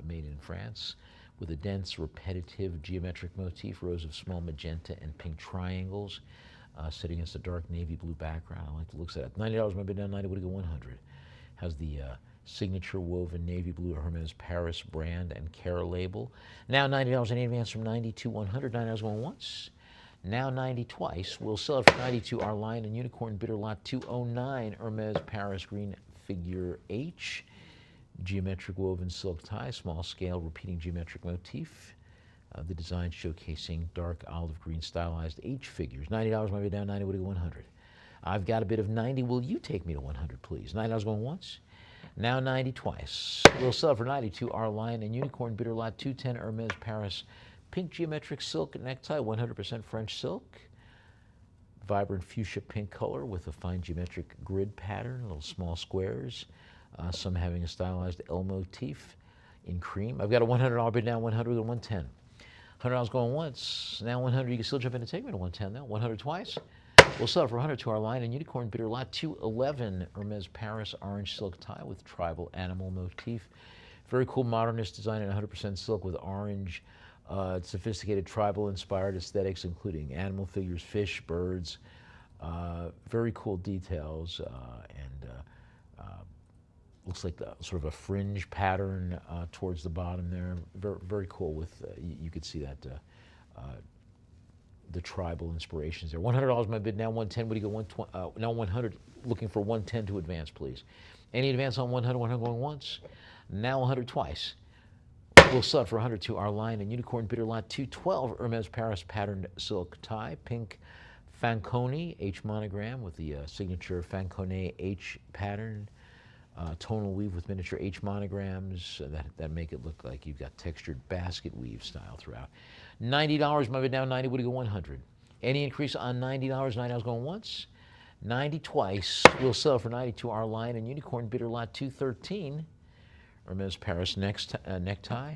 made in France, with a dense, repetitive geometric motif, rows of small magenta and pink triangles, set against a dark navy blue background. I like the looks of that. $90, my bid down 90, would go 100. Has the signature woven navy blue Hermes Paris brand and care label. Now $90, any advance from 90 to 100. $90 going once. Now 90 twice. We'll sell it for 90 to our Lion and Unicorn bidder. Lot 209, Hermes Paris green figure H. Geometric woven silk tie, small scale repeating geometric motif. The design showcasing dark olive green stylized H figures. $90, my bid down 90, would go 100. I've got a bid of 90. Will you take me to 100, please? $90 going once. Now 90 twice. We'll sell for 90 to our Lion and Unicorn bidder. Lot 210, Hermes Paris pink geometric silk necktie, 100% French silk. Vibrant fuchsia pink color with a fine geometric grid pattern, little small squares, some having a stylized L motif in cream. I've got a $100 bid now, 100 and 110. $100 going once. Now 100, you can still jump in and take me to 110 now. 100 twice. We'll sell it for 100 to our Lion and Unicorn bidder. Lot 211, Hermes Paris orange silk tie with tribal animal motif. Very cool modernist design in 100% silk with orange, sophisticated tribal-inspired aesthetics, including animal figures, fish, birds. Very cool details, and looks like sort of a fringe pattern towards the bottom there. Very, very cool. With you could see that the tribal inspirations there. $100 my bid now. 110. Would you go 120? Now 100. Looking for 110 to advance, please. Any advance on 100? 100 going once. Now 100 twice. We'll sell it for 100 to our Lion and Unicorn bidder. Lot 212, Hermes Paris patterned silk tie, pink Fanconi H monogram with the signature Fanconi H pattern, tonal weave with miniature H monograms that make it look like you've got textured basket weave style throughout. $90, my bid down 90, would you go 100? Any increase on $90? $90 going once, 90 twice. We'll sell it for 90 to our Lion and Unicorn bidder. Lot 213. Hermes Paris necktie,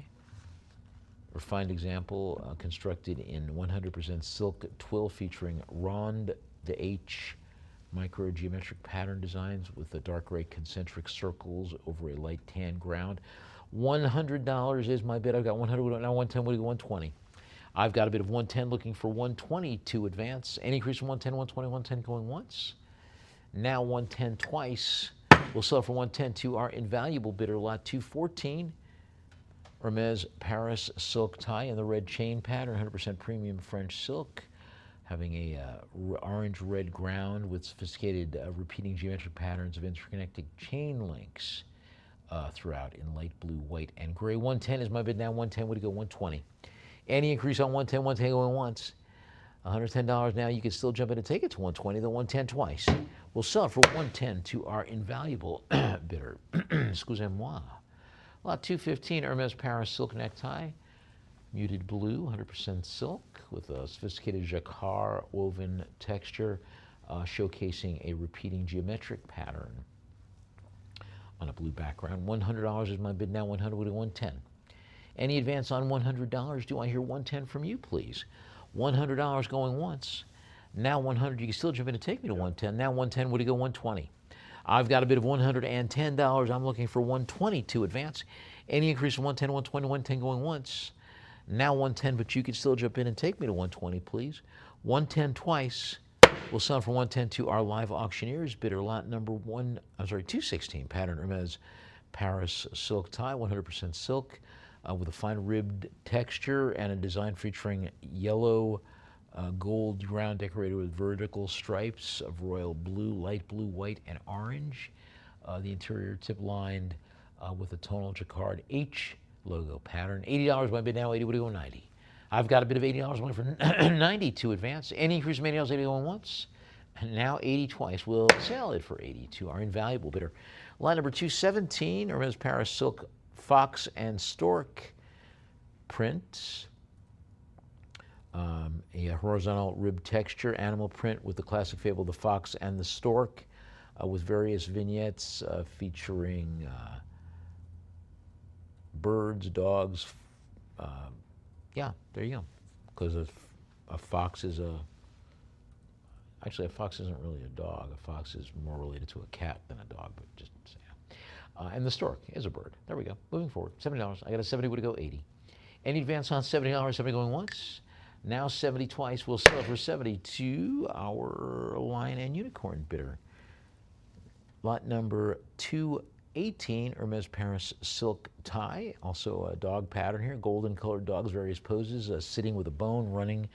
refined example, constructed in 100% silk twill featuring ronde d'H micro geometric pattern designs with the dark gray concentric circles over a light tan ground. $100 is my bid. I've got 100, now 110, would go 120. I've got a bid of 110, looking for 120 to advance. Any increase from 110, 120, 110 going once. Now 110 twice. We'll sell for 110 to our invaluable bidder. Lot 214, Hermes Paris silk tie in the red chain pattern, 100% premium French silk, having a orange-red ground with sophisticated repeating geometric patterns of interconnected chain links throughout in light blue, white, and gray. 110 is my bid now. 110 would go 120. Any increase on 110, 110 going once. $110 now, you can still jump in and take it to 120, then 110 twice. We'll sell it for 110 to our invaluable bidder. Excusez-moi. Lot 215, Hermes Paris silk necktie, muted blue, 100% silk, with a sophisticated jacquard woven texture, showcasing a repeating geometric pattern on a blue background. $100 is my bid now. 100 would go 110. Any advance on $100? Do I hear 110 from you, please? $100 going once. Now 100, you can still jump in and take me to 110. Now 110, would you go 120? I've got a bid of $110. I'm looking for 120 to advance. Any increase from 110, 120, 110 going once. Now 110, but you can still jump in and take me to 120, please. 110 twice. We'll sell for 110 to our live auctioneers bidder. Lot number 216, pattern Hermes Paris silk tie, 100% silk. With a fine ribbed texture and a design featuring yellow gold ground decorated with vertical stripes of royal blue, light blue, white, and orange. The interior tip lined with a tonal jacquard H logo pattern. $80 my bid now. 80 would go 90. I've got a bid of $80 money for 90 to advance. Any increase in $80, 80 going once. And now 80 twice. We'll sell it for 80 to our invaluable bidder. Line number 217, Hermes Paris Silk Fox and Stork print. A horizontal rib texture, animal print with the classic fable, the fox and the stork, with various vignettes featuring birds, dogs. Yeah, there you go. Because a fox is actually, a fox isn't really a dog. A fox is more related to a cat than a dog, but just yeah. And the stork is a bird. There we go. Moving forward, $70. I got a 70 would go 80. Any advance on $70? 70 going once. Now 70 twice. We'll sell it for 70 to our Lion and Unicorn bidder. Lot number 218, Hermes Paris Silk Tie. Also a dog pattern here. Golden colored dogs, various poses. Sitting with a bone, running,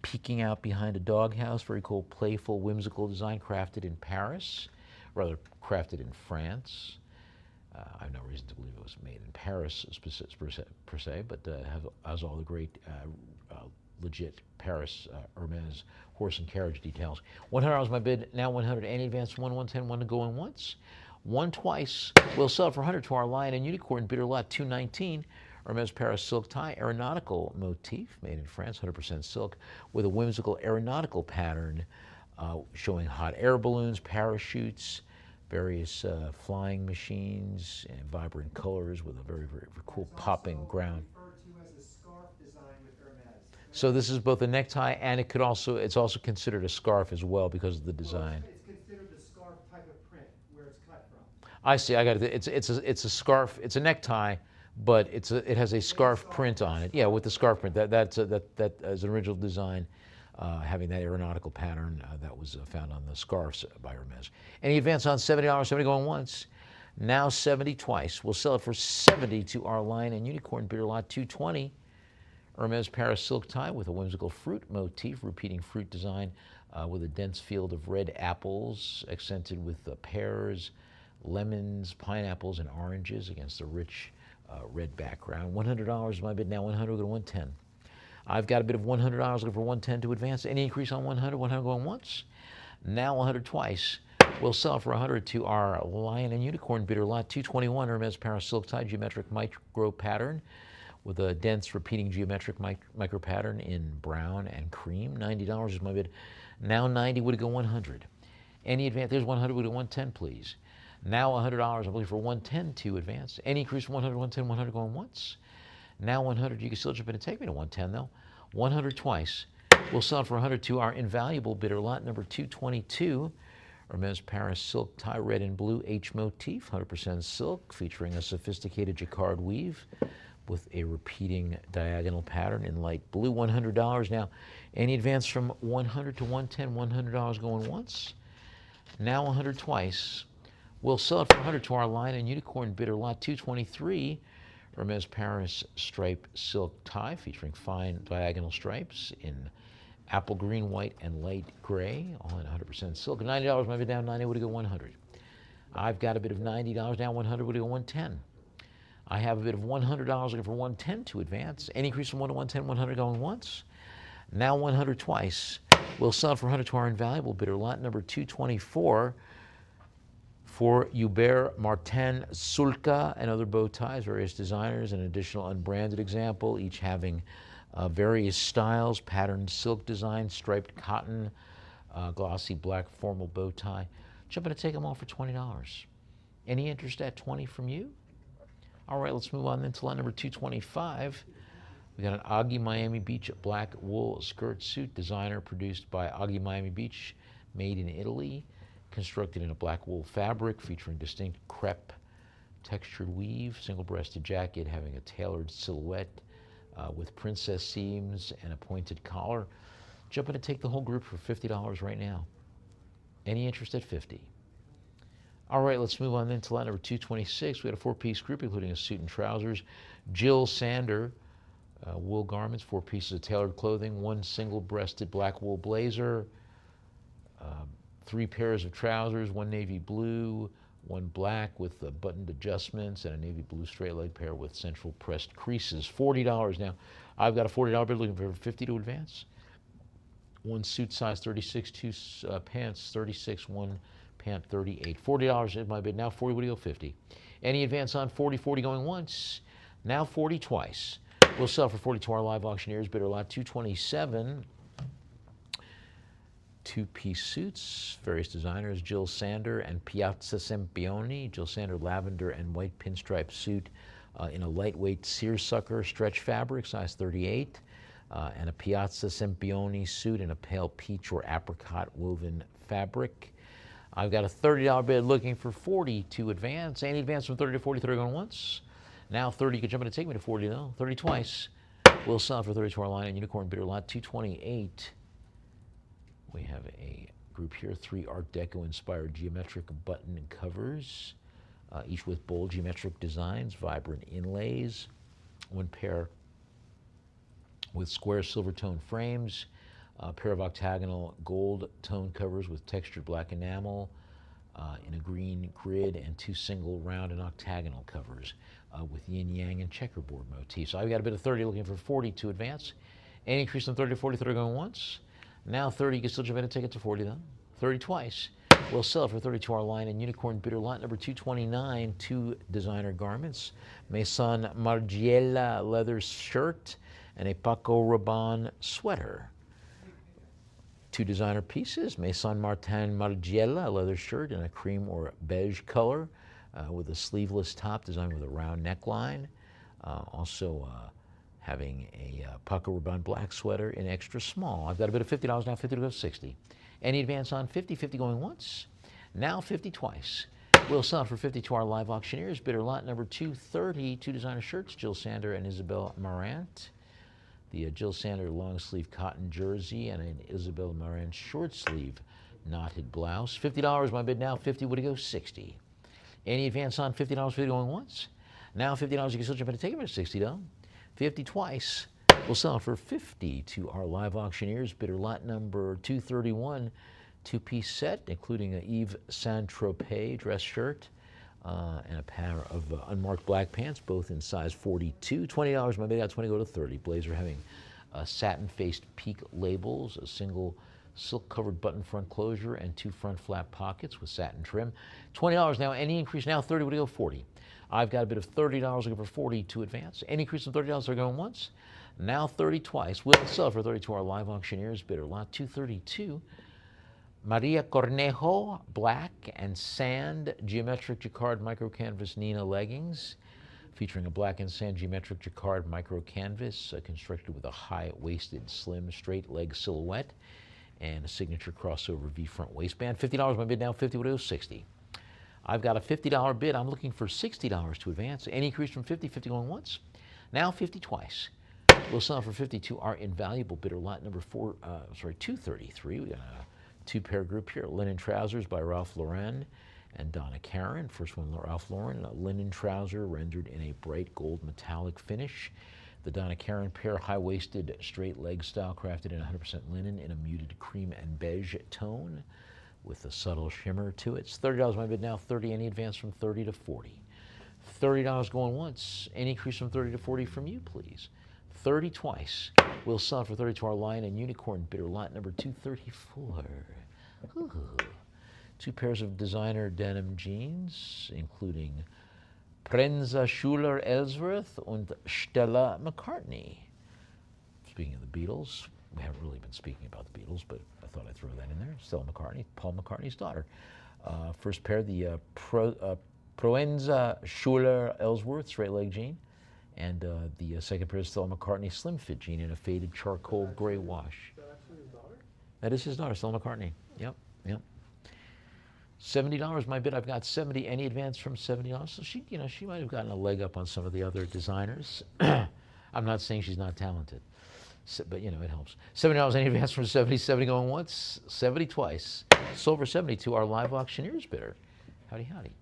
peeking out behind a doghouse. Very cool, playful, whimsical design, crafted in Paris. Rather, crafted in France. I have no reason to believe it was made in Paris per se, but has all the great legit Paris Hermes horse and carriage details. $100 my bid, now 100. Any advance, 110, one to go in once. One twice. We'll sell it for 100 to our Lion and Unicorn bidder lot 219. Hermes Paris Silk Tie, aeronautical motif, made in France, 100% silk, with a whimsical aeronautical pattern showing hot air balloons, parachutes, various flying machines, and vibrant colors with a very, very cool popping ground. So this is both a necktie and it's also considered a scarf as well because of the design. It's considered the scarf type of print where it's cut from. I see. I got it. It's a scarf. It's a necktie, but it has a scarf print on it. Yeah, with the scarf print. That is an original design, having that aeronautical pattern that was found on the scarves by Hermes. Any advance on $70? 70 going once. Now 70 twice. We'll sell it for 70 to our Lion and Unicorn bidder lot 220. Hermes Paris Silk Tie with a whimsical fruit motif, repeating fruit design with a dense field of red apples accented with pears, lemons, pineapples, and oranges against a rich red background. $100 my bid now. 100 go to 110. I've got a bid of $100 looking for 110 to advance. Any increase on 100? 100 going once. Now 100 twice. We'll sell for 100 to our Lion and Unicorn bidder lot 221. Hermes Paris Silk Tie geometric micro pattern with a dense repeating geometric micro pattern in brown and cream. $90 is my bid. Now 90 would go 100. Any advance? There's 100 would go 110, please. Now $100, I'm looking for 110 to advance. Any increase from 100, 110, 100 going once. Now 100, you can still jump in and take me to 110 though. 100 twice. We'll sell it for 100 to our invaluable bidder lot number 222. Hermes Paris Silk Tie red and blue H motif, 100% silk, featuring a sophisticated jacquard weave with a repeating diagonal pattern in light blue. $100 now. Any advance from 100 to 110, $100 going once. Now 100 twice. We'll sell it for 100 to our Lion and Unicorn bidder lot 223. Hermes Paris Stripe Silk Tie featuring fine diagonal stripes in apple green, white, and light gray, all in 100% silk. $90 my bid down. 90 would go 100. I've got a bid of $90 down. 100 would go 110. I have a bid of $100 looking for 110 to advance. Any increase from 1 to 110, 100 going once. Now 100 twice. We'll sell it for 100 to our invaluable bidder lot number 224 for Hubert Martin Sulka and other bow ties, various designers, an additional unbranded example, each having various styles, patterned silk design, striped cotton, glossy black formal bow tie. Jumping to take them all for $20. Any interest at 20 from you? All right, let's move on then to lot number 225. We got an Aggie Miami Beach black wool skirt suit, designer produced by Aggie Miami Beach, made in Italy, constructed in a black wool fabric featuring distinct crepe textured weave, single-breasted jacket having a tailored silhouette with princess seams and a pointed collar. Jumping to take the whole group for $50 right now. Any interest at 50? All right, let's move on then to lot number 226. We had a 4-piece group, including a suit and trousers. Jill Sander, wool garments, 4 pieces of tailored clothing, 1 single-breasted black wool blazer, 3 pairs of trousers, 1 navy blue, one black with the buttoned adjustments, and a navy blue straight leg pair with central pressed creases. $40 now. I've got a $40 bid looking for 50 to advance. One suit size 36, two pants 36, one pant 38. $40 is my bid. Now 40, what do you go 50? Any advance on 40, 40 going once. Now 40 twice. We'll sell for 40 to our live auctioneers. Bidder lot 227. Two-piece suits, various designers, Jill Sander and Piazza Sempione. Jill Sander lavender and white pinstripe suit in a lightweight seersucker stretch fabric, size 38. And a Piazza Sempione suit in a pale peach or apricot woven fabric. I've got a $30 bid looking for 40 to advance. Any advance from 30 to 40, 30 going once. Now 30, you can jump in and take me to 40 though. 30 twice. We'll sell for 30 to our line and unicorn bidder lot 228. We have a group here, 3 Art Deco inspired geometric button covers, each with bold geometric designs, vibrant inlays. One pair with square silver tone frames, a pair of octagonal gold tone covers with textured black enamel in a green grid, and 2 single round and octagonal covers with yin yang and checkerboard motifs. So I've got a bid of 30 looking for 40 to advance. Any increase from 30 to 40, 30 going once. Now 30, you can still jump in and take it to 40 though. 30 twice. We'll sell it for 30 to our line and unicorn bidder lot number 229, 2 designer garments. Maison Margiela leather shirt and a Paco Rabanne sweater. 2 designer pieces, Maison Martin Margiela, a leather shirt in a cream or beige color with a sleeveless top designed with a round neckline. Also having a Paco Rabanne black sweater in extra small. I've got a bid of $50 now, 50 to go 60. Any advance on 50, 50 going once. Now 50 twice. We'll sell for 50 to our live auctioneers. Bidder lot number 230, 2 designer shirts, Jill Sander and Isabel Marant. The Jill Sander long sleeve cotton jersey and an Isabel Marant short sleeve knotted blouse. $50, my bid now, 50, would it go 60? Any advance on $50, 50 going once? Now $50, you can still jump in and take it at 60 though. 50 twice. We'll sell for 50 to our live auctioneers. Bidder lot number 231, 2-piece set, including a Yves Saint Tropez dress shirt and a pair of unmarked black pants, both in size 42. $20, my bid out 20, go to 30. Blazer having satin-faced peak labels, a single silk-covered button front closure, and 2 front flap pockets with satin trim. $20 now. Any increase now, 30, would it go 40? I've got a bid of $30 looking for 40 to advance. Any increase of $30, they're going once. Now 30 twice. We'll sell for 30 to our live auctioneers. Bidder lot 232. Maria Cornejo, black and sand geometric jacquard micro canvas Nina leggings, featuring a black and sand geometric jacquard micro canvas constructed with a high-waisted, slim, straight leg silhouette and a signature crossover V-front waistband. $50, my bid now, 50, would it go 60? I've got a $50 bid. I'm looking for $60 to advance. Any increase from 50, 50 going once. Now 50 twice. We'll sell for 50 to our invaluable bidder lot number 233. We got a 2-pair group here. Linen trousers by Ralph Lauren and Donna Karan. First one, Ralph Lauren, a linen trouser rendered in a bright gold metallic finish. The Donna Karan pair, high-waisted, straight leg style, crafted in 100% linen in a muted cream and beige tone with a subtle shimmer to it. It's $30 my bid now, 30. Any advance from 30 to 40? $30 going once. Any increase from 30 to 40 from you, please? 30 twice. We'll sell for 30 to our lion and unicorn bidder lot number 234. Ooh. 2 pairs of designer denim jeans, including Prenza Schuler Ellsworth and Stella McCartney. Speaking of the Beatles, we haven't really been speaking about the Beatles, but I thought I'd throw that in there. Stella McCartney, Paul McCartney's daughter. First pair, the Proenza Schuler Ellsworth straight leg jean, and the second pair is Stella McCartney slim fit jean in a faded charcoal gray wash. Is that actually his daughter? That is his daughter, Stella McCartney. Yep. $70 my bid. I've got 70. Any advance from $70? So she might have gotten a leg up on some of the other designers. I'm not saying she's not talented, but it helps. $70. Any advance from 70? 70 going once. 70 twice. Sold for 70 to our live auctioneers bidder. Howdy, howdy.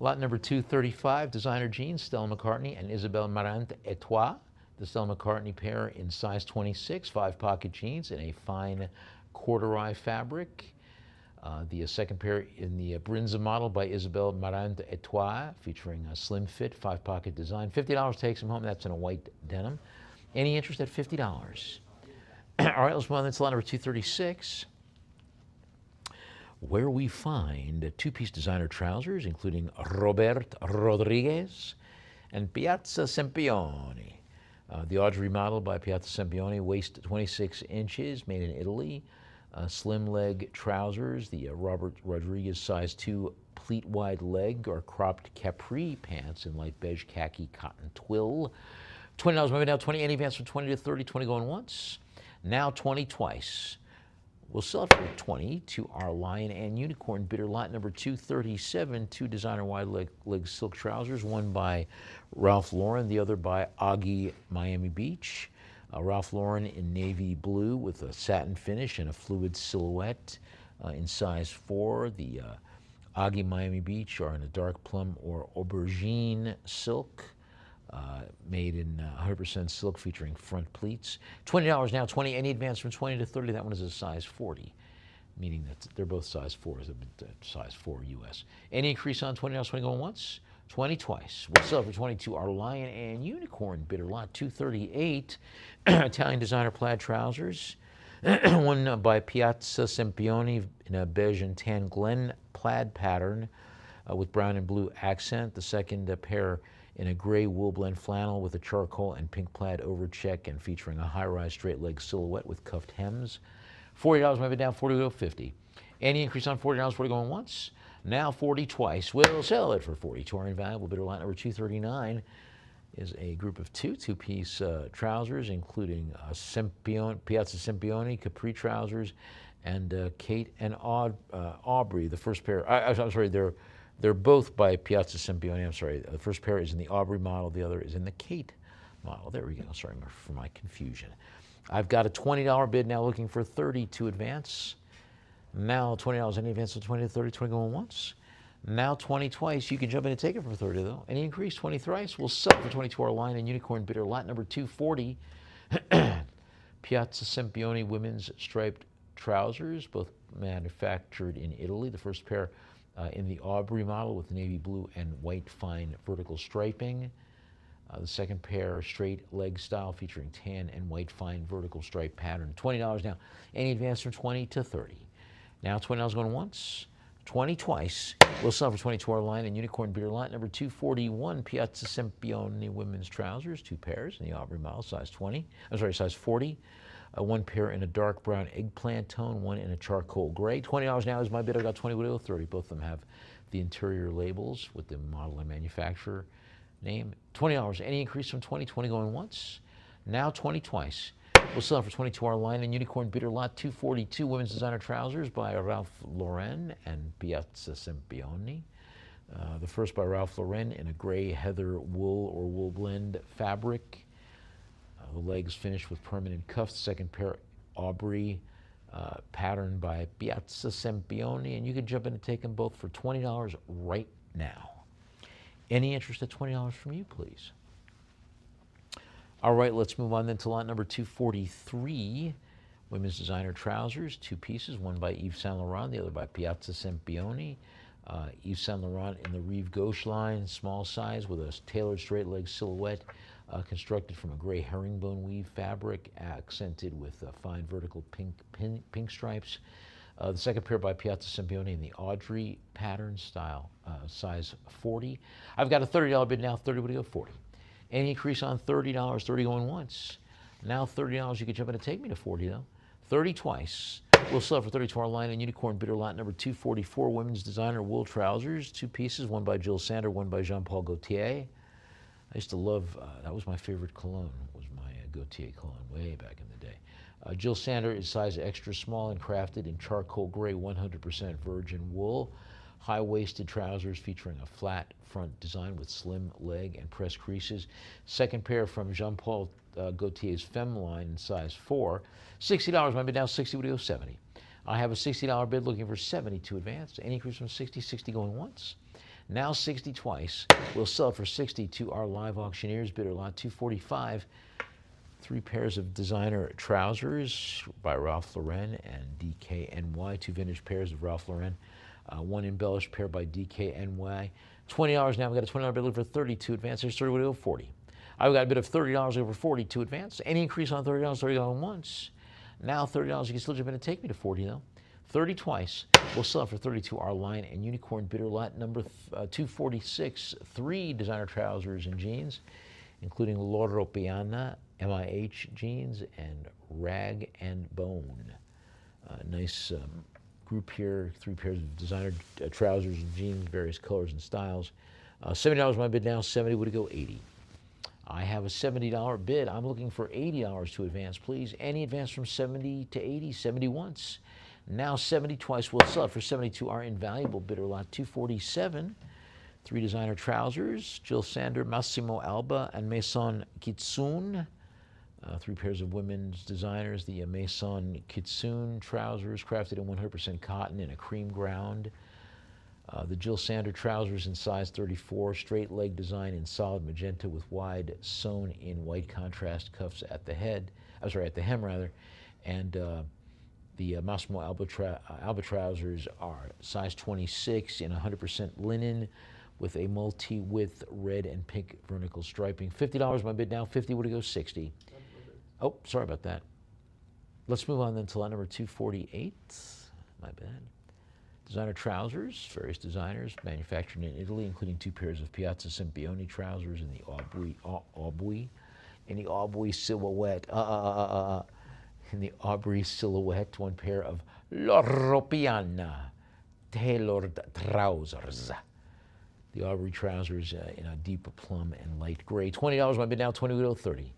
Lot number 235, designer jeans, Stella McCartney and Isabel Marant Etoile. The Stella McCartney pair in size 26, 5-pocket jeans in a fine corduroy fabric. The second pair in the Brinza model by Isabelle Marant-Etoile, featuring a slim fit, 5-pocket design. $50 takes them home. That's in a white denim. Any interest at $50? All right, let's move on to lot number 236, where we find two-piece designer trousers, including Robert Rodriguez and Piazza Sempione. The Audrey model by Piazza Sempione, waist 26 inches, made in Italy. Slim leg trousers, the Robert Rodriguez size 2 pleat wide leg or cropped capri pants in light beige khaki cotton twill. $20, maybe now 20, any advance from 20 to 30, 20 going once. Now 20 twice. We'll sell it for 20 to our Lion and Unicorn bidder lot number 237, two designer wide leg silk trousers, one by Ralph Lauren, the other by Augie Miami Beach. Ralph Lauren in navy blue with a satin finish and a fluid silhouette in size 4. The Augie Miami Beach are in a dark plum or aubergine silk, made in 100% silk featuring front pleats. $20 now, 20, any advance from 20 to 30, that one is a size 40, meaning that they're both size 4s, size 4 US. Any increase on $20, 20 going once? 20 twice. We'll sell for 22 our Lion and Unicorn bidder lot 238, Italian designer plaid trousers. One by Piazza Sempione in a beige and tan Glen plaid pattern with brown and blue accent. The second pair in a gray wool blend flannel with a charcoal and pink plaid overcheck and featuring a high-rise straight leg silhouette with cuffed hems. $40, maybe down 40 to 50. Any increase on $40, 40 going once? Now 40 twice. We'll sell it for 40 to our invaluable bidder lot number 239 is a group of two-piece trousers, including Piazza Sempione capri trousers, and Kate and Aubrey. The first pair, I'm sorry, they're both by Piazza Sempione. I'm sorry. The first pair is in the Aubrey model. The other is in the Kate model. There we go. Sorry for my confusion. I've got a $20 bid now, looking for 30 to advance. Now $20, any advance of 20 to 30, 20 going once. Now 20 twice. You can jump in and take it for 30 though. Any increase, 20 thrice. We'll sell for 22 our Lion and Unicorn bidder lot number 240. Piazza Sempione women's striped trousers, both manufactured in Italy. The first pair in the Aubrey model with navy blue and white fine vertical striping. The second pair, straight leg style featuring tan and white fine vertical stripe pattern. $20 now. Any advance from 20 to 30. Now $20 going once, 20 twice. We'll sell for 22 our Lion and Unicorn bidder lot number 241, Piazza Sempione women's trousers, two pairs in the Aubrey model, size 40. One pair in a dark brown eggplant tone, one in a charcoal gray. $20 now is my bid. I got 20 to 30. Both of them have the interior labels with the model and manufacturer name. $20. Any increase from 20, 20 going once. Now 20 twice. We'll sell for 22 our Lion and Unicorn bidder lot 242, women's designer trousers by Ralph Lauren and Piazza Sempione. The first by Ralph Lauren in a gray heather wool or wool blend fabric. The legs finished with permanent cuffs. Second pair, Aubrey, pattern by Piazza Sempione. And you can jump in and take them both for $20 right now. Any interest at $20 from you, please? All right, let's move on then to lot number 243. Women's designer trousers, two pieces, one by Yves Saint Laurent, the other by Piazza Sempione. Yves Saint Laurent in the Rive Gauche line, small size with a tailored straight leg silhouette, constructed from a gray herringbone weave fabric, accented with fine vertical pink stripes. The second pair by Piazza Sempione in the Audrey pattern style, size 40. I've got a $30 bid now, 30 would go 40. Any increase on $30, 30 going once. Now $30, you could jump in and take me to 40 though. 30 twice. We'll sell for 30 to our Lion and Unicorn bidder lot number 244, women's designer wool trousers, two pieces, one by Jill Sander, one by Jean-Paul Gaultier. I used to love, that was my favorite cologne, was my Gaultier cologne way back in the day. Jill Sander is size extra small and crafted in charcoal gray 100% virgin wool. High-waisted trousers featuring a flat front design with slim leg and pressed creases. Second pair from Jean-Paul Gaultier's Femme line in size 4. $60, my bid now 60 would go 70. I have a $60 bid looking for 70 to advance. Any increase from 60, 60 going once. Now 60 twice. We'll sell it for 60 to our live auctioneers bidder lot 245. 3 pairs of designer trousers by Ralph Lauren and DKNY. 2 vintage pairs of Ralph Lauren. 1 embellished pair by DKNY. $20 now. We got a $20 bid for 32 advance. There's 30 would go 40. I've got a bid of $30 over 42 advance. Any increase on $30, $30 going once. Now $30, you can still jump in and take me to 40 though. 30 twice. We'll sell it for 32. Our line and unicorn bidder lot number 246. 3 designer trousers and jeans, including Loro Piana, MIH jeans, and Rag and Bone. Nice group here. 3 pairs of designer trousers and jeans, various colors and styles. $70 my bid now. 70 would go 80. I have a $70 bid. I'm looking for $80 to advance, please. Any advance from 70 to 80, 70 once. Now 70 twice. We'll sell it for 72. Our invaluable bidder lot 247. 3 designer trousers, Jill Sander, Massimo Alba, and Maison Kitsune. 3 pairs of women's designers, the Maison Kitsune trousers, crafted in 100% cotton in a cream ground. The Jill Sander trousers in size 34, straight leg design in solid magenta with wide sewn in white contrast cuffs at the hem rather. And the Massimo Alba trousers are size 26 in 100% linen with a multi-width red and pink vertical striping. $50 my bid now. 50 would go 60. Oh, sorry about that. Let's move on then to lot number 248. My bad. Designer trousers, various designers, manufactured in Italy, including 2 pairs of Piazza Sempione trousers in the Aubrey silhouette. In the Aubrey silhouette, 1 pair of Loro Piana tailored trousers. The Aubrey trousers in a deep plum and light gray. $20 my bid now. 20 would go 30.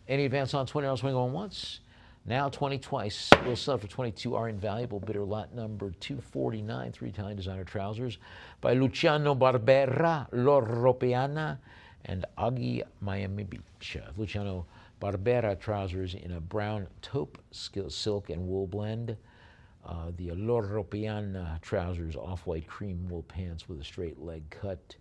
Any advance on $20 swing going once. Now 20 twice. We'll sell it for 22. Our invaluable bidder lot number 249. 3 Italian designer trousers by Luciano Barbera, Loro Piana, and Aghi Miami Beach. Luciano Barbera trousers in a brown taupe silk and wool blend. The Loro Piana trousers, off-white cream wool pants with a straight leg cut,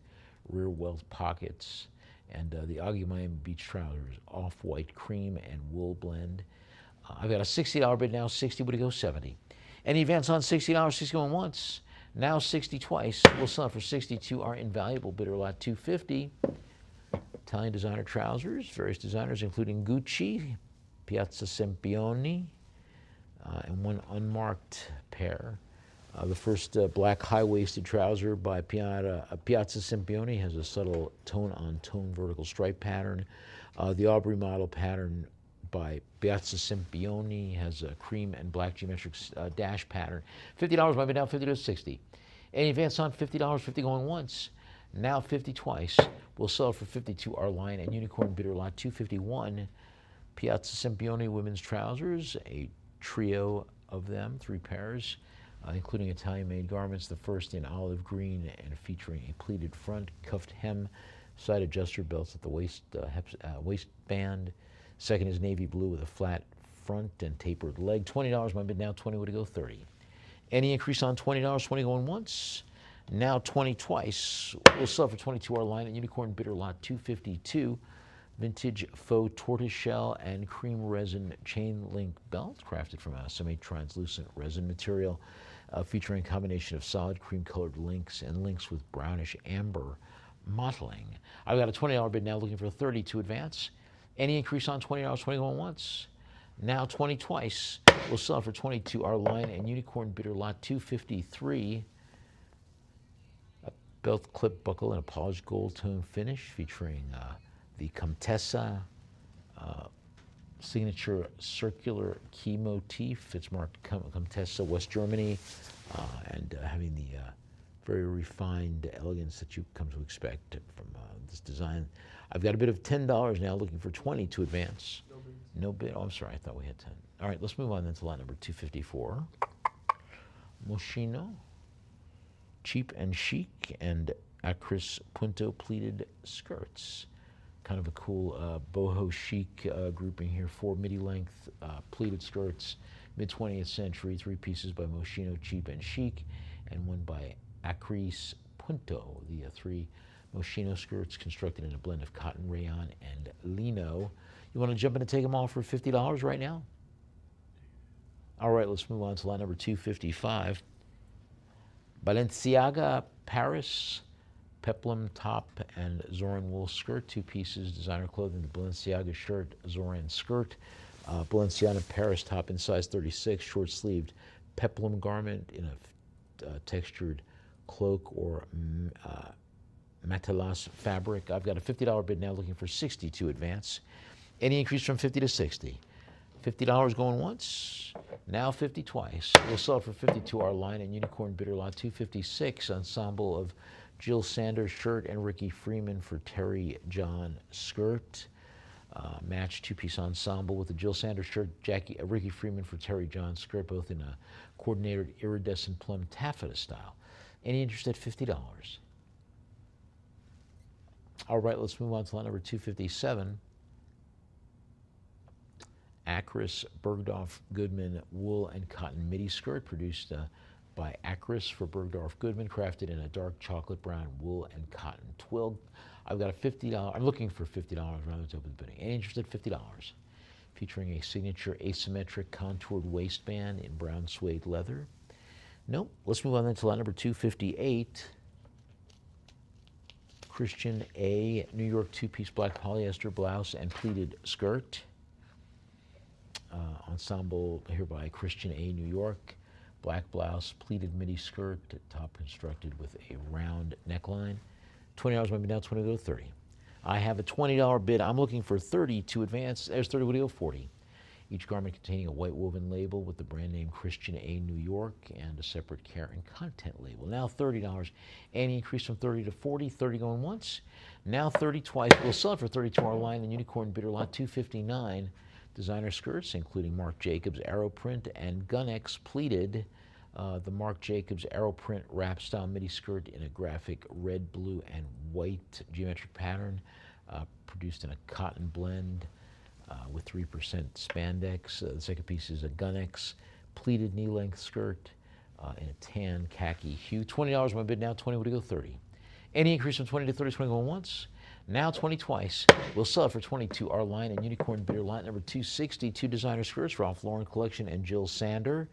rear welt pockets. And the Aghi Miami Beach trousers, off-white cream and wool blend. I've got a $60 bid now. 60 would go 70. Any advance on $60? 60 going once. Now 60 twice. We'll sell it for 62. Our invaluable bidder lot 250. Italian designer trousers, various designers including Gucci, Piazza Sempione, and 1 unmarked pair. The first black high-waisted trouser by Piazza Sempione has a subtle tone-on-tone vertical stripe pattern. The Aubrey model pattern by Piazza Sempione has a cream and black geometric dash pattern. $50 might be now. 50 to 60. Any advance on $50? 50 going once. Now 50 twice. We'll sell it for 52. Our line and unicorn bidder lot 251. Piazza Sempione women's trousers, a trio of them, 3 pairs, including Italian-made garments. The first in olive green and featuring a pleated front, cuffed hem, side adjuster belts at the waistband. Second is navy blue with a flat front and tapered leg. $20 my bid now. 20 would go 30. Any increase on $20? 20 going once. Now 20 twice. We'll sell for 22. Our line and unicorn bidder lot 252. Vintage faux tortoiseshell and cream resin chain link belt, crafted from a semi-translucent resin material, featuring a combination of solid cream-colored links and links with brownish amber mottling. I've got a $20 bid now, looking for 30 to advance. Any increase on $20? 20 going once. Now 20 twice. We'll sell for 22. Our line and unicorn bidder lot 253. A belt clip buckle in a polished gold tone finish, featuring the Comtessa signature circular key motif. It's marked Comtessa, West Germany, and having the very refined elegance that you come to expect from this design. I've got a bid of $10 now, looking for 20 to advance. No bids. No bid. Oh, I'm sorry. I thought we had 10. All right, let's move on then to lot number 254. Moschino, cheap and chic, and Acris Punto pleated skirts. Kind of a cool boho chic grouping here. 4 midi-length pleated skirts, mid-20th century. 3 pieces by Moschino, cheap and chic, and 1 by Acris Punto. The 3 Moschino skirts constructed in a blend of cotton rayon and lino. You want to jump in and take them all for $50 right now? All right, let's move on to line number 255. Balenciaga Paris, peplum top and Zoran wool skirt, 2 pieces, designer clothing, the Balenciaga shirt, Zoran skirt, Balenciaga Paris top in size 36, short sleeved peplum garment in a textured cloak or matelas fabric. I've got a $50 bid now, looking for 60 to advance. Any increase from 50 to 60? $50 going once, now 50 twice. We'll sell it for 50 to our line and Unicorn bidder lot 256, ensemble of Jill Sanders shirt and Ricky Freeman for Terry John skirt. Matched 2-piece ensemble with the Jill Sanders shirt, Ricky Freeman for Terry John skirt, both in a coordinated iridescent plum taffeta style. Any interest at $50? All right, let's move on to line number 257. Acris Bergdorf Goodman wool and cotton midi skirt, produced by Acris for Bergdorf Goodman, crafted in a dark chocolate brown wool and cotton twill. I've got a $50. I'm looking for $50 rather than open bidding. Any interest at $50? Featuring a signature asymmetric contoured waistband in brown suede leather. Nope. Let's move on then to line number 258. Christian A. New York 2-piece black polyester blouse and pleated skirt. Ensemble here by Christian A. New York. Black blouse, pleated midi skirt, top constructed with a round neckline. $20 might be now, 20 to go 30. I have a $20 bid. I'm looking for 30 to advance. There's 30 to go 40. Each garment containing a white woven label with the brand name Christian A. New York and a separate care and content label. Now $30. Any increase from 30 to 40. 30 going once. Now 30 twice. We'll sell it for 30 to our line and Unicorn bidder lot 259. Designer skirts, including Marc Jacobs Arrow Print and Gunnex pleated. The Marc Jacobs Arrow Print wrap style midi skirt in a graphic red, blue, and white geometric pattern, produced in a cotton blend with 3% spandex. The second piece is a Gunnex pleated knee-length skirt in a tan khaki hue. $20 my bid now, 20 would go 30. Any increase from 20 to 30, 20 going once. Now 20 twice. We'll sell it for 22. Our line and Unicorn bidder lot number 260. 2 designer skirts, Ralph Lauren Collection and Jill Sander.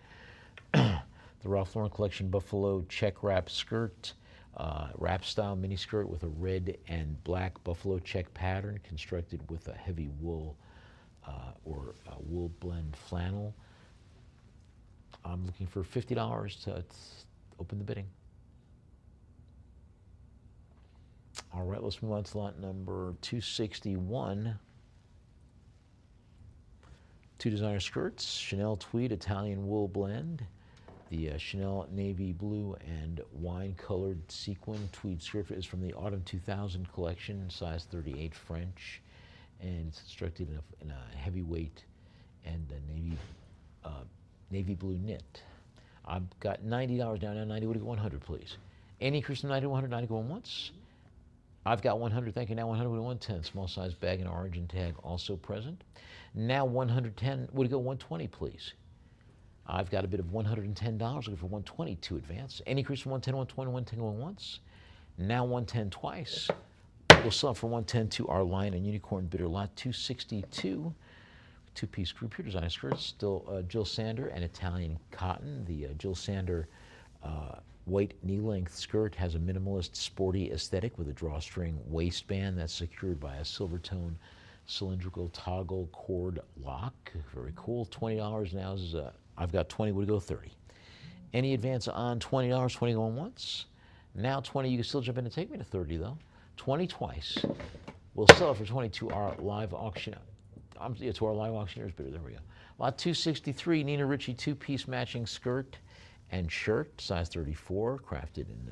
The Ralph Lauren Collection buffalo check wrap skirt, wrap style mini skirt with a red and black buffalo check pattern, constructed with a heavy wool or wool blend flannel. I'm looking for $50 to open the bidding. All right, let's move on to lot number 261. 2 designer skirts, Chanel tweed Italian wool blend. The Chanel navy blue and wine-colored sequin tweed skirt is from the Autumn 2000 collection, size 38 French, and it's constructed in a heavyweight and a navy blue knit. I've got $90 down now. 90 would go 100, please. Any increase from 90 to 100? 90 going once. I've got 100, thank you. Now 100 would go 110. Small size bag and origin tag also present. Now 110 would go 120, please. I've got a bid of $110, looking for 120 to advance. Any increase from 110, 120, 110 going once. Now 110 twice. We'll sell it for 110 to our line and Unicorn bidder lot 262. 2-piece group here, designer skirts, still Jill Sander and Italian cotton. The Jill Sander white knee-length skirt has a minimalist, sporty aesthetic with a drawstring waistband that's secured by a silver tone cylindrical toggle cord lock. Very cool. $20 now is I've got 20 would go 30. Any advance on $20? 20 going once. Now 20, you can still jump in and take me to 30 though. 20 twice. We'll sell it for 20 to our live auction. To our live auctioneers bidder. There we go. Lot 263, Nina Ricci 2-piece matching skirt and shirt, size 34, crafted in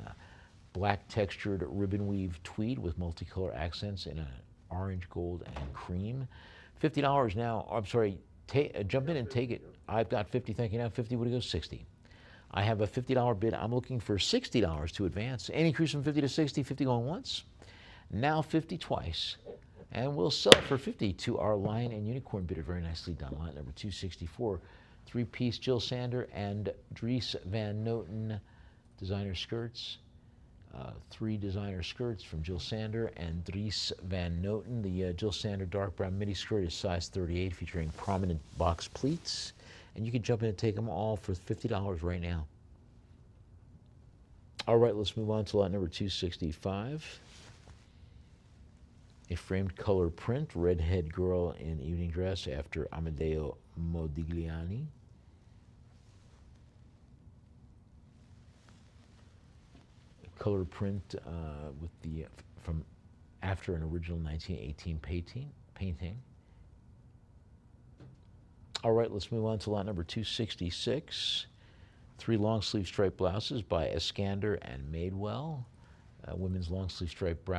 black textured ribbon weave tweed with multicolor accents in an orange, gold, and cream. $50 now. I'm sorry. Jump in and take it. I've got 50. Thank you. Now 50 would go 60. I have a $50 bid. I'm looking for $60 to advance. Any increase from 50 to 60. 50 going once. Now 50 twice. And we'll sell it for 50 to our Lion and Unicorn bidder. Very nicely done. Lot number 264. 3-piece Jill Sander and Dries Van Noten designer skirts. 3 designer skirts from Jill Sander and Dries Van Noten. The Jill Sander dark brown midi skirt is size 38, featuring prominent box pleats. And you can jump in and take them all for $50 right now. All right, let's move on to lot number 265. A framed color print, redhead girl in evening dress after Amedeo Modigliani. Color print with the from after an original 1918 painting. All right, let's move on to lot number 266. 3 long sleeve striped blouses by Eskander and Madewell. Women's long sleeve striped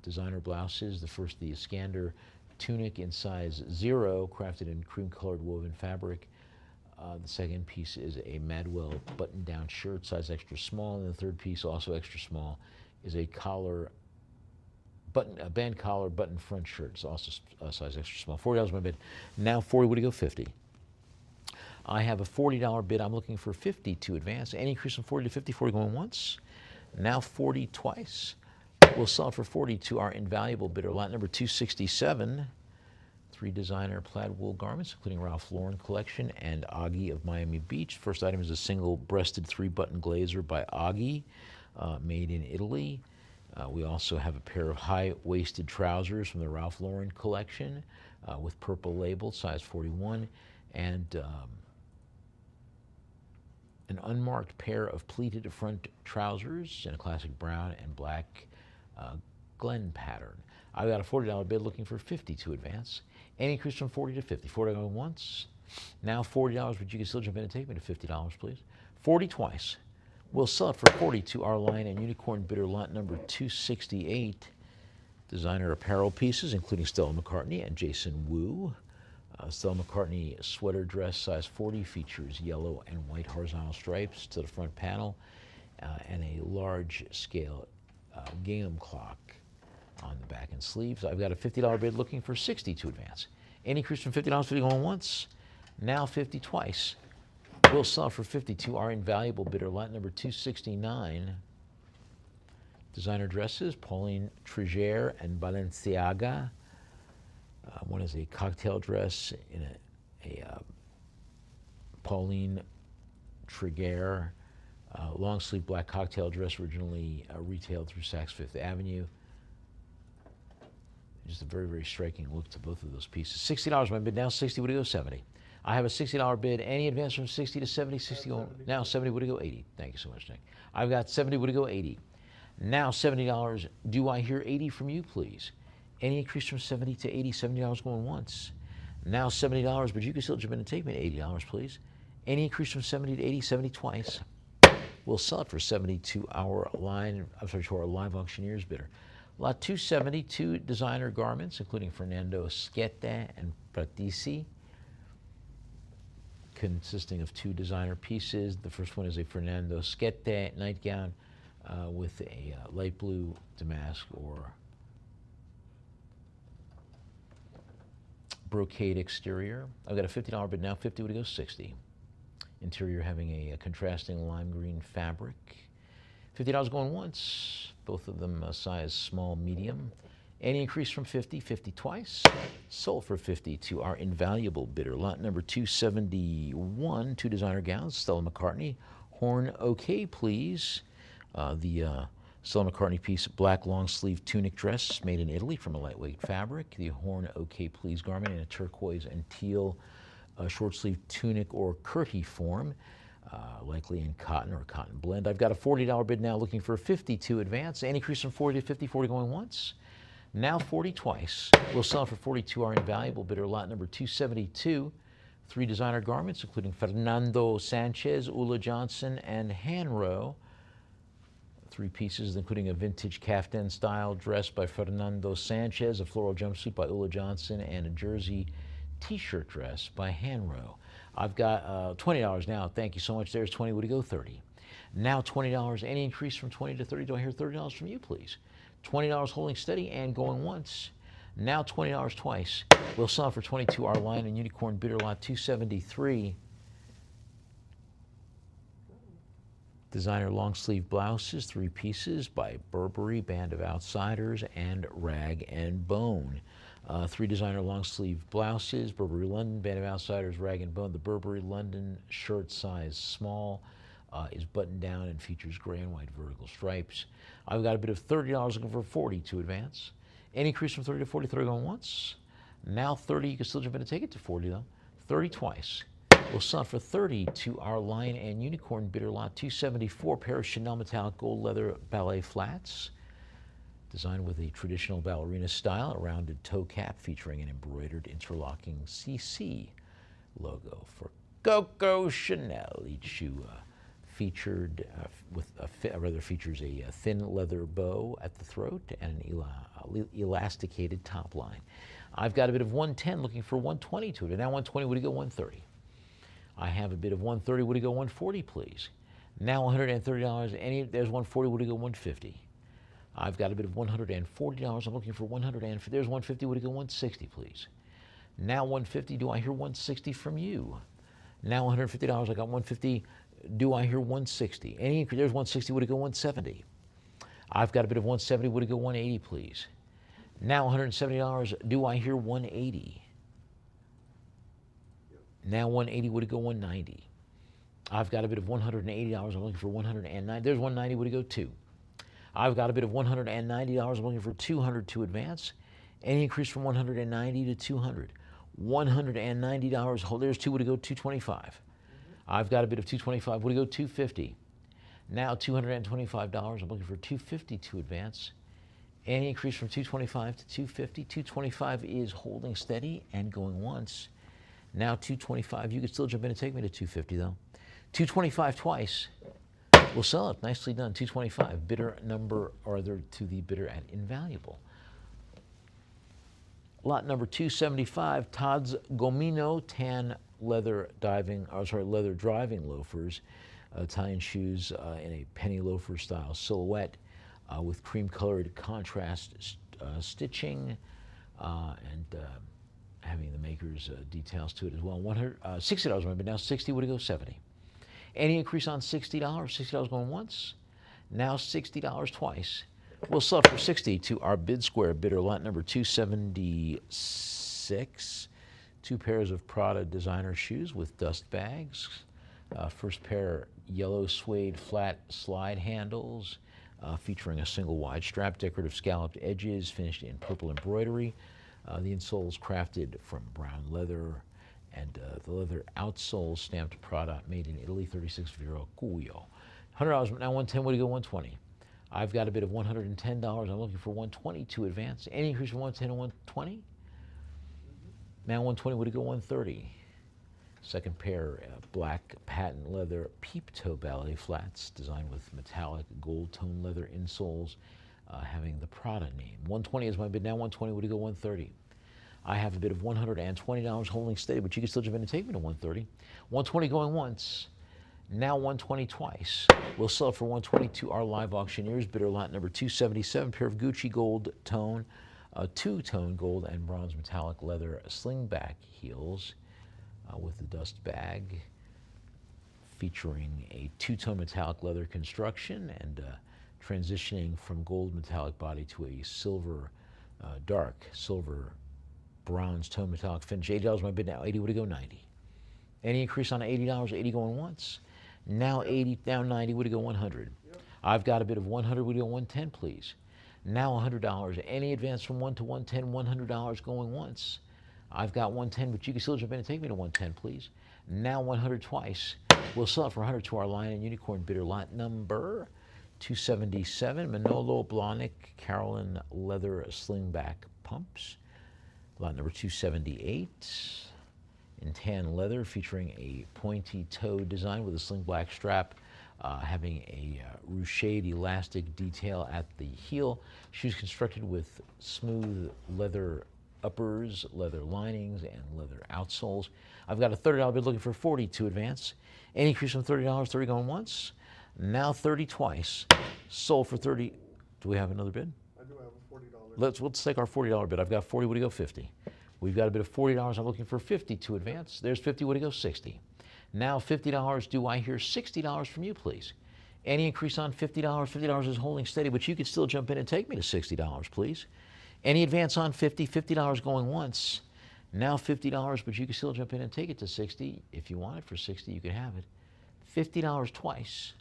designer blouses. The first, the Eskander tunic in size 0, crafted in cream colored woven fabric. The second piece is a Madewell button-down shirt, size extra small, and the third piece, also extra small, is a band collar button front shirt. It's also size extra small. $40 my bid. Now 40. Would you go 50? I have a $40 bid. I'm looking for 50 to advance. Any increase from 40 to 50. 40 going once. Now 40 twice. We'll sell it for 40 to our invaluable bidder. Lot number 267. 3 designer plaid wool garments, including Ralph Lauren collection and Augie of Miami Beach. First item is a single-breasted 3-button blazer by Augie, made in Italy. We also have a pair of high-waisted trousers from the Ralph Lauren collection with purple label, size 41, and an unmarked pair of pleated front trousers in a classic brown and black Glen pattern. I've got a $40 bid looking for 50 to advance. Any increase from 40 to 50. 40 going once. Now $40, but you can still jump in and take me to $50, please. 40 twice. We'll sell it for 40 to our Lion and Unicorn bidder, lot number 268. Designer apparel pieces, including Stella McCartney and Jason Wu. Stella McCartney sweater dress, size 40, features yellow and white horizontal stripes to the front panel and a large scale gingham clock on the back and sleeves. I've got a $50 bid looking for 60 to advance. Any increase from $50, 50 going once. Now 50 twice. We'll sell for 50 to our invaluable bidder, lot number 269. Designer dresses, Pauline Trigère and Balenciaga. One is a cocktail dress in a Pauline Trigère long sleeve black cocktail dress, originally retailed through Saks Fifth Avenue. Just a very, very striking look to both of those pieces. $60 my bid. Now 60. Would it go 70? I have a $60 bid. Any advance from 60 to 70? 60 go, now 70. Would it go 80? Thank you so much, Nick. I've got 70. Would it go 80? Now $70. Do I hear 80 from you, please? Any increase from 70 to 80? $70 going once. Now $70, but you can still jump in and take me to $80, please. Any increase from 70 to 80? 70 twice. We'll sell it for 70 to our to our live auctioneers bidder. Lot 270, 2 designer garments, including Fernando Schetta and Pratisi, consisting of 2 designer pieces. The first one is a Fernando Schetta nightgown with a light blue damask or brocade exterior. I've got a $50 bid now. 50 would go 60. Interior having a contrasting lime green fabric. $50 going once. Both of them size small, medium. Any increase from 50, 50 twice. Sold for 50 to our invaluable bidder. Lot number 271, 2 designer gowns, Stella McCartney. Horn okay, please. The Stella McCartney piece, black long sleeve tunic dress made in Italy from a lightweight fabric. The Horn okay, please garment in a turquoise and teal short sleeve tunic or kurti form. Likely in cotton or cotton blend. I've got a $40 bid now looking for 50 to advance. Any increase from 40 to 50, 40 going once. Now 40 twice. We'll sell it for 40 to our invaluable bidder, lot number 272. 3 designer garments, including Fernando Sanchez, Ulla Johnson, and Hanro. 3 pieces, including a vintage caftan style dress by Fernando Sanchez, a floral jumpsuit by Ulla Johnson, and a jersey t-shirt dress by Hanro. I've got $20 now. Thank you so much. There's 20. Would it go 30? Now $20. Any increase from 20 to 30? Do I hear $30 from you, please? $20 holding steady and going once. Now $20 twice. We'll sell for 22 our Lion and Unicorn bidder, lot 273. Designer long sleeve blouses, 3 pieces by Burberry, Band of Outsiders, and Rag and Bone. 3 designer long sleeve blouses, Burberry London, Band of Outsiders, Rag and Bone. The Burberry London shirt size small is buttoned down and features gray and white vertical stripes. I've got a bid of $30, looking for 40 to advance. Any increase from 30 to 40, 30 going once. Now 30, you can still jump in and take it to 40 though. 30 twice. We'll sell for 30 to our Lion and Unicorn bidder lot 274, pair of Chanel metallic gold leather ballet flats, designed with a traditional ballerina style, a rounded toe cap featuring an embroidered interlocking CC logo for Coco Chanel. Each shoe featured features a thin leather bow at the throat and an elasticated top line. I've got a bid of 110, looking for 120 to it. And now 120, would it go 130? I have a bid of 130, would it go 140, please? Now $130, there's 140, would it go 150? I've got a bid of $140, I'm looking for 150, there's 150, would it go 160, please? Now 150, do I hear 160 from you? Now $150, I got 150, do I hear 160? There's 160, would it go 170? I've got a bid of 170, would it go 180, please? Now $170, do I hear 180? Now 180, would it go 190? I've got a bid of $180, I'm looking for 190. There's 190, would it go 2? I've got a bid of $190, I'm looking for 200 to advance. Any increase from 190 to 200? $190, hold, there's 2, would it go 225? I've got a bid of 225, would it go 250? Now $225, I'm looking for 250 to advance. Any increase from 225 to 250? 225 is holding steady and going once. Now 225, you can still jump in and take me to 250 though. 225 twice, we'll sell it, nicely done, 225. Bidder number, or to the bidder at invaluable. Lot number 275, Todd's Gomino tan leather driving loafers, Italian shoes in a penny loafer style silhouette with cream colored contrast stitching and having the maker's details to it as well. $60 might be now 60, would it go 70? Any increase on $60? $60 going once, now $60 twice. We'll sell for 60 to our bid square bidder, lot number 276. 2 pairs of Prada designer shoes with dust bags. First pair, yellow suede flat slide handles, featuring a single wide strap, decorative scalloped edges, finished in purple embroidery. The insoles crafted from brown leather, and the leather outsole stamped Prada, made in Italy, 36 Vero Cuyo. $100, now 110, would it go 120? I've got a bid of $110, I'm looking for 120 to advance. Any increase from 110 to 120? Now 120, would it go 130? Second pair, black patent leather peep toe ballet flats, designed with metallic gold tone leather insoles, having the Prada name. 120 is my bid. Now 120, would it go 130? I have a bid of $120 holding steady, but you can still jump in and take me to 130. 120 going once. Now 120 twice. We'll sell it for 120 to our live auctioneers bidder, lot number 277, pair of Gucci gold tone, two-tone gold and bronze metallic leather slingback heels with the dust bag, featuring a two-tone metallic leather construction and transitioning from gold metallic body to a silver, dark silver bronze tone metallic finish. $80 my bid now. 80, would it go 90? Any increase on $80? 80 going once. Now 80, now 90, would it go 100? Yep. I've got a bid of 100, would it go 110, please? Now $100. Any advance from 1 to 110, $100 going once. I've got 110, but you can still jump in and take me to 110, please. Now 100 twice. We'll sell it for 100 to our Lion and Unicorn bidder, lot number 277, Manolo Blahnik Carolyn leather slingback pumps. Lot number 278, in tan leather, featuring a pointy toe design with a sling black strap, having a ruched elastic detail at the heel. Shoes constructed with smooth leather uppers, leather linings, and leather outsoles. I've got a $30 bid, looking for 40 to advance. Any increase from $30, 30 going once. Now 30 twice. Sold for 30. Do we have another bid? I do have a $40. Let's take our $40 bid. I've got 40, would it go 50? We've got a bid of $40, I'm looking for 50 to advance. There's 50, would it go 60? Now $50, do I hear $60 from you, please? Any increase on $50? $50 is holding steady, but you could still jump in and take me to $60, please. Any advance on $50 going once. Now $50, but you can still jump in and take it to 60. If you want it for 60, you can have it. $50 twice.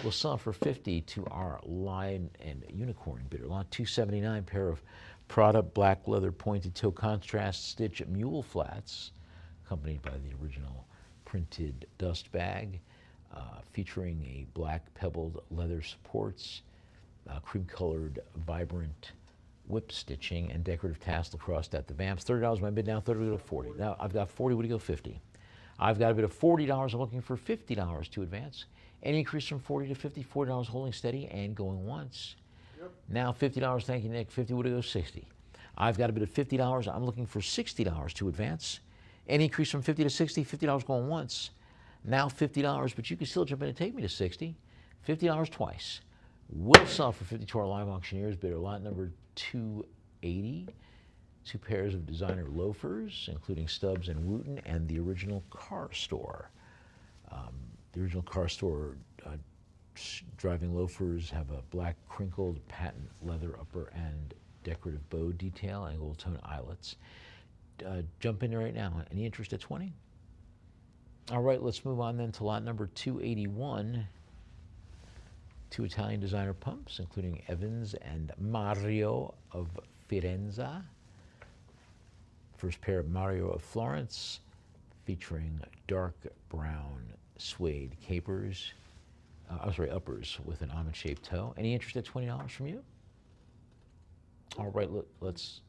We'll sell it for 50 to our Lion and Unicorn bidder. Lot 279, pair of Prada black leather pointed toe contrast stitch mule flats, accompanied by the original printed dust bag, featuring a black pebbled leather supports, cream-colored vibrant whip stitching, and decorative tassel crossed at the vamps. $30 my bid now, 30 we go to 40. Now I've got 40, what do you go 50? I've got a bid of $40, I'm looking for $50 to advance. Any increase from 40 to 50, $40 holding steady and going once. Yep. Now $50, thank you, Nick. 50 would go 60. I've got a bid of $50, I'm looking for $60 to advance. Any increase from 50 to 60, $50 going once. Now $50, but you can still jump in and take me to 60. $50 twice. We'll sell for 50 to our live auctioneers bidder. Lot number 280. Two pairs of designer loafers, including Stubbs and Wooten, and the original car store. The original car store driving loafers have a black crinkled patent leather upper and decorative bow detail and gold tone eyelets. Jump in there right now. Any interest at 20? All right, let's move on then to lot number 281. Two Italian designer pumps, including Evans and Mario of Firenze. First pair of Mario of Florence, featuring dark brown suede capers, uppers with an almond-shaped toe. Any interest at $20 from you? All right, let's.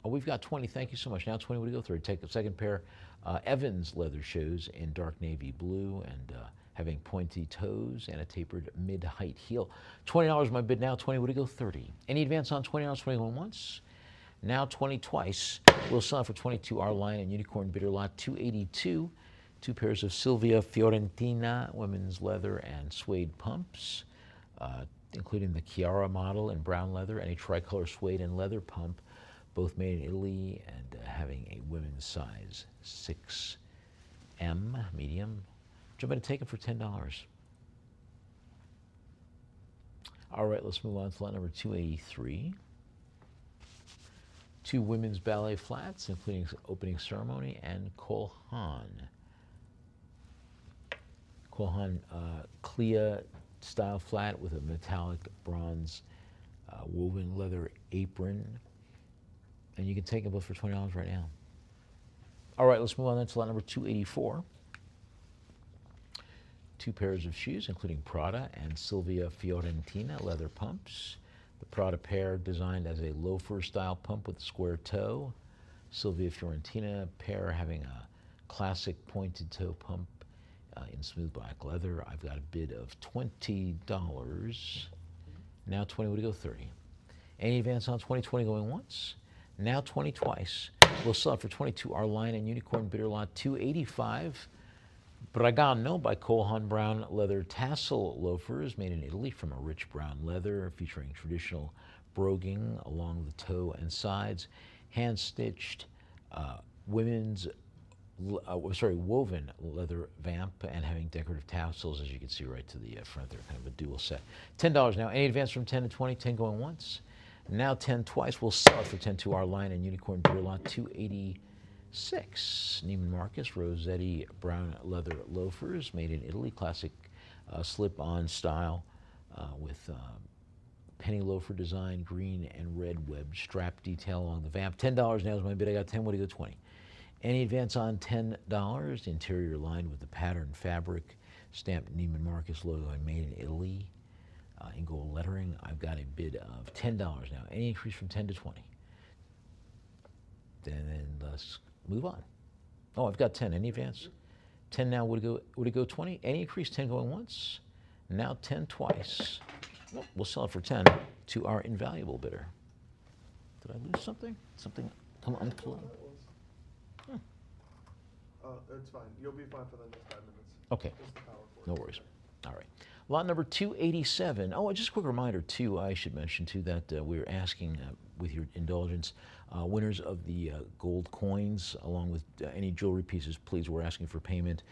Oh, we've got 20. Thank you so much. Now 20. What do you go through? Take the second pair, Evans leather shoes in dark navy blue and having pointy toes and a tapered mid-height heel. $20 my bid now. 20. What do you go 30? Any advance on $20? 21 once. Now 20 twice. We'll sell it for 22. Our Lion and Unicorn bidder lot 282. Two pairs of Silvia Fiorentina women's leather and suede pumps, including the Chiara model in brown leather and a tricolor suede and leather pump, both made in Italy and having a women's size 6M, medium. Jump in and take it for $10. All right, let's move on to lot number 283. Two women's ballet flats, including opening ceremony and Cole Haan. Cole Haan Clea style flat with a metallic bronze woven leather apron. And you can take them both for $20 right now. All right, let's move on then to lot number 284. Two pairs of shoes, including Prada and Silvia Fiorentina leather pumps. The Prada pair designed as a loafer-style pump with a square toe. Silvia Fiorentina pair having a classic pointed toe pump in smooth black leather. I've got a bid of $20. Now 20, would you go 30? Any advance on 20, 20 going once? Now 20 twice. We'll sell it for 22. Our Lion and Unicorn bidder lot 285. Bragano by Cole Haan brown leather tassel loafers made in Italy from a rich brown leather featuring traditional broguing along the toe and sides, hand-stitched woven leather vamp and having decorative tassels, as you can see right to the front there, kind of a dual set. $10 now. Any advance from 10 to 20? 10 going once. Now 10 twice. We'll sell it for 10 to our Lion and Unicorn bidder lot 286. Neiman Marcus Rossetti brown leather loafers made in Italy, classic slip-on style with penny loafer design, green and red webbed strap detail along the vamp. $10 now is my bid. I got 10. What do you go 20? Any advance on $10? Interior lined with the pattern fabric, stamped Neiman Marcus logo and made in Italy in gold lettering. I've got a bid of $10 now. Any increase from 10 to 20? Then let's move on. Oh, I've got 10. Any advance? 10 now. Would it go 20? Any increase? 10 going once. Now 10 twice. Well, we'll sell it for 10 to our invaluable bidder. Did I lose something? Something come unplugged? It's fine. You'll be fine for the next 5 minutes. Okay. Just the power cord. No worries. All right. Lot number 287. Oh, just a quick reminder, too, I should mention, too, that we're asking with your indulgence. Winners of the gold coins, along with any jewelry pieces, please, we're asking for payment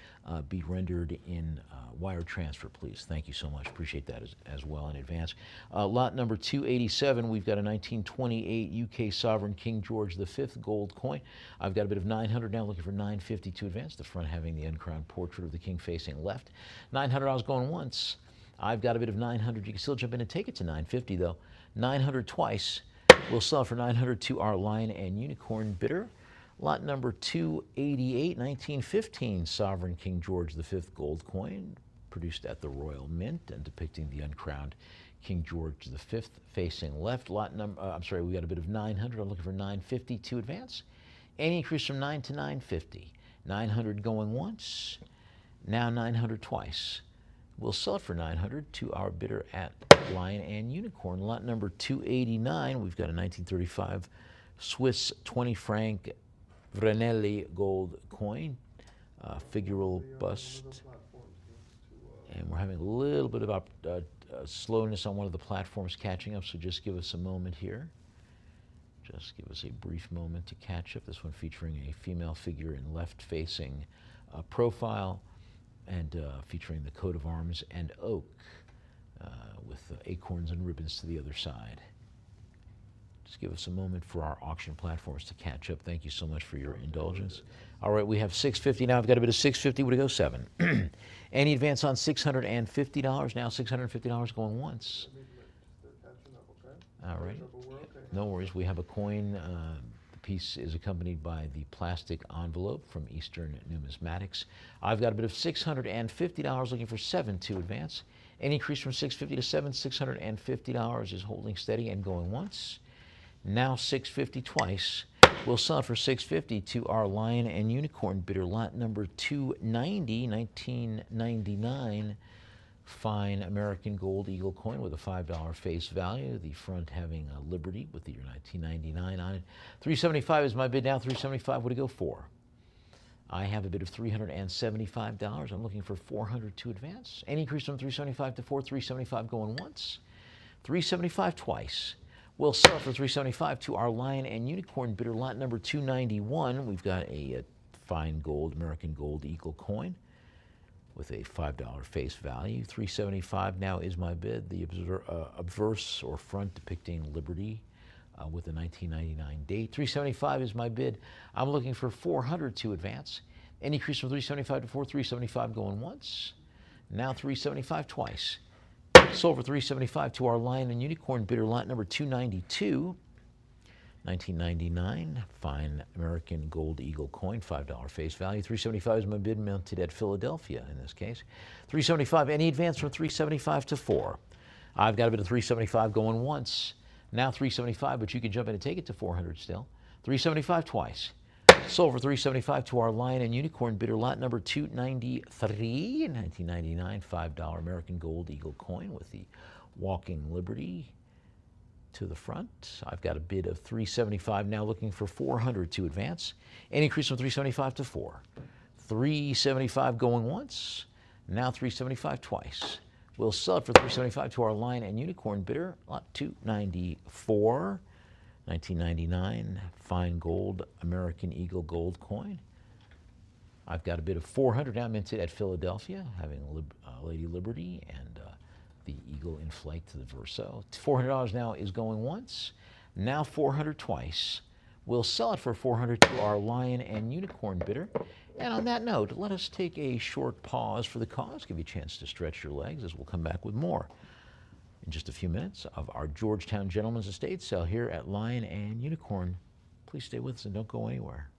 be rendered in wire transfer, please. Thank you so much. Appreciate that as well in advance. Lot number 287, we've got a 1928 UK Sovereign King George V gold coin. I've got a bid of 900 now, looking for 950 to advance. The front having the uncrowned portrait of the king facing left. $900 going once. I've got a bid of 900. You can still jump in and take it to 950 though. 900 twice. We'll sell for 900 to our Lion and Unicorn bidder. Lot number 288, 1915 Sovereign King George V gold coin, produced at the Royal Mint and depicting the uncrowned King George V facing left. Lot number, we got a bid of 900. I'm looking for 950 to advance. Any increase from 9 to 950. 900 going once. Now 900 twice. We'll sell it for 900 to our bidder at Lion and Unicorn. Lot number 289, we've got a 1935 Swiss 20 franc Vrenelli gold coin, figural bust. And we're having a little bit of slowness on one of the platforms catching up, so just give us a moment here. Just give us a brief moment to catch up. This one featuring a female figure in left-facing profile, and featuring the coat of arms and oak with acorns and ribbons to the other side. Just give us a moment for our auction platforms to catch up. Thank you so much for your indulgence. All right, we have $650 now. I've got a bit of $650. Would it go 7? Any advance on $650? Now $650 going once. All right. No worries. We have a coin. Piece is accompanied by the plastic envelope from Eastern Numismatics. I've got a bit of $650, looking for 7 to advance. Any increase from $650 to 7, $650 is holding steady and going once. Now $650 twice. We'll sell it for $650 to our Lion and Unicorn bidder. Lot number 290, 1999. Fine American gold eagle coin with a $5 face value. The front having a Liberty with the year 1999 on it. $375 is my bid now. $375 would it go for? I have a bid of $375. I'm looking for 400 to advance. Any increase from 375 to 4? 375 going once. 375 twice. We'll sell for 375 to our Lion and Unicorn bidder. Lot number 291. We've got a fine gold American gold eagle coin with a $5 face value. $375 now is my bid. The obverse or front depicting Liberty with a 1999 date. $375 is my bid. I'm looking for 400 to advance. Any increase from 375 to 4? 375 going once. Now 375 twice. Sold for 375 to our Lion and Unicorn bidder. Lot number 292. 1999 fine American gold eagle coin, $5 face value. $375 is my bid, mounted at Philadelphia in this case. $375. Any advance from $375 to 4? I've got a bit of $375 going once. Now $375, but you can jump in and take it to 400 still. $375 twice. Sold for $375 to our Lion and Unicorn bidder. Lot number 293, 1999 $5 American gold eagle coin with the walking Liberty to the front. I've got a bid of $375 now, looking for 400 to advance. Any increase from 375 to 4. 375 going once. Now 375 twice. We'll sell it for 375 to our Lion and Unicorn bidder. Lot 294, 1999 fine gold American Eagle gold coin. I've got a bid of 400 now, minted at Philadelphia, having Lady Liberty and the eagle in flight to the verso. $400 now is going once. Now 400 twice. We'll sell it for 400 to our Lion and Unicorn bidder. And on that note, let us take a short pause for the cause, give you a chance to stretch your legs as we'll come back with more in just a few minutes of our Georgetown Gentleman's Estate sale here at Lion and Unicorn. Please stay with us and don't go anywhere.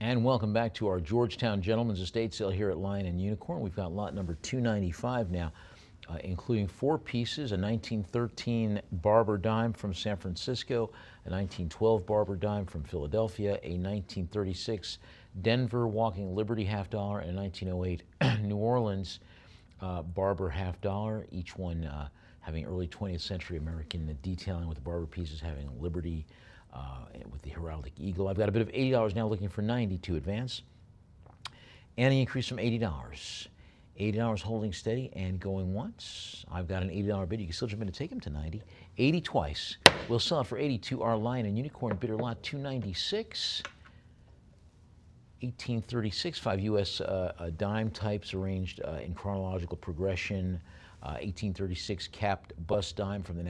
And welcome back to our Georgetown Gentlemen's Estate Sale here at Lion and Unicorn. We've got lot number 295 now, including 4 pieces, a 1913 Barber dime from San Francisco, a 1912 Barber dime from Philadelphia, a 1936 Denver Walking Liberty half dollar, and a 1908 New Orleans Barber half dollar, each one having early 20th century American detailing, with the Barber pieces having Liberty with the heraldic eagle. I've got a bid of $80 now, looking for 90 to advance. And the increase from $80. $80 holding steady and going once. I've got an $80 bid. You can still jump in to take him to 90. 80 twice. We'll sell it for 80 to our Lion and Unicorn bidder lot 296. 1836, 5 U.S. Dime types arranged in chronological progression. 1836 capped bust dime from the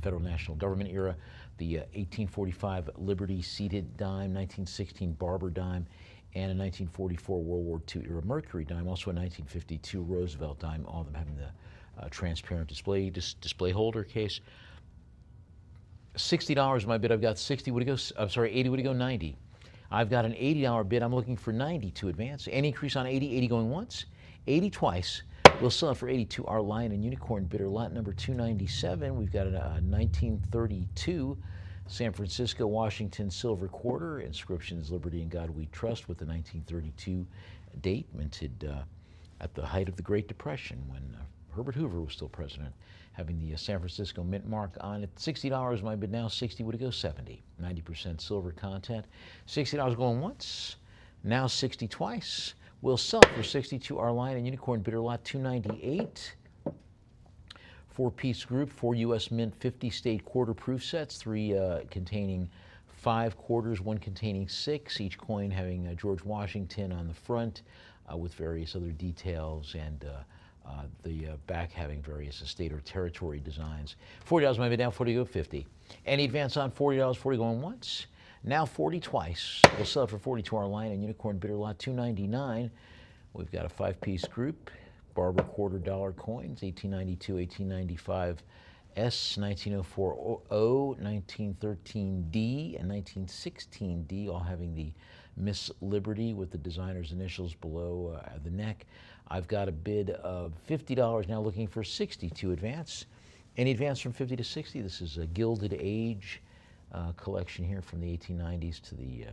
Federal National Government era, the 1845 Liberty seated dime, 1916 Barber dime, and a 1944 World War II era Mercury dime, also a 1952 Roosevelt dime, all of them having the transparent display holder case. $60 my bid. I've got 60. Would it go? I'm sorry, 80. Would it go 90? I've got an $80 bid. I'm looking for 90 to advance. Any increase on 80? 80 going once, 80 twice. We'll sell it for 80 to our Lion and Unicorn bidder lot number 297. We've got a 1932 San Francisco, Washington silver quarter. Inscriptions Liberty and God We Trust, with the 1932 date, minted at the height of the Great Depression when Herbert Hoover was still president, having the San Francisco mint mark on it. $60 my bid now. 60 would it go 70. 90% silver content. $60 going once. Now 60 twice. We'll sell it for 60 to our Lion and Unicorn bidder lot 298. 4-piece group, 4 U.S. Mint 50 state quarter proof sets, 3 containing 5 quarters, 1 containing 6, each coin having George Washington on the front with various other details, and the back having various state or territory designs. $40 my bid now, 40 go 50. Any advance on $40, 40 going once. Now 40 twice. We'll sell it for 40 to our Lion and Unicorn bidder lot 299. We've got a 5-piece group, Barber quarter dollar coins, 1892, 1895 S, 1904 O, 1913 D, and 1916 D, all having the Miss Liberty with the designer's initials below the neck. I've got a bid of $50 now, looking for 60 to advance. Any advance from 50 to 60? This is a Gilded Age collection here from the 1890s to the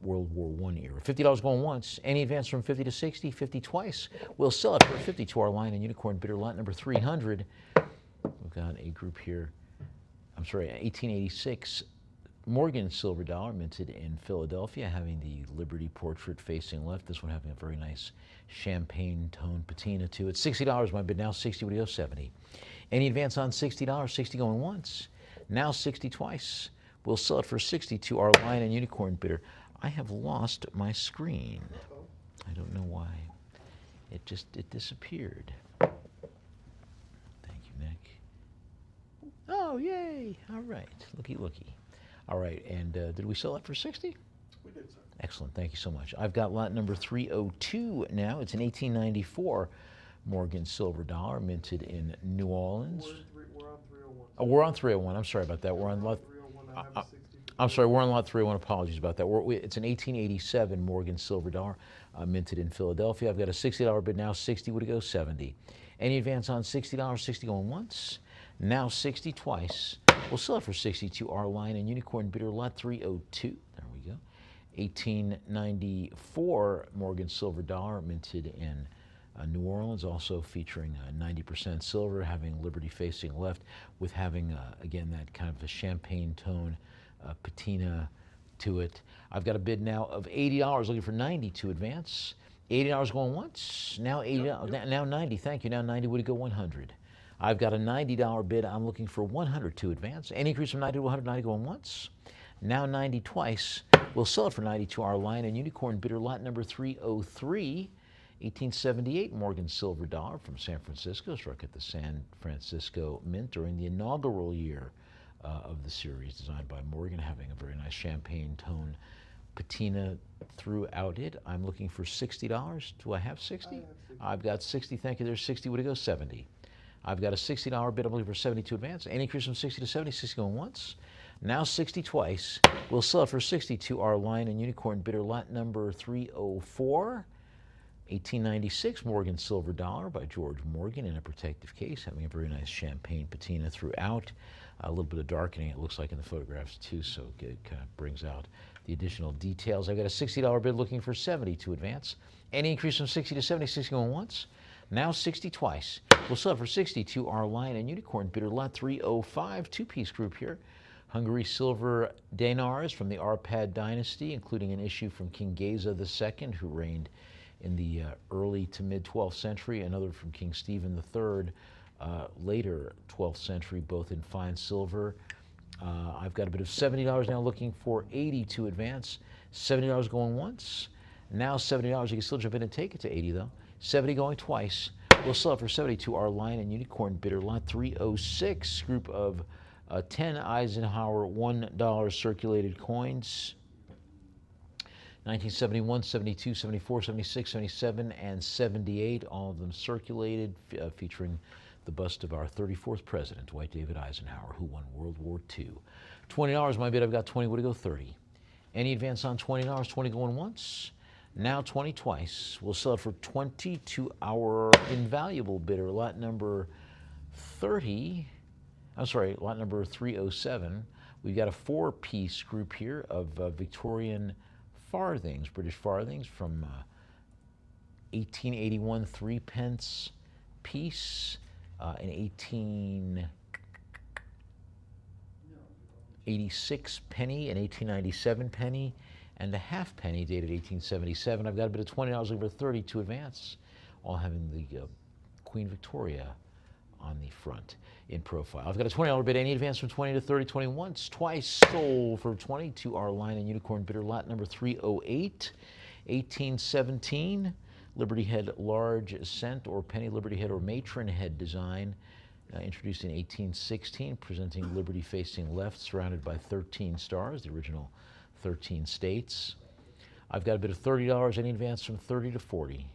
World War I era. $50 going once. Any advance from 50 to 60? 50 twice. We'll sell it for 50 to our Lion and Unicorn bidder lot number 300. We've got a group here, I'm sorry, 1886 Morgan silver dollar, minted in Philadelphia, having the Liberty portrait facing left. This one having a very nice champagne tone patina to it. $60 my bid now. 60 would go 70. Any advance on $60? 60 going once. Now 60 twice. We'll sell it for 60 to our Lion and Unicorn bidder. I have lost my screen. I don't know why. It disappeared. Thank you, Nick. Oh, yay. All right. Looky, looky. All right, and did we sell it for 60? We did, sir. Excellent. Thank you so much. I've got lot number 302 now. It's an 1894 Morgan silver dollar, minted in New Orleans. We're on 301. Oh, we're on 301. I'm sorry about that. We're on lot. 301. I have a 60. I'm sorry, we're on lot 301. Apologies about that. It's an 1887 Morgan silver dollar, minted in Philadelphia. I've got a $60 bid now. 60 would it go 70. Any advance on $60? 60 going once. Now 60 twice. We'll sell it for 60 to our Lion and Unicorn bidder lot 302. There we go. 1894 Morgan silver dollar, minted in New Orleans, also featuring 90% silver, having Liberty facing left, with having, again, that kind of a champagne tone patina to it. I've got a bid now of $80, looking for 90 to advance. $80 going once. Now 80. Now 90. Thank you. Now 90 would it go 100. I've got a $90 bid. I'm looking for 100 to advance. Any increase from 90 to 100. 90 going once. Now 90 twice. We'll sell it for 90 to our Lion and Unicorn bidder lot number 303. 1878 Morgan silver dollar from San Francisco, struck at the San Francisco Mint during the inaugural year of the series, designed by Morgan, having a very nice champagne tone patina throughout it. I'm looking for $60. Do I have 60? I've got 60. Thank you. There's 60. Would it go 70? I've got a $60 bid. I'm looking for 70 to advance. Any increase from 60 to 70? 60 going once. Now 60 twice. We'll sell it for 62. Our Lion and Unicorn bidder lot number 304. 1896 Morgan Silver Dollar by George Morgan in a protective case, having a very nice champagne patina throughout. A little bit of darkening, it looks like, in the photographs too, so it kind of brings out the additional details. I've got a $60 bid looking for 70 to advance. Any increase from 60 to 70, 60 going once. Now 60 twice. We'll sell it for 62. Our Lion and Unicorn bidder lot 305, two-piece group here. Hungary silver dinars from the Arpad dynasty, including an issue from King Geza II, who reigned in the early to mid 12th century, another from King Stephen III, later 12th century, both in fine silver. I've got a bit of $70 now, looking for 80 to advance. $70 going once. Now $70, you can still jump in and take it to 80 though. 70 going twice. We'll sell it for 72. Our Lion and Unicorn bidder lot 306, group of 10 Eisenhower $1 circulated coins. 1971, 72, 74, 76, 77, and 78, all of them circulated, featuring the bust of our 34th president, Dwight David Eisenhower, who won World War II. $20 my bid, I've got 20, way to go 30. Any advance on $20, 20 going once. Now 20 twice. We'll sell it for 20 to our invaluable bidder, lot number 30. I'm sorry, lot number 307. We've got a four-piece group here of Victorian farthings, British farthings from 1881, 3p piece, an 1886 penny, an 1897 penny, and a half penny dated 1877. I've got a bit of $20 over 30 to advance, all having the Queen Victoria on the front in profile. I've got a $20 bid. Any advance from 20 to 30, 20 once, twice. Sold for 20 to our Lion and Unicorn bidder lot number 308, 1817 Liberty Head large cent or penny Liberty Head or matron head design, introduced in 1816, presenting Liberty facing left, surrounded by 13 stars, the original 13 states. I've got a bit of $30. Any advance from 30 to 40.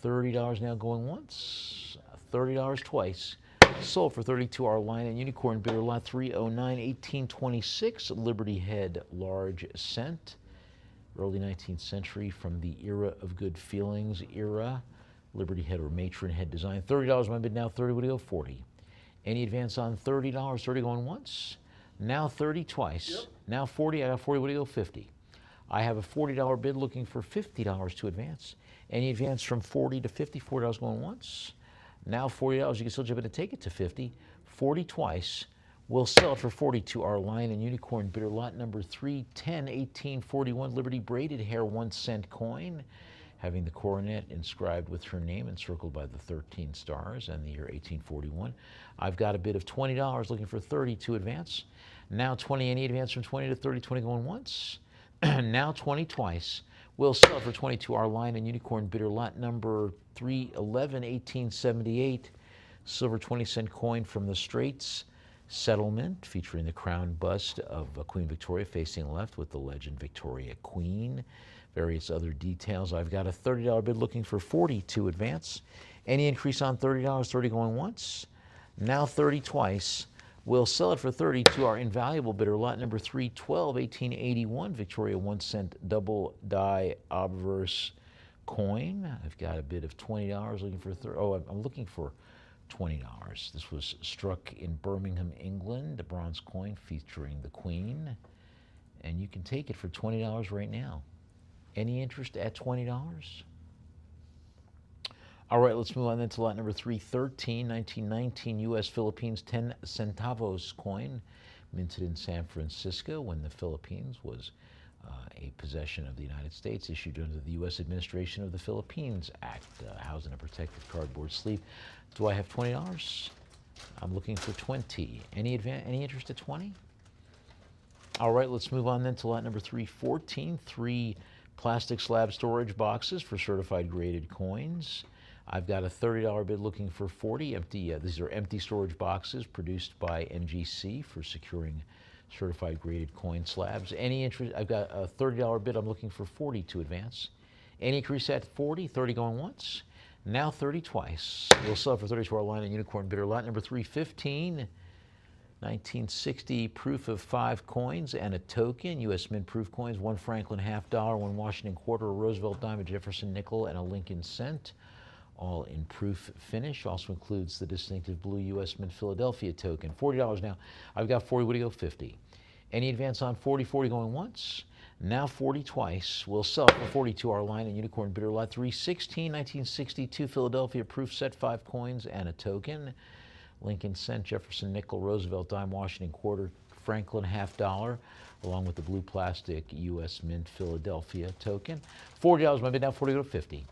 $30 now going once, $30 twice. Sold for 32. Our Lion and Unicorn bidder lot 309, 1826 Liberty Head large cent, early 19th century, from the era of good feelings era, Liberty Head or matron head design. $30 my bid, now 30, would go 40. Any advance on $30, 30 going once, now 30 twice. Yep. Now 40, I got 40, would go 50. I have a $40 bid looking for $50 to advance. Any advance from 40 to 50, $40 going once. Now $40, you can still jump in and take it to 50. 40 twice. We'll sell it for 40 to our Lion and Unicorn bidder lot number 310, 1841 Liberty braided hair 1 cent coin, having the coronet inscribed with her name encircled by the 13 stars and the year 1841. I've got a bid of $20 looking for 30 to advance. Now 20, any advance from 20 to 30, 20 going once. Now 20 twice. We'll sell it for 20 to our Lion and Unicorn bidder lot number 311, 1878 silver 20-cent coin from the Straits settlement, featuring the crown bust of Queen Victoria facing left with the legend Victoria Queen. Various other details. I've got a $30 bid looking for 40 to advance. Any increase on $30, 30 going once. Now 30 twice. We'll sell it for 30 to our invaluable bidder, lot number 312, 1881 Victoria 1 cent double die obverse coin. I've got a bid of $20 looking for I'm looking for $20. This was struck in Birmingham, England, a bronze coin featuring the Queen, and you can take it for $20 right now. Any interest at $20? All right, let's move on then to lot number 313, 1919 U.S. Philippines 10 centavos coin, minted in San Francisco when the Philippines was a possession of the United States, issued under the U.S. Administration of the Philippines Act, housed in a protective cardboard sleeve. Do I have $20? I'm looking for 20. Any interest at 20? All right, let's move on then to lot number 314, 3 plastic slab storage boxes for certified graded coins. I've got a $30 bid looking for 40 empty. These are empty storage boxes produced by NGC for securing certified graded coin slabs. Any interest? I've got a $30 bid. I'm looking for 40 to advance. Any increase at 40, 30 going once. Now 30 twice. We'll sell for 30 to our Lion and Unicorn bidder lot number 315. 1960 proof of 5 coins and a token, U.S. Mint proof coins, 1 Franklin $half, 1 Washington quarter, a Roosevelt dime, a Jefferson nickel, and a Lincoln cent, all in proof finish. Also includes the distinctive blue U.S. Mint Philadelphia token. $40 now. I've got 40. Would you go 50? Any advance on 40? 40 going once. Now 40 twice. We'll sell for 42. Our line and unicorn bidder lot 316, 1962 Philadelphia proof set, 5 coins and a token. Lincoln cent, Jefferson nickel, Roosevelt dime, Washington quarter, Franklin $half, along with the blue plastic U.S. Mint Philadelphia token. $40 my bid now. 40 go to 50.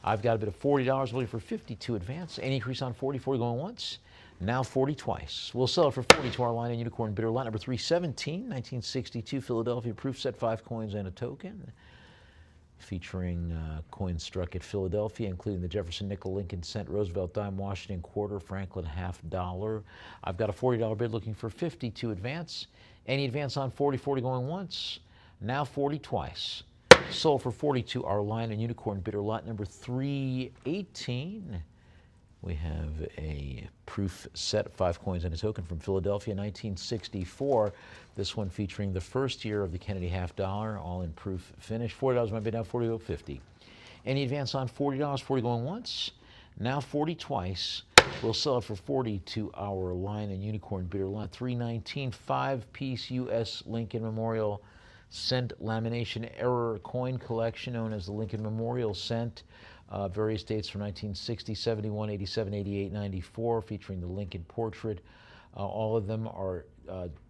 I've got a bid of $40 looking for 52 advance. Any increase on 40? 40 going once. Now 40 twice. We'll sell it for 40 to our line and unicorn bidder lot number 317, 1962 Philadelphia proof set, 5 coins and a token. Featuring coins struck at Philadelphia, including the Jefferson nickel, Lincoln cent, Roosevelt dime, Washington quarter, Franklin $half. I've got a $40 bid looking for 52 advance. Any advance on 40? 40 going once. Now 40 twice. Sold for 42. Our line and unicorn bidder lot number 318. We have a proof set, 5 coins and a token from Philadelphia, 1964. This one featuring the first year of the Kennedy $half, all in proof finish. $40 my bid now. 40 go 50. Any advance on $40? 40 going once. Now 40 twice. We'll sell it for 40 to our line and unicorn bidder lot 319, 5-piece U.S. Lincoln Memorial cent lamination error coin collection known as the Lincoln Memorial cent. Various dates from 1960, 71, 87, 88, 94, featuring the Lincoln portrait. All of them are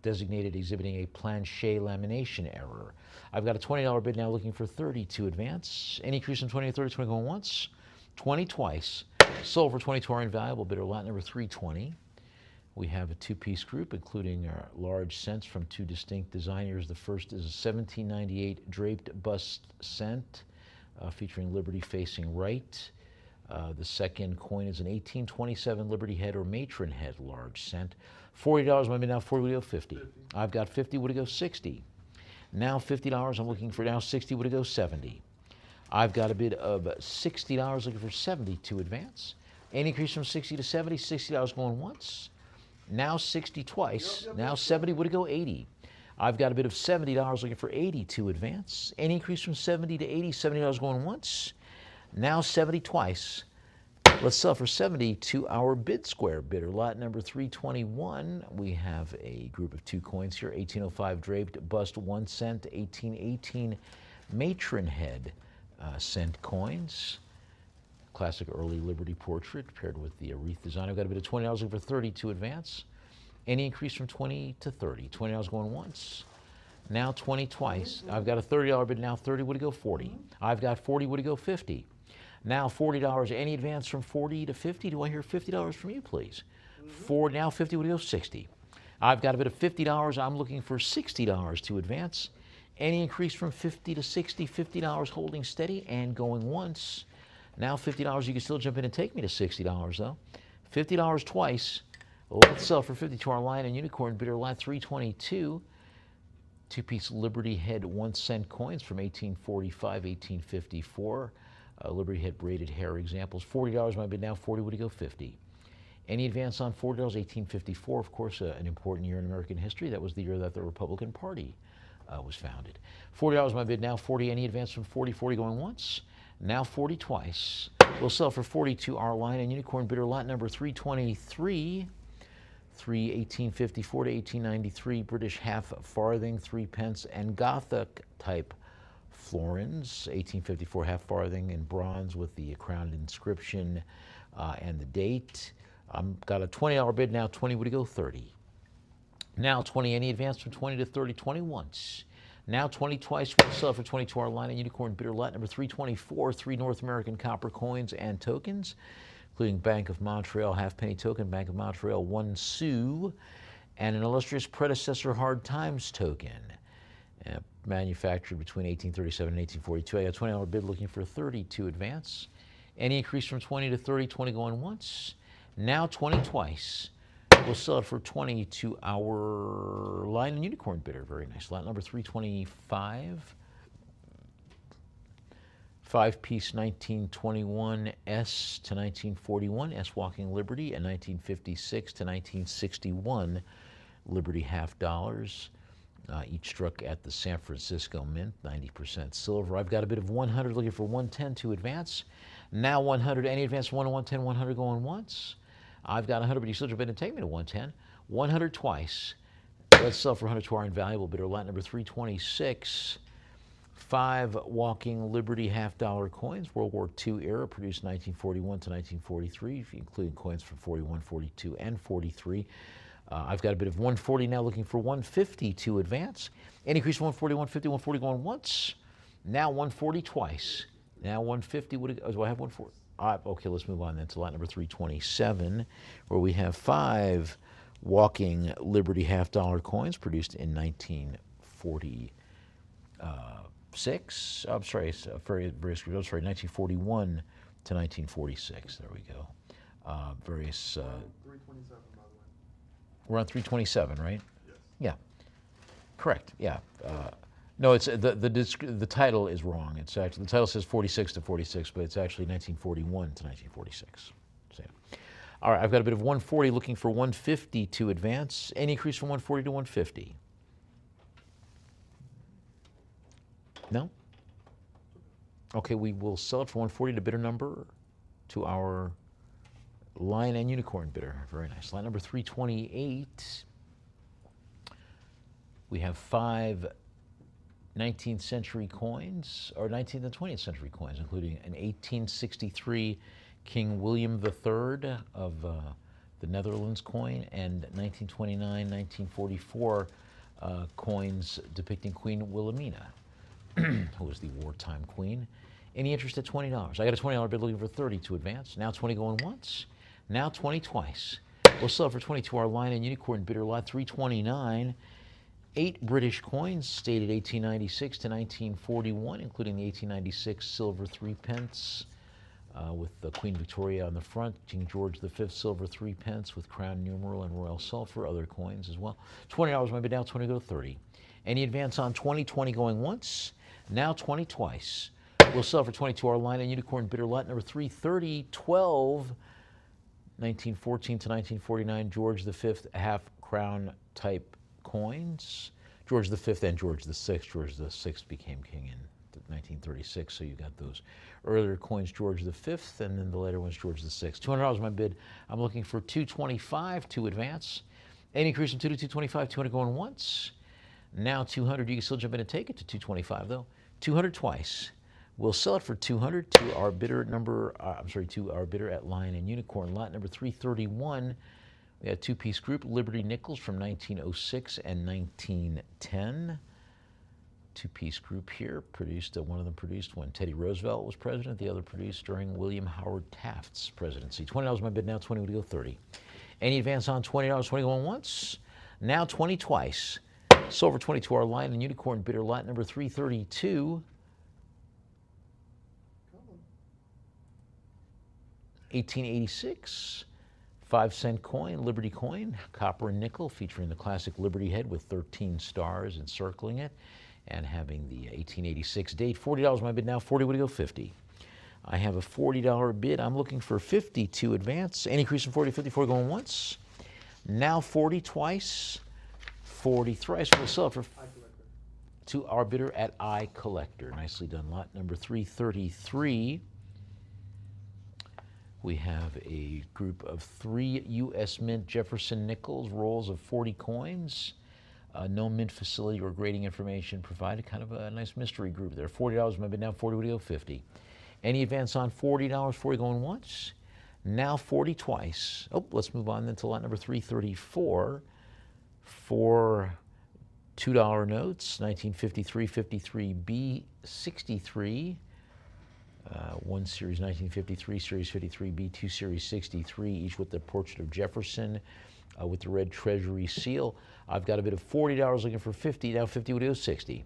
designated exhibiting a plancher lamination error. I've got a $20 bid now looking for 32 advance. Any increase from 20 to 30, 20 going once, 20 twice. Sold for 22 our invaluable bidder lot number 320. We have a 2-piece group, including large cents from 2 distinct designers. The first is a 1798 draped bust cent, featuring Liberty facing right. The second coin is an 1827 Liberty head or matron head large cent. $40 my bid now. 40 would go 50. I've got 50. Would it go 60? Now $50. I'm looking for now 60. Would it go 70? I've got a bid of $60 looking for 72 advance. Any increase from 60 to 70? $60 going once. Now 60 twice. Now 70. Would it go 80? I've got a bid of $70 looking for 82 advance. Any increase from 70 to 80? $70 going once. Now 70 twice. Let's sell for 70 to our bid square bidder lot number 321. We have a group of 2 coins here. 1805 draped bust 1 cent, 1818 matron head cent coins. Classic early Liberty portrait paired with the wreath design. I've got a bid of $20 looking for 32 advance. Any increase from 20 to 30? $20 going once. Now 20 twice. I've got a $30 bid now. 30. Would it go 40? I've got 40. Would it go 50? Now $40. Any advance from 40 to 50? Do I hear $50 from you, please? Now 50. Would it go 60? I've got a bid of $50. I'm looking for $60 to advance. Any increase from 50 to 60? $50 holding steady and going once. Now $50. You can still jump in and take me to $60 though. $50 twice. Let's sell for 50 to our line and unicorn bidder lot 322. 2-piece Liberty head 1 cent coins from 1845, 1854. Liberty head braided hair examples. $40 my bid now. 40. Would it go 50? Any advance on $40? 1854, of course, an important year in American history. That was the year that the Republican Party was founded. $40 my bid now. 40. Any advance from 40? 40 going once. Now 40 twice. We'll sell for 40 to our line and unicorn bidder lot number 323. 1854 to 1893 British half farthing, 3 pence, and Gothic type florins. 1854 half farthing in bronze with the crowned inscription and the date. Got a $20 bid now. 20. Would it go 30? Now 20. Any advance from 20 to 30? 20 once. Now 20 twice. We'll sell for 20 to our line and unicorn bidder lot number 324. 3 North American copper coins and tokens, including Bank of Montreal half-penny token, Bank of Montreal 1 sou, and an illustrious predecessor hard times token, manufactured between 1837 and 1842. I got a $20 bid looking for 32 advance. Any increase from 20 to 30? 20 going once. Now 20 twice. We'll sell it for 20 to our line and unicorn bidder. Very nice. Lot number 325. 5-piece 1921 S to 1941 S Walking Liberty, and 1956 to 1961 Liberty half dollars. Each struck at the San Francisco Mint, 90% silver. I've got a bid of 100 looking for 110 to advance. Now 100, any advance, 1 to 110, 100 going once. I've got 100, but you still have bid and take me to 110. 100 twice. Let's sell for 100 to our invaluable bidder, lot number 326. 5 walking Liberty half dollar coins, World War II era, produced 1941 to 1943, including coins from 41, 42, and 43. I've got a bid of 140 now, looking for 150 to advance. Any increase from 140, 150, 140 going once. Now 140 twice. Now 150. Do I have 140? Okay, let's move on then to lot number 327, where we have 5 walking Liberty half dollar coins produced in 1946. I'm sorry, 1941 to 1946. There we go. Various. 327, by the way. We're on 327, right? Yes. Yeah. Correct. Yeah. No, it's the title is wrong. It's actually, the title says 46 to 46, but it's actually 1941 to 1946. So, all right, I've got a bit of 140 looking for 150 to advance. Any increase from 140 to 150? No? Okay, we will sell it for 140 to bidder number to our Lion and Unicorn bidder. Very nice. Line number 328. We have 5 19th century coins, or 19th and 20th century coins, including an 1863 King William III of the Netherlands coin, and 1929, 1944 coins depicting Queen Wilhelmina, who was the wartime queen. Any interest at $20? I got a $20 bid looking for 30 to advance. Now 20 going once. Now 20 twice. We'll sell for 20 to our Lion and Unicorn bidder, lot 329. 8 British coins dated 1896 to 1941, including the 1896 silver 3 pence with the Queen Victoria on the front, King George V silver 3 pence with crown numeral and royal sulphur, other coins as well. $20 my bid, now 20 go 30. Any advance on 20, 20 going once, now 20 twice. We'll sell for 20 to our Lion and Unicorn bidder, lot number 330, 12, 1914 to 1949 George V half crown type coins. George V and George VI. George VI became king in 1936, so you got those earlier coins, George V, and then the later ones, George VI. $200 my bid. I'm looking for 225 to advance. Any increase from 2 to 225, 200 going once. Now 200, you can still jump in and take it to 225 though. 200 twice. We'll sell it for 200 to our bidder number, to our bidder at Lion and Unicorn, lot number 331. We had a 2-piece group, Liberty nickels from 1906 and 1910. 2-piece group here, produced, one of them produced when Teddy Roosevelt was president, the other produced during William Howard Taft's presidency. $20 my bid, now 20 would go 30. Any advance on $20, 20 going once, now 20 twice. Silver 20 to our Lion and Unicorn bidder, lot number 332. 1886. 5-cent coin, Liberty coin, copper and nickel, featuring the classic Liberty head with 13 stars encircling it and having the 1886 date. $40 my bid, now 40 would go 50. I have a $40 bid. I'm looking for 50 to advance. Any increase from 40 to 54 going once. Now 40 twice, 40 thrice. We'll sell it for to our bidder at I Collector. Nicely done. Lot number 333. We have a group of 3 U.S. Mint Jefferson nickels, rolls of 40 coins. No mint facility or grading information provided. Kind of a nice mystery group there. $40 my bid, now 40 would go 50. Any advance on $40, 40 going once. Now 40 twice. Oh, let's move on then to lot number 334. 4 $2 notes, 1953, 53B, 63. 1 Series 1953, Series 53B, 2 Series 63, each with the portrait of Jefferson with the red Treasury seal. I've got a bid of $40 looking for 50, now 50 would go 60.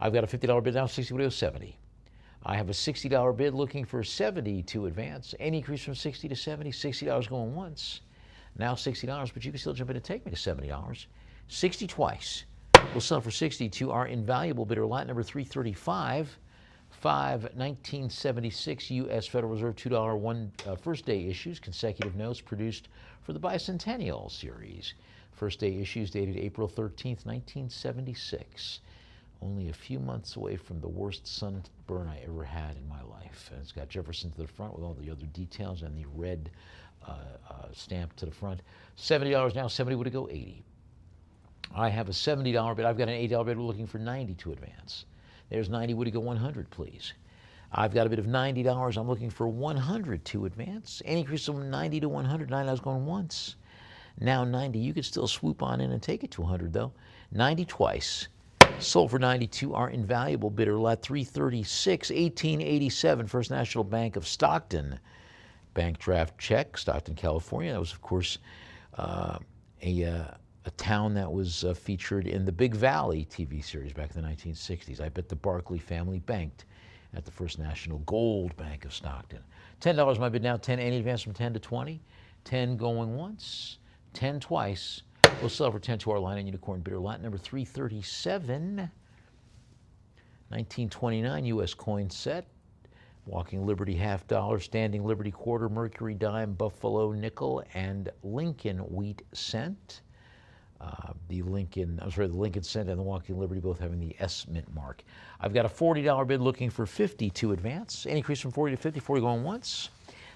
I've got a $50 bid, now 60 would go 70. I have a $60 bid looking for 70 to advance. Any increase from 60 to 70, $60 going once. Now $60, but you can still jump in and take me to $70. 60 twice. We'll sell for 60 to our invaluable bidder, lot number 335. 5 1976 U.S. Federal Reserve $2 first day issues, consecutive notes produced for the Bicentennial Series. First day issues dated April 13th, 1976. Only a few months away from the worst sunburn I ever had in my life. And it's got Jefferson to the front with all the other details and the red stamp to the front. $70 now, 70 would it go? 80. I have a $70 bid. I've got an $80 bid. We're looking for 90 to advance. There's 90. Would it go 100, please? I've got a bid of $90. I'm looking for 100 to advance. Any increase from 90 to 100. 90, I was going once. Now 90. You could still swoop on in and take it to 100, though. 90 twice. Sold for 92. Our invaluable bidder, lot 336, 1887, First National Bank of Stockton. Bank draft check, Stockton, California. That was, of course, a town that was featured in the Big Valley TV series back in the 1960s. I bet the Barclay family banked at the First National Gold Bank of Stockton. $10 my bid now, 10, any advance from 10 to 20. 10 going once, 10 twice. We'll sell for 10 to our line and unicorn bidder, lot number 337, 1929 U.S. coin set. Walking Liberty $50, Standing Liberty quarter, Mercury dime, Buffalo nickel, and Lincoln wheat cent. The Lincoln cent and the Walking Liberty both having the S mint mark. I've got a $40 bid looking for 50 to advance. Any increase from 40 to 50, 40 going once.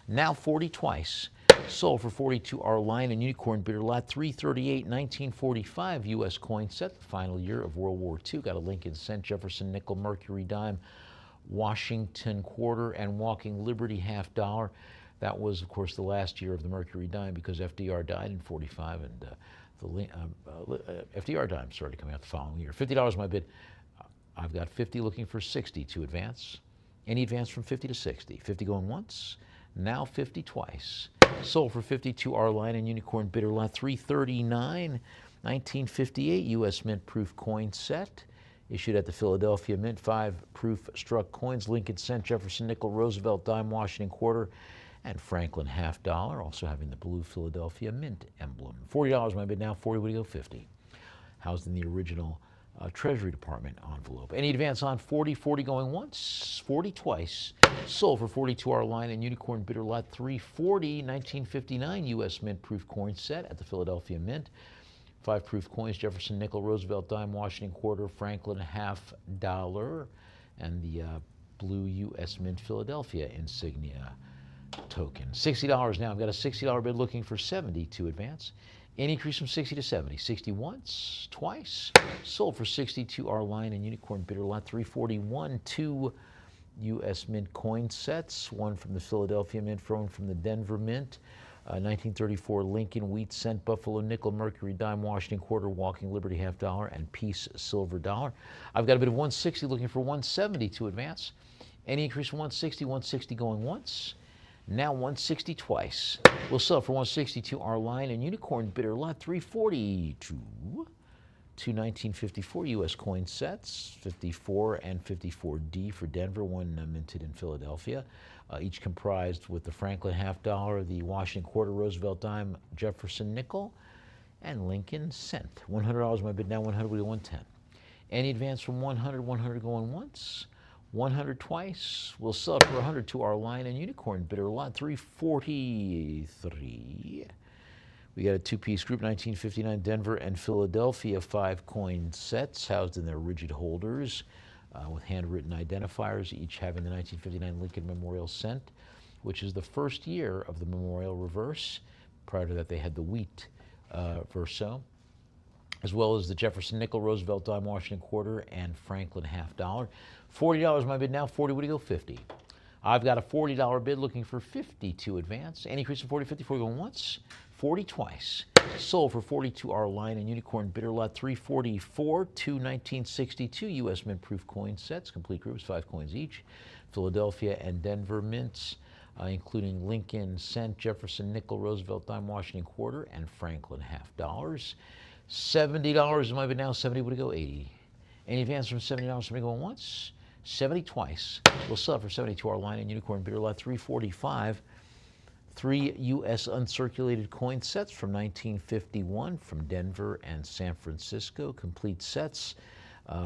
Now 40 twice. Sold for 42 our line and unicorn bidder, lot 338, 1945 U.S. coin set, the final year of World War II. Got a Lincoln cent, Jefferson nickel, Mercury dime, Washington quarter, and Walking Liberty $50. That was, of course, the last year of the Mercury dime because FDR died in 45, and FDR dime started coming out the following year. $50 my bid. I've got 50 looking for 60 to advance. Any advance from 50 to 60. 50 going once. Now 50 twice. Sold for 50 to our line and unicorn bidder, lot 339, 1958 U.S. Mint proof coin set. Issued at the Philadelphia Mint, 5 proof struck coins, Lincoln cent, Jefferson nickel, Roosevelt dime, Washington quarter, and Franklin $50, also having the blue Philadelphia Mint emblem. $40 my bid now, 40 would go 50. Housed in the original Treasury Department envelope. Any advance on 40, 40 going once, 40 twice. Sold for 40 to our line and unicorn bidder, lot 340, 1959 U.S. Mint proof coin set at the Philadelphia Mint. 5 proof coins, Jefferson nickel, Roosevelt dime, Washington quarter, Franklin $50, and the blue U.S. Mint Philadelphia insignia token. $60 now. I've got a $60 bid looking for 70 to advance. Any increase from 60 to 70. 60 once, twice. Sold for 60 to our line and unicorn bidder, lot 341, 2 U.S. Mint coin sets, one from the Philadelphia Mint, one from the Denver Mint. 1934 Lincoln wheat cent, Buffalo nickel, Mercury dime, Washington quarter, Walking Liberty $50, and Peace silver dollar. I've got a bid of 160 looking for 170 to advance. Any increase from 160, 160 going once. Now 160 twice. We'll sell for 160 to our line and unicorn bidder, lot 342. 2 1954 U.S. coin sets, 54 and 54D for Denver, one minted in Philadelphia, each comprised with the Franklin $50, the Washington quarter, Roosevelt dime, Jefferson nickel, and Lincoln cent. $100 my bid now, 100 will be 110. Any advance from 100, 100 going once, 100 twice. We'll sell it for 100 to our line and unicorn bidder, lot 343. We got a 2-piece group, 1959 Denver and Philadelphia 5 coin sets housed in their rigid holders with handwritten identifiers, each having the 1959 Lincoln Memorial cent, which is the first year of the Memorial reverse. Prior to that, they had the wheat verso, as well as the Jefferson nickel, Roosevelt dime, Washington quarter, and Franklin $50. $40 my bid now, 40 would it go 50. I've got a $40 bid looking for 50 to advance. Any increase from 40 to 50, 40 going once, 40 twice. Sold for 40 to our line and unicorn bidder, lot 344, 2 1962 U.S. Mint proof coin sets, complete groups, 5 coins each. Philadelphia and Denver mints, including Lincoln cent, Jefferson nickel, Roosevelt dime, Washington quarter, and Franklin $50. $70 is my bid now, 70 would it go 80. Any advance from $70, somebody going once, 70 twice. We'll sell it for 70 to our line and unicorn bidder, lot 345. 3 U.S. uncirculated coin sets from 1951 from Denver and San Francisco, complete sets,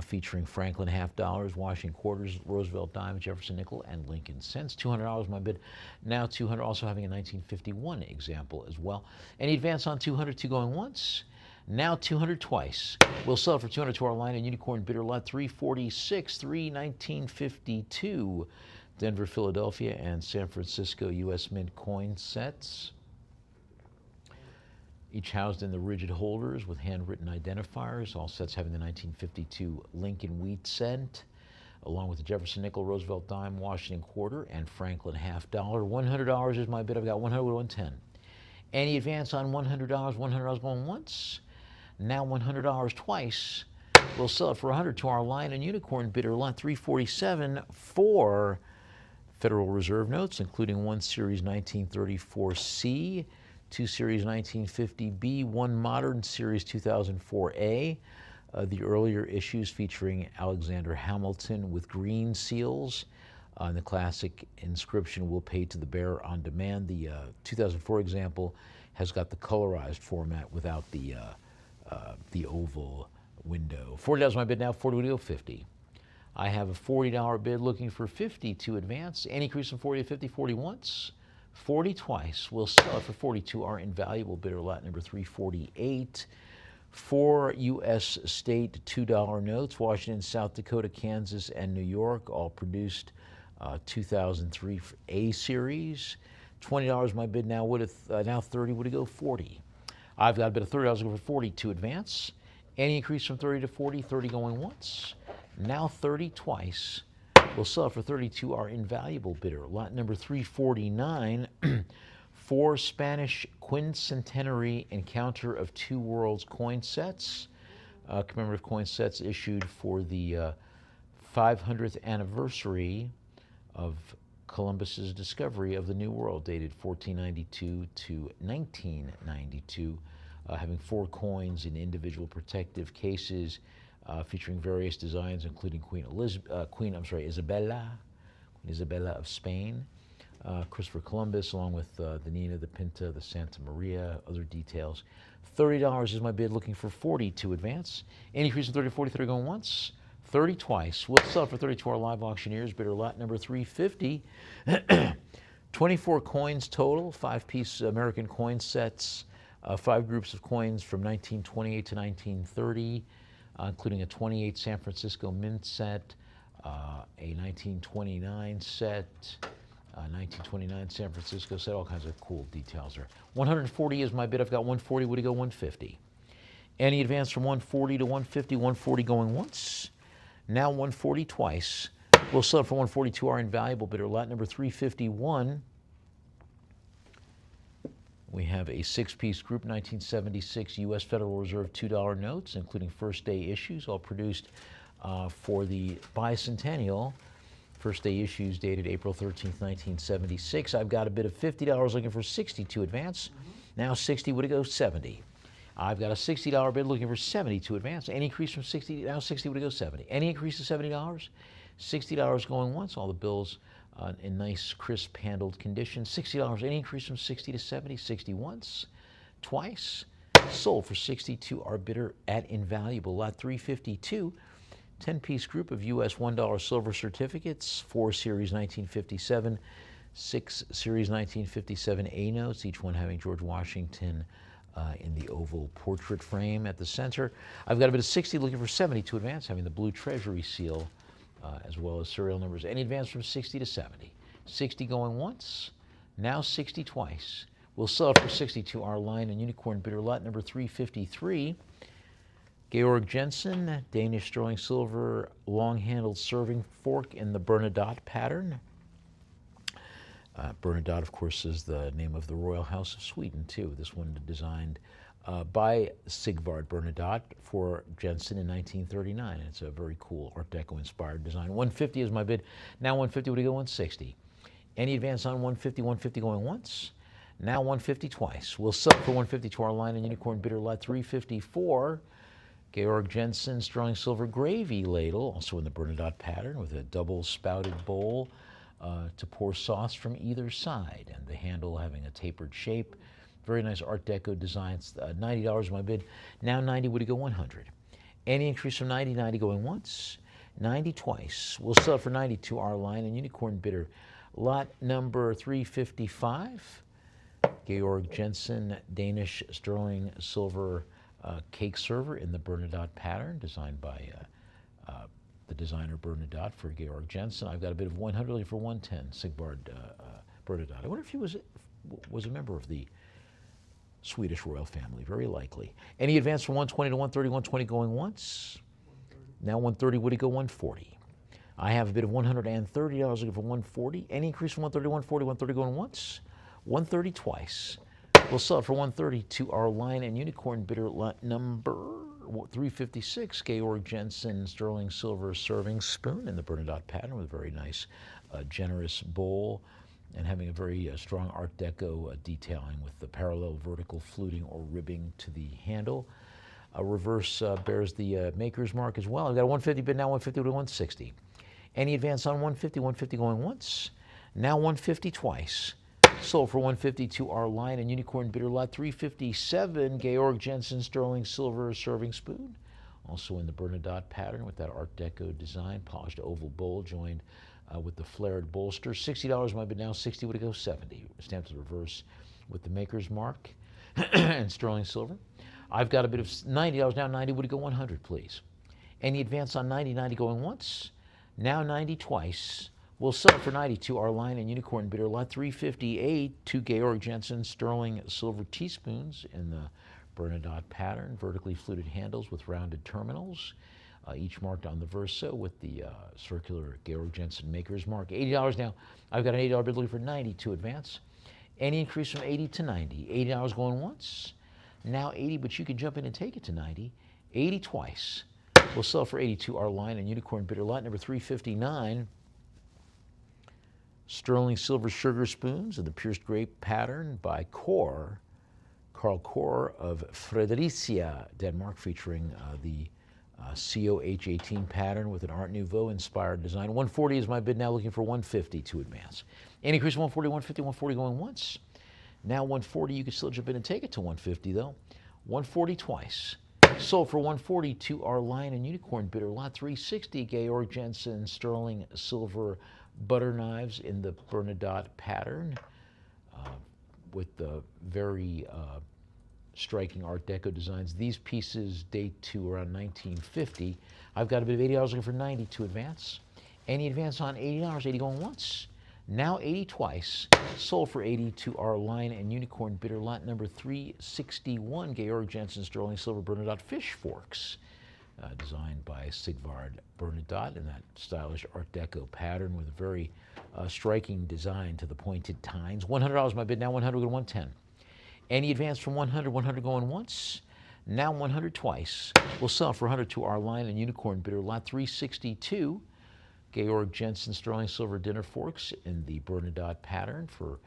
featuring Franklin half dollars, Washington quarters, Roosevelt dime, Jefferson nickel, and Lincoln cents. $200 my bid. Now 200, also having a 1951 example as well. Any advance on 200, two going once. Now 200 twice. We'll sell it for 200 to our line in Unicorn bidder lot 346, 1952. Denver, Philadelphia, and San Francisco U.S. Mint coin sets, each housed in the rigid holders with handwritten identifiers. All sets having the 1952 Lincoln wheat cent, along with the Jefferson nickel, Roosevelt dime, Washington quarter, and Franklin half dollar. $100 is my bid. I've got 100 with 110. Any advance on $100? $100 going once. Now $100 twice. We'll sell it for 100 to our line and Unicorn bidder lot 347 for Federal Reserve notes, including one Series 1934C, two Series 1950B, one modern Series 2004A, the earlier issues featuring Alexander Hamilton with green seals, and the classic inscription, "Will pay to the bearer on demand." The 2004 example has got the colorized format without the oval window. $40 my bid now, 40 would go 50. I have a $40 bid looking for 50 to advance. Any increase from 40 to 50, 40 once, 40 twice. We'll sell it for 42. Our invaluable bidder lot number 348. 4 U.S. state $2 notes, Washington, South Dakota, Kansas, and New York, all produced 2003 A series. $20 my bid now. Now 30 would it go 40. I've got a bid of $30 over 40 to advance. Any increase from 30 to 40, 30 going once. Now 30 twice. We'll sell it for 32. Our invaluable bidder, lot number 349. 4 Spanish quincentenary encounter of two worlds coin sets, commemorative coin sets issued for the 500th anniversary of Columbus's discovery of the New World, dated 1492 to 1992, having 4 coins in individual protective cases, featuring various designs, including Queen Isabella of Spain, Christopher Columbus, along with the Nina, the Pinta, the Santa Maria, other details. $30 is my bid, looking for 40 to advance. Any increase from 30 to 40, 30 going once, 30 twice. We'll sell it for 30 to our live auctioneers, bidder lot number 350. 24 coins total, 5-piece American coin sets, 5 groups of coins from 1928 to 1930, including a 28 San Francisco Mint set, a 1929 set, 1929 San Francisco set, all kinds of cool details there. 140 is my bid. I've got 140. Would it go 150? Any advance from 140 to 150? 140 going once. Now 140 twice. We'll sell it for 140 to our invaluable bidder, lot number 351. We have a 6-piece group 1976 U.S. Federal Reserve $2 notes, including first day issues, all produced for the bicentennial. First day issues dated April 13th, 1976. I've got a bid of $50 looking for 60 to advance. Now 60, would it go 70? I've got a $60 bid looking for 70 to advance. Any increase from 60, now 60, would it go 70? Any increase to $70? $60 going once, all the bills in nice, crisp, handled condition. $60, any increase from 60 to 70? 60 once, twice. Sold for 60 to our bidder at invaluable, lot 352. 10-piece group of U.S. $1 silver certificates, 4 Series 1957, 6 Series 1957A notes, each one having George Washington in the oval portrait frame at the center. I've got a bid of 60, looking for 70 to advance, having the blue Treasury seal, as well as serial numbers. Any advance from 60 to 70. 60 going once, now 60 twice. We'll sell it for 60 to our line and Unicorn bidder, lot number 353. Georg Jensen, Danish sterling silver, long-handled serving fork in the Bernadotte pattern. Bernadotte, of course, is the name of the royal house of Sweden, too. This one designed by Sigvard Bernadotte for Jensen in 1939. It's a very cool Art Deco-inspired design. 150 is my bid. Now 150, would it go 160? Any advance on 150? 150 going once. Now 150 twice. We'll sell for 150 to our line and Unicorn bidder, lot 354. Georg Jensen sterling silver gravy ladle, also in the Bernadotte pattern, with a double spouted bowl to pour sauce from either side, and the handle having a tapered shape. Very nice Art Deco designs. $90 my bid. Now 90, would it go 100? Any increase from 90, 90 going once, 90 twice. We'll sell it for 90 to our line and unicorn bidder. Lot number 355, Georg Jensen, Danish sterling silver cake server in the Bernadotte pattern, designed by the designer Bernadotte for Georg Jensen. I've got a bid of 100 for 110, Sigvard Bernadotte. I wonder if he was a member of the Swedish royal family, very likely. Any advance from 120 to 130, 120 going once. Now 130, would he go 140? I have a bid of $130 looking for 140. Any increase from 130 to 140, 130 going once, 130 twice. We'll sell it for 130 to our line and unicorn bidder, lot number 356, Georg Jensen sterling silver serving spoon in the Bernadotte pattern with a very nice, generous bowl, and having a very strong Art Deco detailing with the parallel vertical fluting or ribbing to the handle. Reverse bears the maker's mark as well. I've got a 150 bid, now 150 to 160. Any advance on 150, 150 going once, now 150 twice. Sold for 150 to our line and unicorn bidder, lot 357, Georg Jensen sterling silver serving spoon. Also in the Bernadotte pattern with that Art Deco design, polished oval bowl joined with the flared bolster. $60 my bid now, 60 would it go 70. Stamped to the reverse with the maker's mark and sterling silver. I've got a bid of $90 now, 90 would it go 100 please. Any advance on 90, 90 going once, now 90 twice. We'll sell it for 90 to our line and unicorn bidder, lot 358, two Georg Jensen sterling silver teaspoons in the Bernadotte pattern, vertically fluted handles with rounded terminals. Each marked on the verso with the circular Georg Jensen maker's mark. $80 now. I've got an $80 bid looking for 90 to advance. Any increase from 80 to 90. $80 going once, now 80, but you can jump in and take it to 90. 80 twice. We'll sell for 80 to our line and unicorn bidder, lot number 359. Sterling silver sugar spoons in the pierced grape pattern by Carl Kor of Fredericia, Denmark, featuring the COH18 pattern with an Art Nouveau inspired design. 140 is my bid now, looking for 150 to advance. Any increase from 140, 150, 140 going once. Now 140, you can still jump in and take it to 150 though. 140 twice. Sold for 140 to our line and unicorn bidder, lot 360, Georg Jensen sterling silver butter knives in the Bernadotte pattern with the very striking Art Deco designs. These pieces date to around 1950. I've got a bid of $80 looking for 90 to advance. Any advance on $80, 80 going once, now 80 twice. Sold for 80 to our line and unicorn bidder, lot number 361, Georg Jensen sterling silver Bernadotte fish forks. Designed by Sigvard Bernadotte in that stylish Art Deco pattern with a very striking design to the pointed tines. $100 my bid, now 100 to 110. Any advance from 100, 100 going once, now 100 twice. We'll sell for 100 to our line and unicorn bidder, lot 362, Georg Jensen sterling silver dinner forks in the Bernadotte pattern for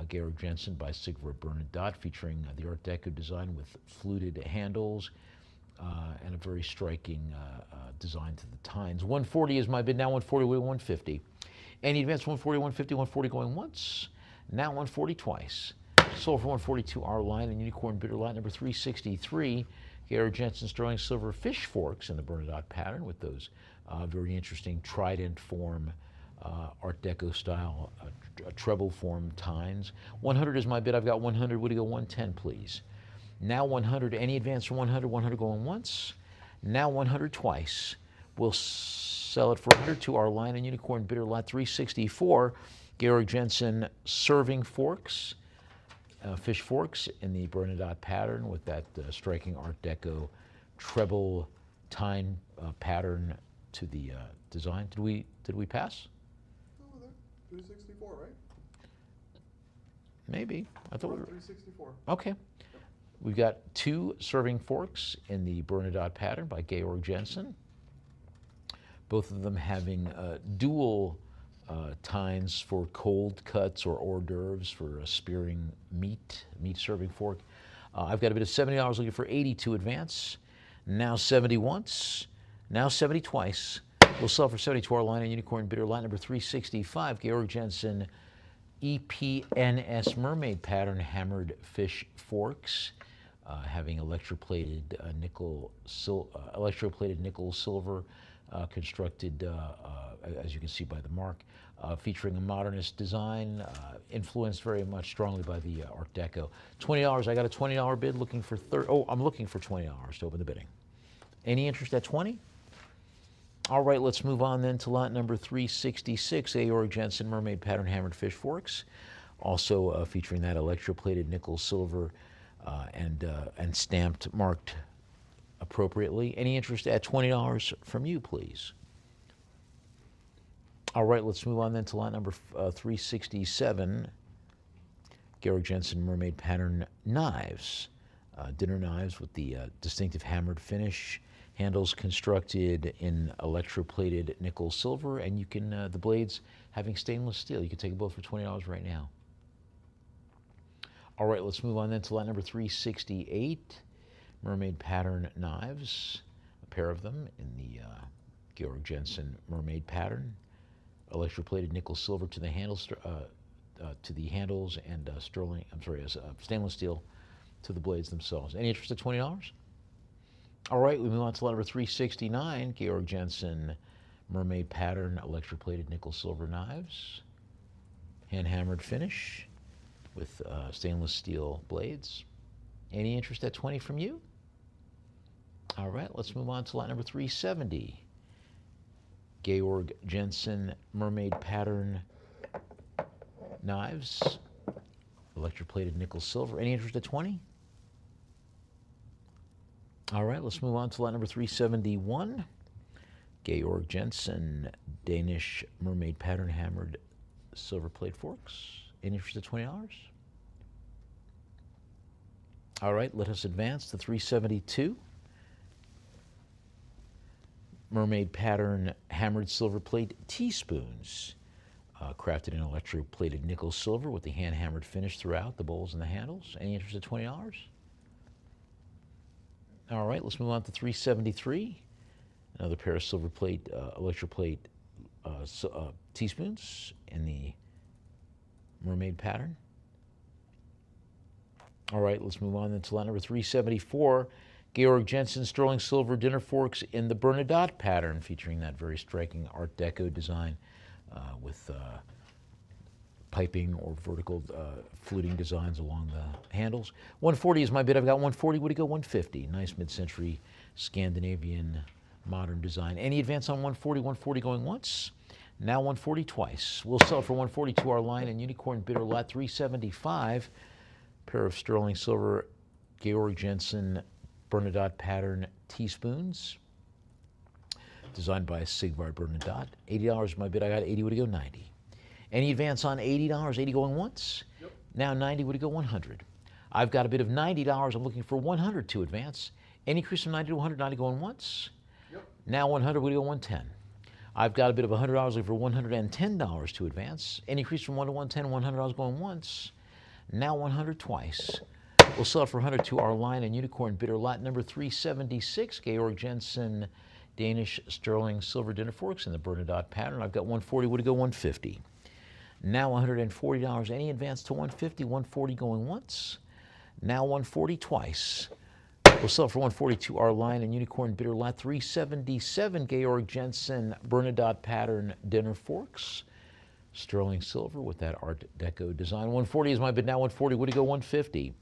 Georg Jensen by Sigvard Bernadotte, featuring the Art Deco design with fluted handles. And a very striking design to the tines. 140 is my bid, now 140 with 150. Any advance 140, 150, 140 going once, now 140 twice. Sold for 140 to our line and unicorn bidder, lot number 363, Georg Jensen sterling silver fish forks in the Bernadotte pattern with those very interesting trident form Art Deco style treble form tines. 100 is my bid, I've got 100, would you go 110 please? Now 100, any advance from 100, 100 going once, now 100 twice. We'll sell it for 100 to our line and unicorn bidder, lot 364, Georg Jensen serving forks, fish forks in the Bernadotte pattern with that striking Art Deco treble tine pattern to the design. Did we pass? Over there. 364, right? Maybe. I thought we were 364. okay. We've got two serving forks in the Bernadotte pattern by Georg Jensen. Both of them having dual tines for cold cuts or hors d'oeuvres for spearing meat serving fork. I've got a bid of $70 looking for 80 to advance. Now 70 once, now 70 twice. We'll sell for 70 to our line and unicorn bidder, line number 365, Georg Jensen EPNS mermaid pattern hammered fish forks. having electroplated nickel silver constructed, as you can see by the mark, featuring a modernist design, influenced very much strongly by the Art Deco. $20. I got a $20 bid. Looking for I'm looking for $20 to open the bidding. Any interest at 20? All right, let's move on then to lot number 366, Georg Jensen Mermaid Pattern Hammered Fish Forks, also featuring that electroplated nickel silver and stamped, marked appropriately. Any interest at $20 from you, please? All right, let's move on then to lot number 367, Georg Jensen Mermaid Pattern Knives, dinner knives with the distinctive hammered finish. Handles constructed in electroplated nickel silver, and you can the blades having stainless steel. You can take them both for $20 right now. All right, let's move on then to lot number 368, Mermaid Pattern Knives, a pair of them in the Georg Jensen Mermaid Pattern, electroplated nickel silver to the handles, and stainless steel to the blades themselves. Any interest at $20? All right, we move on to lot number 369, Georg Jensen Mermaid Pattern electroplated nickel silver knives, hand hammered finish with stainless steel blades. Any interest at 20 from you? All right, let's move on to lot number 370, Georg Jensen Mermaid Pattern knives, electroplated nickel silver. Any interest at 20? All right, let's move on to lot number 371, Georg Jensen Danish Mermaid Pattern Hammered Silver Plate Forks. Any interest at $20? All right, let us advance to 372, Mermaid Pattern Hammered Silver Plate Teaspoons, crafted in electroplated nickel silver with the hand-hammered finish throughout the bowls and the handles. Any interest at $20? All right, let's move on to 373. Another pair of silver plate, electroplate teaspoons in the mermaid pattern. All right, let's move on then to lot number 374. Georg Jensen Sterling Silver Dinner Forks in the Bernadotte pattern, featuring that very striking Art Deco design with piping or vertical fluting designs along the handles. 140 is my bid. I've got 140. Would it go 150? Nice mid-century Scandinavian modern design. Any advance on 140? 140 going once. Now 140 twice. We'll sell it for 140 to our line and unicorn bidder lot 375. Pair of sterling silver Georg Jensen Bernadotte pattern teaspoons, designed by Sigvard Bernadotte. $80 my bid. I got 80. Would it go 90? Any advance on $80? 80 going once. Yep. Now 90. Would it go 100? I've got a bid of $90. I'm looking for 100 to advance. Any increase from 90 to 100? 90 going once. Yep. Now 100. Would it go 110? I've got a bid of $100 looking for $110 to advance. Any increase from 1 to 110? $100 going once. Now 100 twice. We'll sell it for 100 to our line and unicorn bidder lot number 376, Georg Jensen Danish Sterling Silver Dinner Forks in the Bernadotte pattern. I've got 140. Would it go 150? Now $140. Any advance to 150? 140 going once. Now 140 twice. We'll sell it for 140 to our line and unicorn bidder lot 377, Georg Jensen Bernadotte pattern dinner forks. Sterling silver with that Art Deco design. 140 is my bid. Now 140. Would it go 150?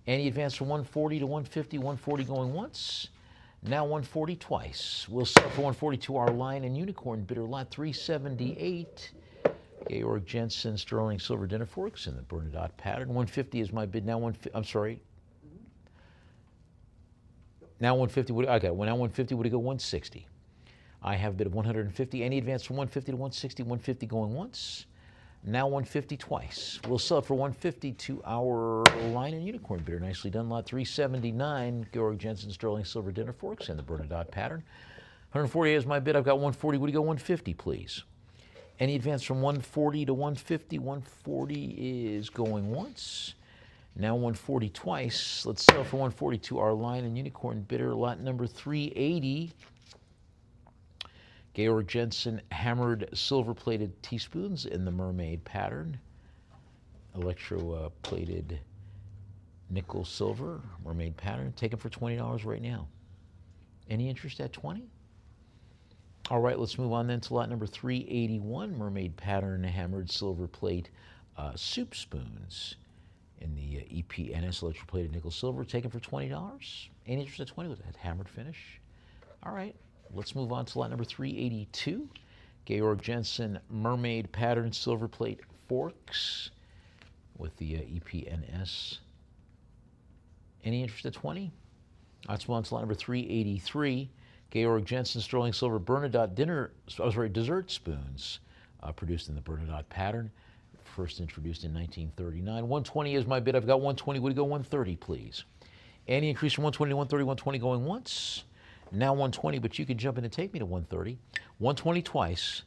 Any advance from 140 to 150? 140 going once. Now 140 twice. We'll sell for 140 to our line and unicorn bidder lot 378. Georg Jensen Sterling Silver Dinner Forks in the Bernadotte pattern. 150 is my bid. Now I'm sorry. Now 150. Okay. Well, now 150. Would it go 160? I have a bid of 150. Any advance from 150 to 160? 150 going once. Now 150 twice. We'll sell it for 150 to our line and unicorn bidder. Nicely done. Lot 379, Georg Jensen Sterling Silver Dinner Forks in the Bernadotte pattern. 140 is my bid. I've got 140. Would you go 150, please? Any advance from 140 to 150? 140 is going once. Now 140 twice. Let's sell for 140 to our line and unicorn bidder. Lot number 380. Georg Jensen hammered silver-plated teaspoons in the mermaid pattern. Electro-plated nickel silver, mermaid pattern, taken for $20 right now. Any interest at 20? All right, let's move on then to lot number 381, mermaid pattern, hammered silver plate, soup spoons in the EPNS electroplated nickel silver, taken for $20. Any interest at 20 with that hammered finish? All right, let's move on to lot number 382, Georg Jensen mermaid pattern silver plate forks with the EPNS. Any interest at 20? Let's move on to lot number 383, Georg Jensen sterling silver Bernadotte dessert spoons, produced in the Bernadotte pattern, first introduced in 1939. 120 is my bid. I've got 120. Would you go 130, please? Any increase from 120 to 130, 120 going once. Now 120, but you can jump in and take me to 130. 120 twice.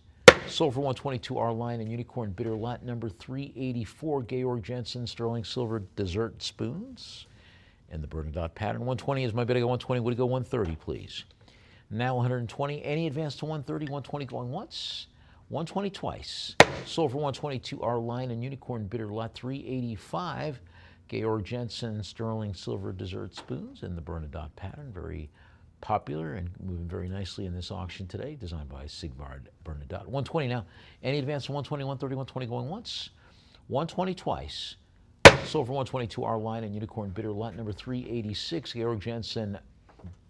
Sold for 122 our line and unicorn bidder lot number 384, Georg Jensen sterling silver dessert spoons in the Bernadotte pattern. 120 is my bid. I go 120. Would you go 130, please? Now 120. Any advance to 130, 120 going once. 120 twice. Sold for 122 our line and unicorn bidder lot 385, Georg Jensen sterling silver dessert spoons in the Bernadotte pattern. Very popular and moving very nicely in this auction today, designed by Sigvard Bernadotte. 120 now. Any advance to 120, 130, 120 going once. 120 twice. Sold for 122 our line and unicorn bidder lot number 386, Georg Jensen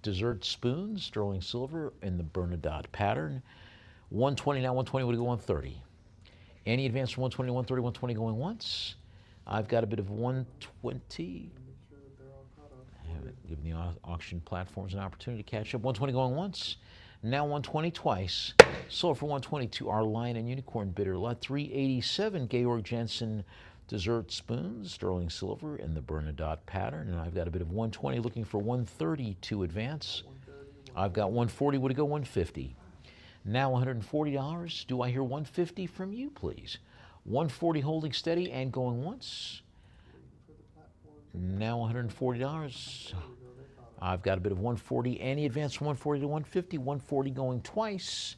dessert spoons, sterling silver in the Bernadotte pattern. 120 now, 120 would go 130. Any advance from 120 to 130, 120 going once. I've got a bit of 120. I haven't given the auction platforms an opportunity to catch up. 120 going once. Now 120 twice. Sold for 120 to our line and unicorn bidder lot 387, Georg Jensen dessert spoons, sterling silver in the Bernadotte pattern. And I've got a bit of 120 looking for 130 to advance. I've got 140. Would it go 150? Now $140. Do I hear 150 from you, please? 140 holding steady and going once. Now $140. I've got a bit of 140. Any advance from 140 to 150. 140 going twice.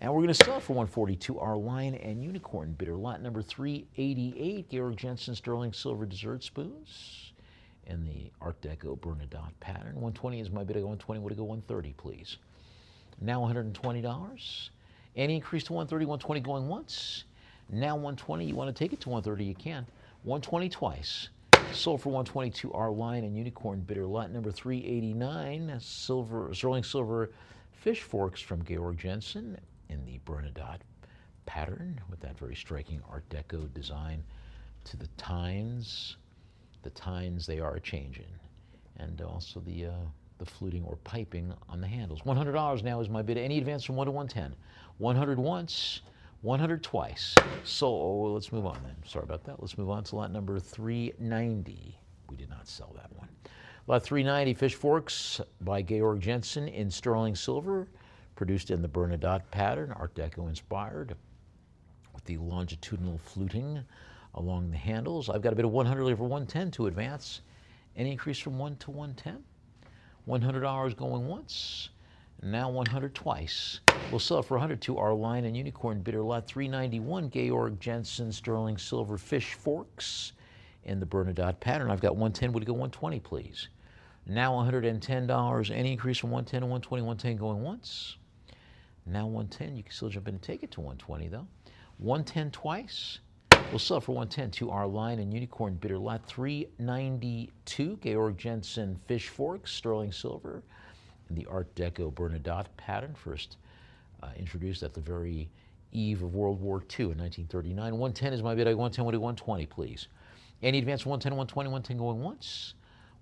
And we're going to sell for 140 to our line and unicorn bidder lot number 388, Georg Jensen sterling silver dessert spoons in the Art Deco Bernadotte pattern. 120 is my bid. I go 120. Would it go 130, please? Now $120. Any increase to 130, 120 going once. Now 120, you want to take it to 130, you can. 120 twice. Sold for 120 to our line and unicorn bidder lot number 389, sterling silver fish forks from Georg Jensen in the Bernadotte pattern with that very striking Art Deco design to the tines. The tines, they are a-changing. And also the fluting or piping on the handles. $100 now is my bid. Any advance from 1 to 110? 100 once, 100 twice. So let's move on then. Sorry about that. Let's move on to lot number 390. We did not sell that one. Lot 390, fish forks by Georg Jensen in sterling silver, produced in the Bernadotte pattern, Art Deco inspired, with the longitudinal fluting along the handles. I've got a bit of 100 over 110 to advance. Any increase from 1 to 110? $100 going once. Now 100 twice. We'll sell for 100 to our line and unicorn bidder lot 391, Georg Jensen sterling silver fish forks in the Bernadotte pattern. I've got 110. Would you go 120, please? Now $110. Any increase from 110 to 120? 110 going once. Now 110. You can still jump in and take it to 120 though. 110 twice. We'll sell for 110 to our line and unicorn bidder lot 392, Georg Jensen fish forks, sterling silver, in the Art Deco Bernadotte pattern, first introduced at the very eve of World War II in 1939. 110 is my bid. I go 110. Would it 120, please? Any advance from 110 to 120? 110 going once.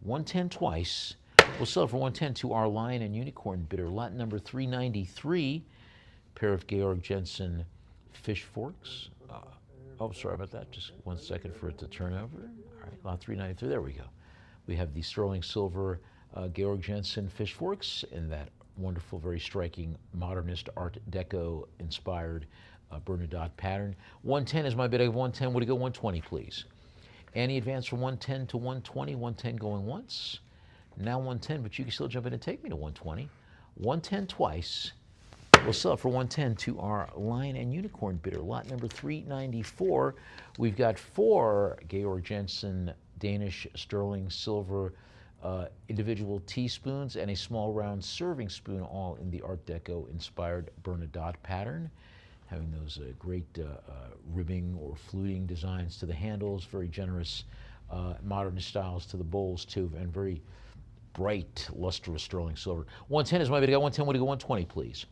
110 twice. We'll sell for 110 to our line and unicorn bidder lot number 393, pair of Georg Jensen fish forks. Oh, sorry about that. Just 1 second for it to turn over. All right, lot 393. There we go. We have the sterling silver Georg Jensen fish forks in that wonderful, very striking modernist Art Deco inspired Bernadotte pattern. 110 is my bid. I have 110. Would it go 120, please? Any advance from 110 to 120? 110 going once. Now 110, but you can still jump in and take me to 120. 110 twice. We'll sell it for 110 to our line and unicorn bidder lot number 394. We've got 4 Georg Jensen Danish sterling silver individual teaspoons, and a small round serving spoon, all in the Art Deco inspired Bernadotte pattern, having those great ribbing or fluting designs to the handles, very generous modern styles to the bowls too, and very bright, lustrous sterling silver. 110 is my bid. I got 110. Would you go 120, please?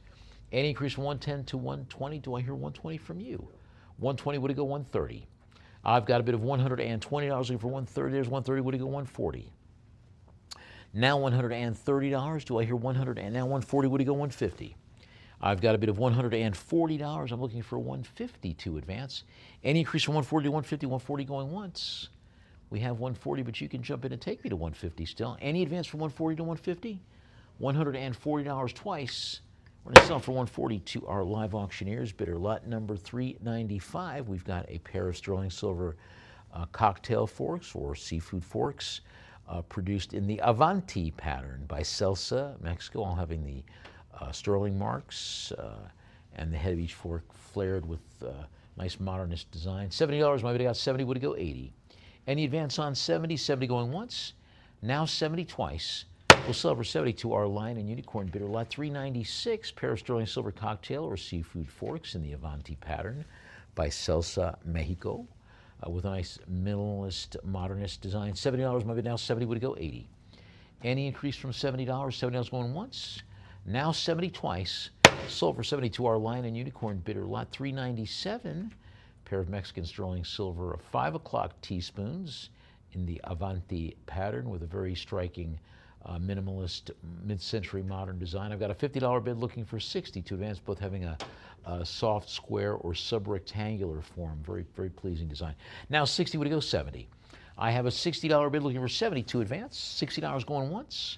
Any increase from 110 to 120? Do I hear 120 from you? 120, would it go 130? I've got a bid of $120 looking for 130. There's 130. Would it go 140? Now $130. Do I hear 100? And now 140. Would it go 150? I've got a bid of $140. I'm looking for 150 to advance. Any increase from 140 to 150? 140 going once. We have 140, but you can jump in and take me to 150 still. Any advance from 140 to 150? $140 twice. We're going to sell for 140 to our live auctioneers. Bidder lot number 395. We've got a pair of sterling silver cocktail forks or seafood forks produced in the Avanti pattern by Celsa, Mexico, all having the sterling marks and the head of each fork flared with nice modernist design. $70. My bid got 70. Would it go 80? Any advance on 70? 70 going once. Now 70 twice. We'll sell for 70 to our Lion and Unicorn bidder lot 396, pair of sterling silver cocktail or seafood forks in the Avanti pattern by Celsa, Mexico, with a nice minimalist modernist design. $70, my bid now 70, would it go 80? Any increase from $70? $70 going once. Now 70 twice. Sold for 70 to our Lion and Unicorn bidder lot 397, pair of Mexican sterling silver 5 o'clock teaspoons in the Avanti pattern with a very striking minimalist mid-century modern design. I've got a $50 bid looking for 60 to advance, both having a soft square or sub-rectangular form. Very, very pleasing design. Now 60, would it go 70? I have a $60 bid looking for 70 to advance. $60 going once.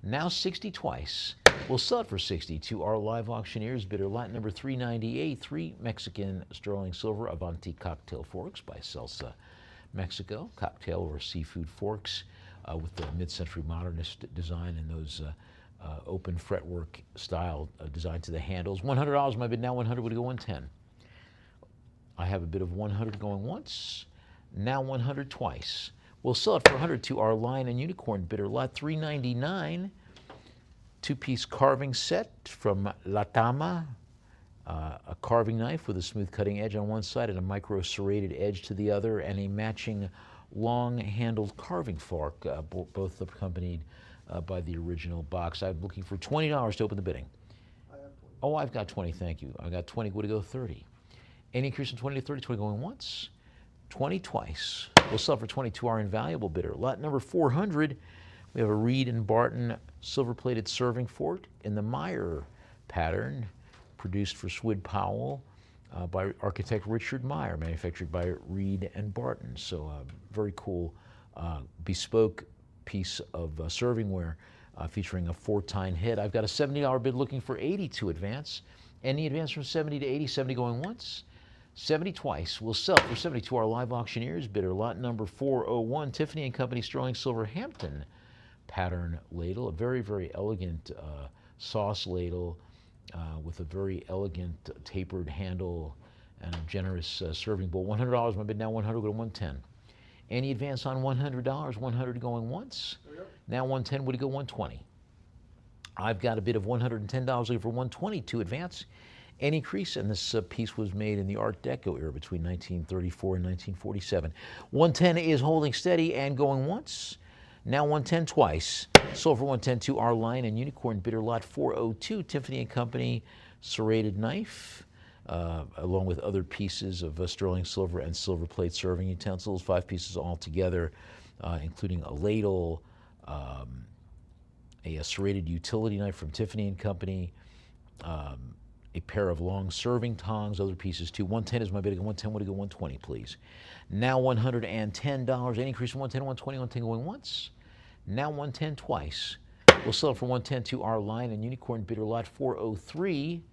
Now 60 twice. We'll sell it for 60 to our live auctioneers bidder lot number 398, 3 Mexican sterling silver Avanti cocktail forks by Celsa, Mexico, cocktail or seafood forks with the mid-century modernist design and those open fretwork style design to the handles. $100, my bid now 100, would it go 110? I have a bid of 100 going once, now 100 twice. We'll sell it for 100 to our Lion and Unicorn bidder lot 399, two-piece carving set from La Tama, a carving knife with a smooth cutting edge on one side and a micro serrated edge to the other, and a matching long-handled carving fork, both accompanied by the original box. I'm looking for $20 to open the bidding. I have 20. Oh, I've got 20, thank you. I got 20, would it go 30? Any increase from 20 to 30, 20 going once, 20 twice. We'll sell for 20 to our invaluable bidder. Lot number 400, we have a Reed and Barton silver-plated serving fork in the Meyer pattern, produced for Swid Powell by architect Richard Meyer, manufactured by Reed and Barton. So a very cool bespoke piece of servingware featuring a 4-tine head. I've got a $70 bid looking for 80 to advance. Any advance from 70 to 80, 70 going once, 70 twice. We'll sell for 70 to our live auctioneers bidder. Lot number 401, Tiffany & Company sterling silver Hampton pattern ladle, a very, very elegant sauce ladle with a very elegant tapered handle and a generous serving bowl. $100, my bid now 100, go to 110. Any advance on $100? 100 going once. Now 110, would it go 120? I've got a bid of $110 looking for 120 to advance. Any increase, and this piece was made in the Art Deco era between 1934 and 1947. 110 is holding steady and going once. Now 110 twice. Sold for 110 to our Lion and Unicorn bidder lot 402, Tiffany & Company serrated knife, along with other pieces of sterling silver and silver plate serving utensils, 5 pieces all together, including a ladle, a serrated utility knife from Tiffany & Company, a pair of long serving tongs, other pieces too. 110 is my bid. 110, would it go 120, please? Now $110. Any increase from 110 to 120, 110 going once. Now 110 twice. We'll sell it for 110 to our Lion and Unicorn bidder lot 403,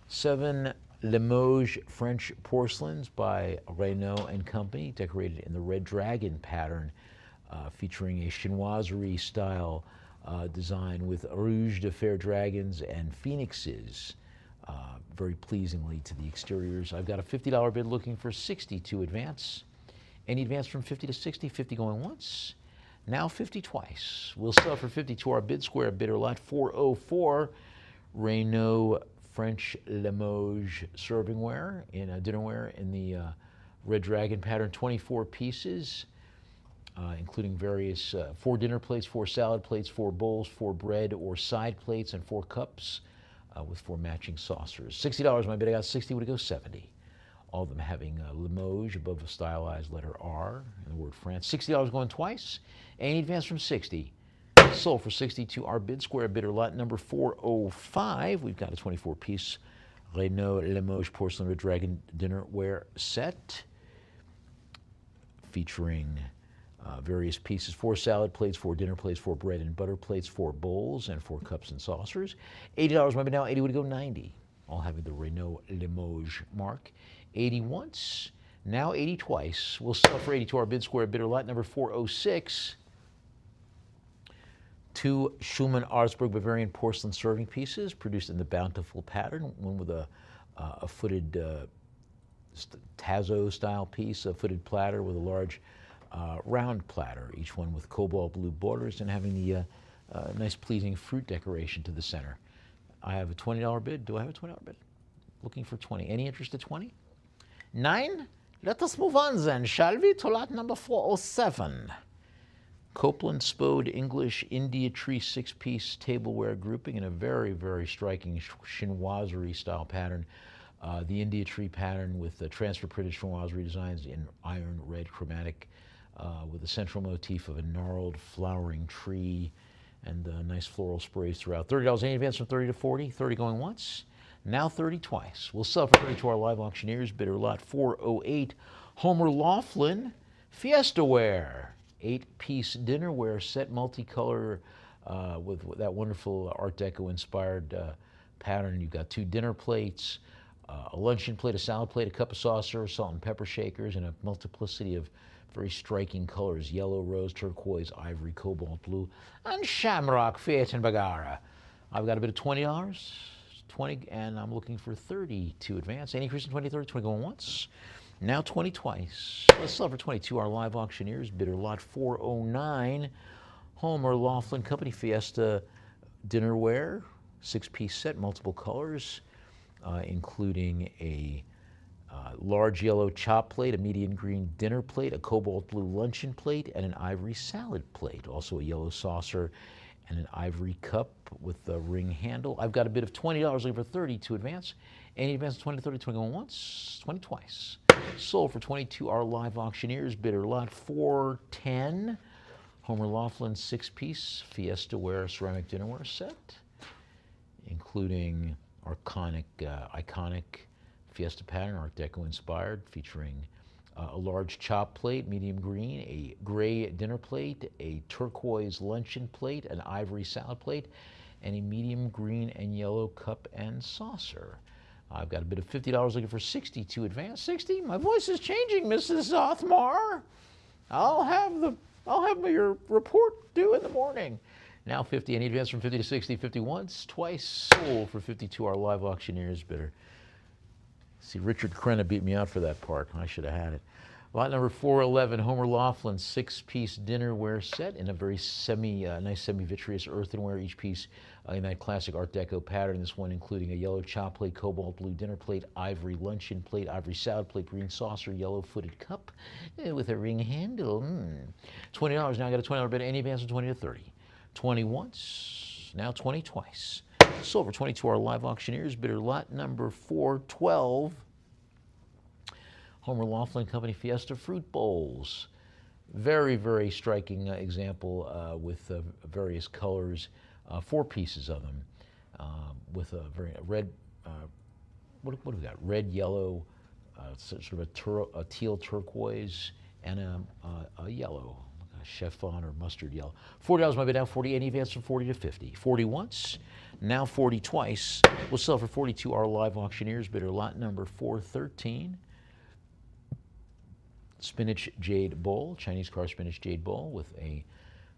7 Limoges French porcelains by Reynaud and Company, decorated in the Red Dragon pattern, featuring a chinoiserie style design with rouge de fer dragons and phoenixes, very pleasingly to the exteriors. I've got a $50 bid looking for 60 to advance. Any advance from 50 to 60? 50 going once. Now 50 twice. We'll sell for 50 to our bid square bidder lot 404. Renault French Limoges servingware in dinnerware in the Red Dragon pattern, 24 pieces, including various 4 dinner plates, 4 salad plates, 4 bowls, 4 bread or side plates, and 4 cups with 4 matching saucers. $60 my bid. I got 60. Would it go 70? All of them having Limoges above a stylized letter R and the word France. $60 going twice. Any advance from 60? Sold for 60 to our bid square bidder lot number 405. We've got a 24-piece Renault Limoges porcelain Red Dragon dinnerware set featuring various pieces, 4 salad plates, 4 dinner plates, 4 bread and butter plates, 4 bowls, and 4 cups and saucers. $80 might be now. 80 would go 90. All having the Renault Limoges mark. 80 once, now 80 twice. We'll sell for 80 to our bid square bidder lot number 406. 2 Schumann Augsburg Bavarian porcelain serving pieces produced in the bountiful pattern, one with a footed Tazo style piece, a footed platter with a large round platter, each one with cobalt blue borders and having the nice pleasing fruit decoration to the center. I have a $20 bid. Do I have a $20 bid? Looking for 20. Any interest at 20? 9? Let us move on then, shall we, to lot number 407. Copeland Spode English India Tree 6-piece tableware grouping in a very, very striking chinoiserie style pattern. The India Tree pattern with the transfer printed chinoiserie designs in iron red chromatic with a central motif of a gnarled flowering tree and nice floral sprays throughout. $30. Any advance from 30 to 40? 30 going once. Now 30 twice. We'll sell for 30 to our live auctioneers. Bidder lot 408. Homer Laughlin Fiesta Ware. 8-piece dinnerware set, multicolor with that wonderful Art Deco inspired pattern. You've got 2 dinner plates, a luncheon plate, a salad plate, a cup of saucer, salt and pepper shakers, and a multiplicity of very striking colors: yellow, rose, turquoise, ivory, cobalt blue, and shamrock, Fiat and Bagara. I've got a bit of $20, 20, and I'm looking for 30 to advance. Any increase in 20, 30, 20 going once. Now 20 twice. Let's sell for 22 our live auctioneers. Bidder lot 409. Homer Laughlin Company Fiesta dinnerware, 6-piece set, multiple colors, including a large yellow chop plate, a medium green dinner plate, a cobalt blue luncheon plate, and an ivory salad plate. Also a yellow saucer and an ivory cup with a ring handle. I've got a bid of $20, looking for 30 to advance. Any advance of 20 to 30, 20 going once, 20 twice. Sold for 22 our live auctioneers. Bidder lot 410. Homer Laughlin 6-piece Fiesta Ware ceramic dinnerware set, including iconic Fiesta pattern, Art Deco inspired, featuring a large chop plate, medium green, a gray dinner plate, a turquoise luncheon plate, an ivory salad plate, and a medium green and yellow cup and saucer. I've got a bid of $50, looking for 60 to advance. 60? My voice is changing, Mrs. Othmar. I'll have your report due in the morning. Now 50. Any advance from 50 to 60? 50 once, twice. Sold for 52 our live auctioneers bidder. See, Richard Crenna beat me out for that part. I should have had it. Lot number 411, Homer Laughlin 6-piece dinnerware set in a very nice semi-vitreous earthenware, each piece in that classic Art Deco pattern. This one including a yellow chop plate, cobalt blue dinner plate, ivory luncheon plate, ivory salad plate, green saucer, yellow footed cup with a ring handle. $20. Now I got a $20 bid. Any advance from 20 to 30? 20 once, now 20 twice. Sold for 22 our live auctioneers. Bidder lot number 412. Homer Laughlin Company Fiesta fruit bowls. Very, very striking example with various colors. 4 pieces of them with a very red, what do we got? Red, yellow, sort of a teal turquoise, and a yellow, chiffon or mustard yellow. $40 might be down. 40. Any advance from 40 to 50? 40 once, now 40 twice. We'll sell for 42 our live auctioneers. Bidder lot number 413. Spinach jade bowl, Chinese carved spinach jade bowl with a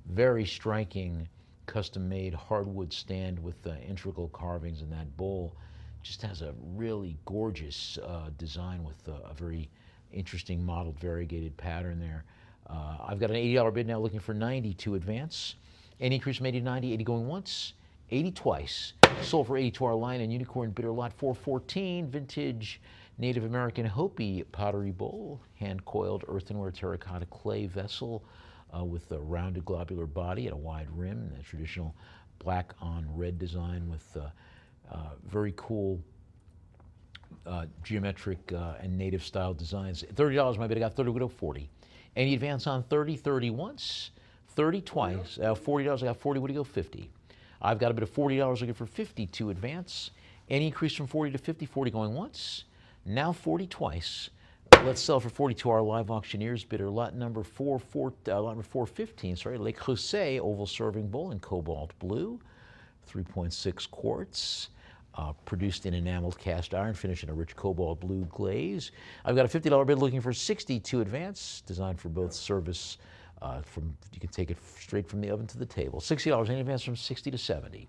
very striking custom-made hardwood stand with integral carvings in that bowl. Just has a really gorgeous design with a very interesting modeled variegated pattern there. I've got an $80 bid now looking for 90 to advance. Any increase from 80 to 90, 80 going once, 80 twice. Sold for 80 to our line and unicorn bidder lot 414, vintage Native American Hopi pottery bowl, hand-coiled earthenware terracotta clay vessel with a rounded globular body and a wide rim, and a traditional black on red design with very cool geometric and native style designs. $30 my bid, I got 30, we go 40. Any advance on 30, 30 once, 30 twice, $40, I got 40, what do you go, 50. I've got a bid of $40 looking for 50 to advance. Any increase from 40 to 50, 40 going once, now 40 twice. Let's sell for 40 to our live auctioneers bidder, lot number 415, sorry, Le Creuset oval serving bowl in cobalt blue, 3.6 quarts. Produced in enameled cast iron, finished in a rich cobalt blue glaze. I've got a $50 bid looking for 60 to advance, designed for both service. You can take it straight from the oven to the table. $60 in advance from 60 to 70.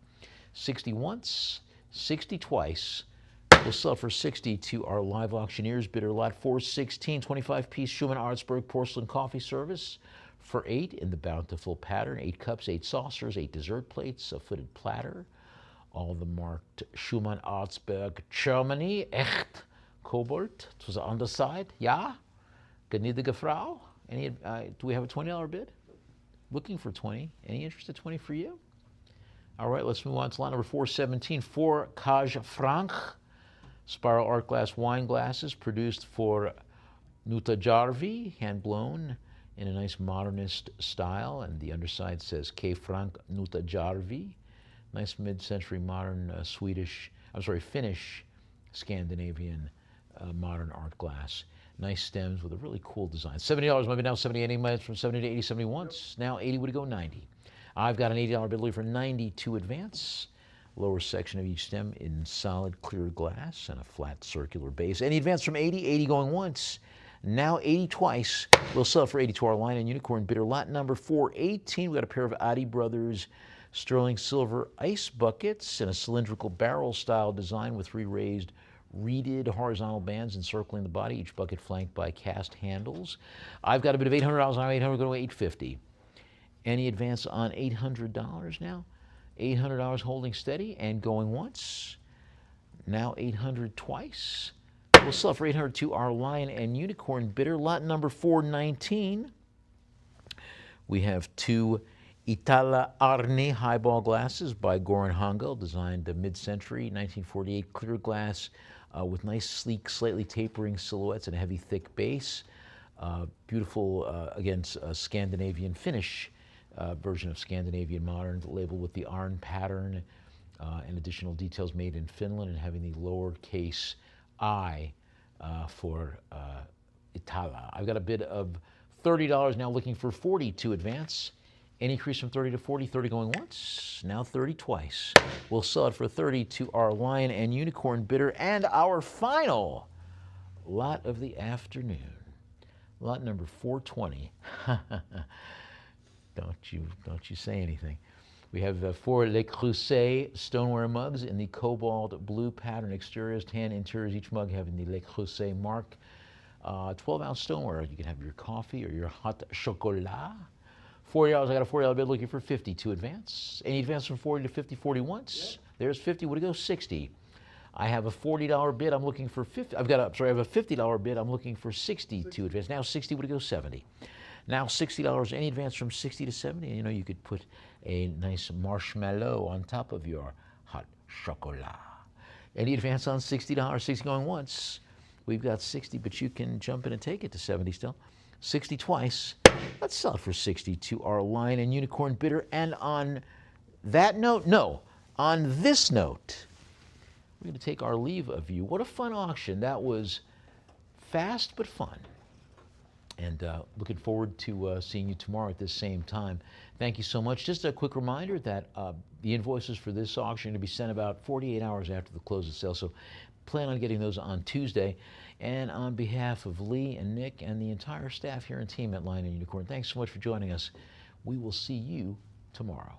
60 once, 60 twice. We'll sell for 60 to our live auctioneers bidder, lot 416, 25-piece Schumann Artsberg porcelain coffee service for 8 in the bountiful pattern. 8 cups, 8 saucers, 8 dessert plates, a footed platter. All the marked Schumann Artsberg, Germany, echt, Cobalt. It was the underside. Ja, gnädige Frau. Do we have a $20 bid? Looking for 20. Any interest at 20 for you? All right, let's move on to lot number 417. 4 Cage Franc spiral art glass wine glasses produced for Nutajarvi, hand blown in a nice modernist style. And the underside says K. Frank Nutajarvi. Nice mid-century modern Finnish Scandinavian modern art glass. Nice stems with a really cool design. $70 maybe now, 70, 80 minutes from 70 to 80, 70 once. Now 80 would go 90. I've got an $80 bid for 90 to advance. Lower section of each stem in solid clear glass and a flat circular base. Any advance from 80, 80 going once. Now 80 twice. We'll sell for 80 to our line and unicorn bidder lot number 418. We got a pair of Adi Brothers sterling silver ice buckets in a cylindrical barrel style design with 3 raised reeded horizontal bands encircling the body, each bucket flanked by cast handles. I've got a bid of $800 now, 800 go to 850. Any advance on $800 now? $800 holding steady and going once. Now 800 twice. We'll sell for 800 to our lion and unicorn bidder, lot number 419. We have 2 Itala Arne highball glasses by Goran Hangel, designed mid-century, 1948, clear glass with nice, sleek, slightly tapering silhouettes and a heavy, thick base. Beautiful, again, Scandinavian Finnish version of Scandinavian modern, labeled with the Arn pattern and additional details made in Finland, and having the lowercase I for Itala. I've got a bid of $30 now, looking for 40 to advance. Any increase from 30 to 40, 30 going once, now 30 twice. We'll sell it for 30 to our lion and unicorn bidder, and our final lot of the afternoon, lot number 420. Don't you say anything. We have 4 Le Creuset stoneware mugs in the cobalt blue pattern exteriors, tan interiors, each mug having the Le Creuset mark. 12-ounce stoneware. You can have your coffee or your hot chocolat. $40, I got a $40 bid looking for 50 to advance. Any advance from 40 to 50, 40 once? Yep. There's 50, would it go 60? I have a $40 bid, I'm looking for 50. I have a $50 bid, I'm looking for 60 to advance. Now 60, would it go 70? Now $60, any advance from 60 to 70, and you know you could put a nice marshmallow on top of your hot chocolat. Any advance on $60, 60 going once. We've got 60, but you can jump in and take it to 70 still. 60 twice. Let's sell it for 60 to our lion and unicorn bidder. And on that note, no, on this note, we're going to take our leave of you. What a fun auction. That was fast but fun. And looking forward to seeing you tomorrow at this same time. Thank you so much. Just a quick reminder that the invoices for this auction are going to be sent about 48 hours after the close of sale. So plan on getting those on Tuesday. And on behalf of Lee and Nick and the entire staff here and team at Lion and Unicorn, thanks so much for joining us. We will see you tomorrow.